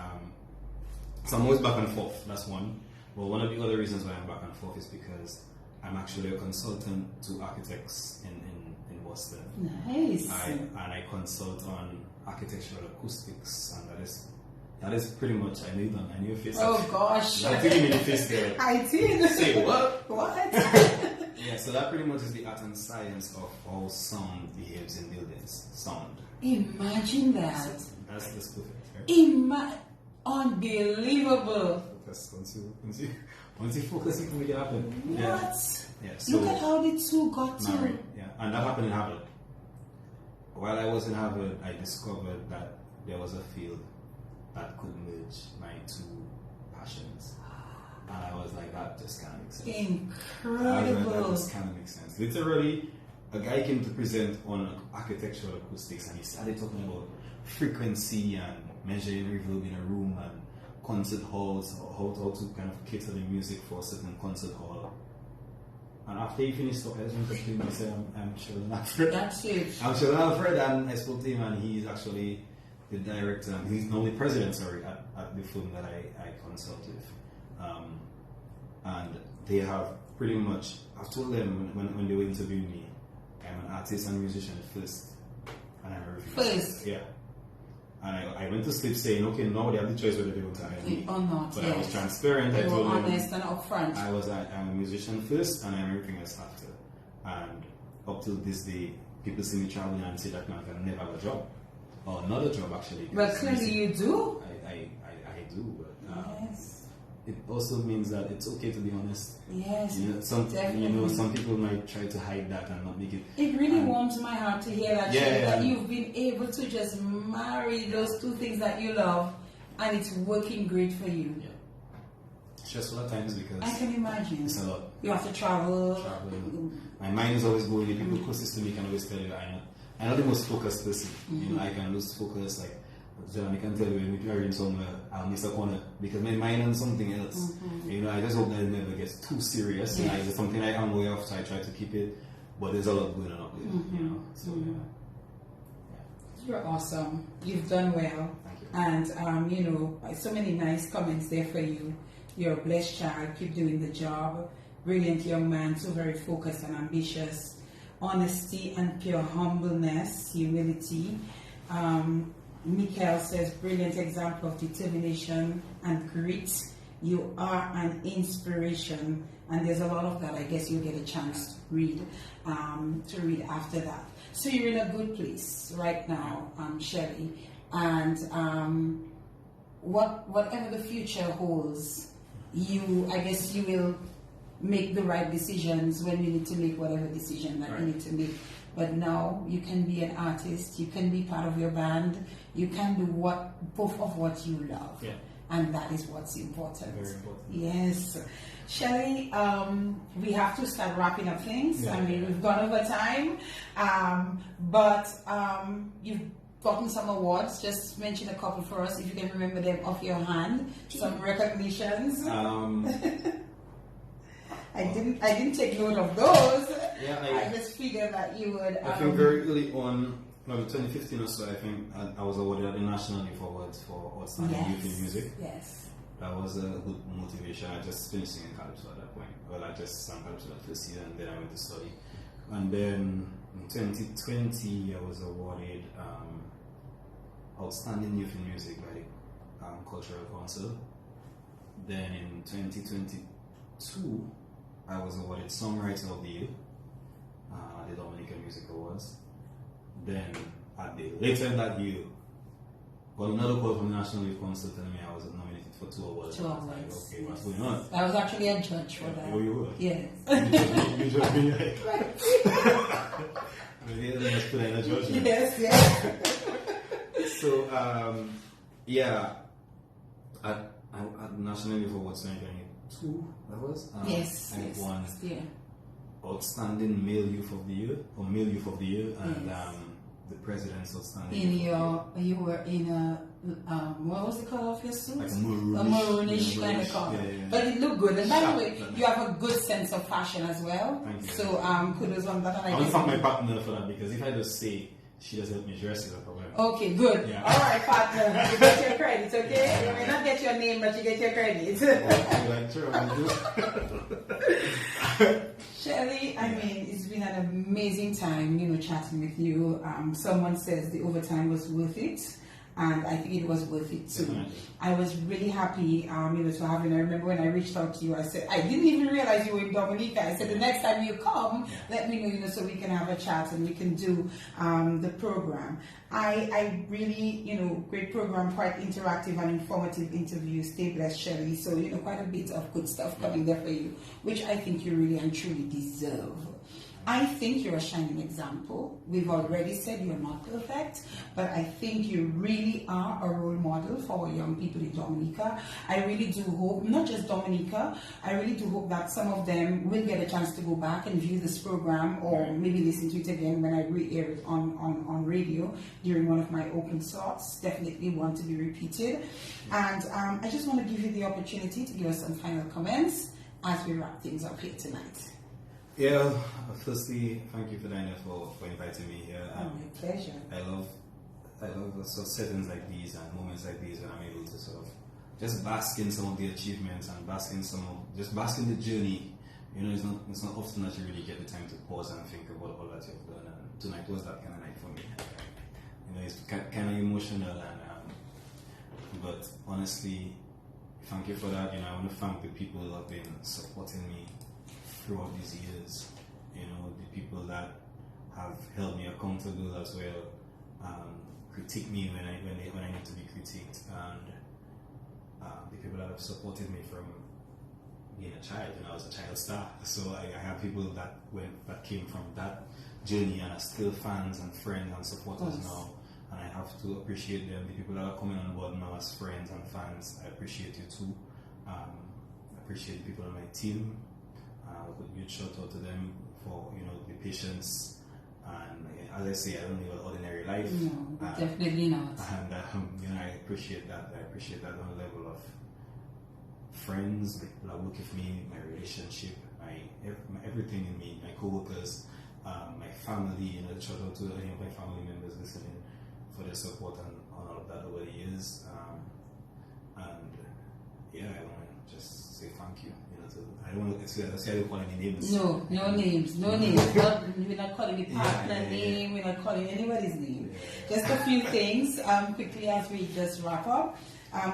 So I'm always back and forth. That's one. But one of the other reasons why I'm back and forth is because I'm actually a consultant to architects in Boston. Nice. And I consult on architectural acoustics, and that is pretty much. I knew your face. Oh gosh! I think you made the face there. I did. Say what? What? Yeah, so that pretty much is the art and science of how sound behaves in buildings. Sound. Imagine that. That's perfect. Right? Unbelievable. Focus. Once you focus, it can make it happen. What? Yeah. So look at how the two got to. married. Yeah, and that happened in Harvard. While I was in Harvard, I discovered that there was a field that could merge my two passions. And I was like, that just can't make sense. Incredible. That just can't make sense. Literally, a guy came to present on architectural acoustics, and he started talking about frequency and measuring reverb in a room and concert halls, how to kind of cater the music for a certain concert hall. And after he finished talking, I just went up to him and said, I'm Sheldon Alfred. That's it. I'm Sheldon Alfred, and I spoke to him, and he's actually the director, he's not the president, at the firm that I consult with. And they have pretty much, I've told them when they were interviewing me, I'm an artist and musician first, and I'm a reviewer. First? Yeah. And I went to sleep saying, okay, now they have the choice whether they want to hire me. Or not, but yes. I was transparent. You I told were them honest and upfront. I'm a musician first, and I'm everything else after. And up till this day, people see me traveling and say that man can never have a job. Or another job, actually. But clearly you do. I do, but yes. it also means that it's okay to be honest. Yes, definitely. Some people might try to hide that and not make it. It really warms my heart to hear that, Yeah. that you've been able to just marry those two things that you love, and it's working great for you. Yeah. Stressful at times because I can imagine. it's a lot. You have to travel. My mind is always going. The people closest to me can always tell you that I'm not the most focused person. I can lose focus. Like I can tell you when we're in somewhere, I'll miss a corner because my mind on something else. I just hope that it never gets too serious. Yes. It's something I am aware of, so I try to keep it. But there's a lot going on up there. So You're awesome. You've done well. Thank you. And so many nice comments there for you. You're a blessed child. Keep doing the job. Brilliant young man. So very focused and ambitious. Honesty and pure humbleness, humility. Mikael says, brilliant example of determination and grit. You are an inspiration. And there's a lot of that. I guess you'll get a chance to read after that. So you're in a good place right now, Shelly. And whatever the future holds, I guess you will make the right decisions when you need to make whatever decision that you need to make. But now you can be an artist, you can be part of your band, you can do both of what you love. Yeah. And that is what's important. Very important. Yes. Shelly, we have to start wrapping up things. We've gone over time. But you've gotten some awards. Just mention a couple for us if you can remember them off your hand. Some recognitions. I didn't take note of those. Yeah, I just figured that you would. I think very early on, maybe 2015 or so, I think I was awarded the National Youth Awards for Outstanding Youth in Music. Yes. That was a good motivation. I just finished singing calypso at that point. Well, I just sang calypso that first year, and then I went to study. And then in 2020, I was awarded Outstanding Youth in Music by the Cultural Council. Then in 2022, I was awarded Songwriter of the Year at the Dominican Music Awards. Then at the later in that year, got another call from the National Youth Council telling me I was nominated for 2 awards. 2 I was awards. like, okay, what's going on? I was actually a judge for that. Oh, you were? Yes. You just be like, maybe let's put in a judgment. Yes. So, yeah, at National Youth Awards 2022, that was? Yes. I won Yeah. Outstanding Male Youth of the Year, or Male Youth of the Year, and the President's Outstanding You were in a, what was the color of your suit? like a maroonish, maroonish kind of color. yeah. But it looked good. And by the Sharp, way, you have a good sense of fashion as well. Thank you. So kudos on that. I want to thank my partner for that, because if I just say she does help me dress, it's a problem. Okay, good. Yeah. All right, partner. You get your credit, okay? You may not get your name, but you get your credit. Like, sure, I'll do. Shelly, I mean, it's been an amazing time, chatting with you. Someone says the overtime was worth it, and I think it was worth it too. Definitely. I was really happy, to have you. I remember when I reached out to you, I said, I didn't even realize you were in Dominica. I said, the next time you come, let me know, so we can have a chat and we can do the program. I really, great program, quite interactive and informative interviews. Stay blessed, Shelly. So, quite a bit of good stuff coming there for you, which I think you really and truly deserve. I think you're a shining example. We've already said you're not perfect, but I think you really are a role model for young people in Dominica. I really do hope, not just Dominica, I really do hope that some of them will get a chance to go back and view this program, or maybe listen to it again when I re-air it on radio during one of my open slots. Definitely want to be repeated. And I just want to give you the opportunity to give us some final comments as we wrap things up here tonight. Yeah, firstly, thank you for inviting me here. My pleasure. I love sort of settings like these and moments like these when I'm able to sort of just bask in some of the achievements and bask in the journey. It's not often that you really get the time to pause and think about all that you've done. And tonight was that kind of night for me. It's kind of emotional, and but honestly, thank you for that. I want to thank the people who have been supporting me throughout these years, the people that have held me accountable as well, critique me when I need to be critiqued, and the people that have supported me from being a child. I was a child star, so I have people that came from that journey and are still fans and friends and supporters now, and I have to appreciate them. The people that are coming on board now as friends and fans, I appreciate you too. I appreciate the people on my team. A huge shout out to them for the patience, and as I say, I don't live an ordinary life. No, definitely not. And I appreciate that. I appreciate that on the level of friends, the people that work with me, my relationship, my everything in me, my co-workers, my family. Shout out to any of my family members listening for their support and all of that over the years. And yeah, I want to just say thank you. I don't want to say I don't call any names. No names. We're not calling the partner name. We're not calling anybody's name. Just a few things quickly as we just wrap up.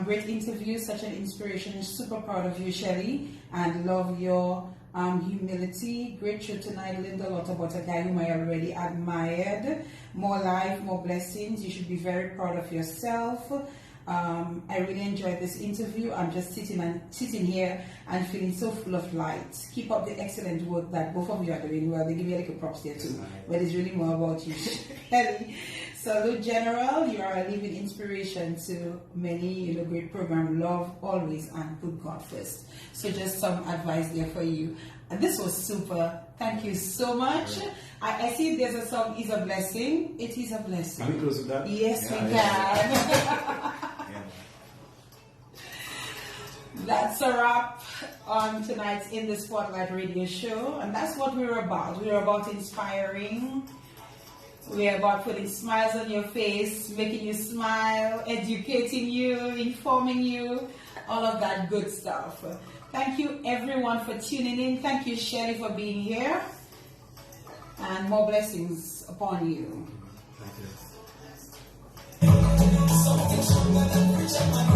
Great interview, such an inspiration. Super proud of you, Shelly, and love your humility. Great show tonight. Learned a lot about a guy whom I already admired. More life, more blessings. You should be very proud of yourself. I really enjoyed this interview. I'm just sitting here and feeling so full of light. Keep up the excellent work that both of you are doing. Well, they give you a little props there too, but it's really more about you, Shelly. Salute, General. You are a living inspiration to many. Great program. Love always and put God first. So just some advice there for you. And this was super. Thank you so much. I see there's a song, Is a Blessing. It is a blessing. Can we close with that? Yes, we can. That's a wrap on tonight's In the Spotlight radio show. And that's what we're about. We're about inspiring. We're about putting smiles on your face, making you smile, educating you, informing you, all of that good stuff. Thank you everyone for tuning in. Thank you, Shelly, for being here. and more blessings upon you. Thank you.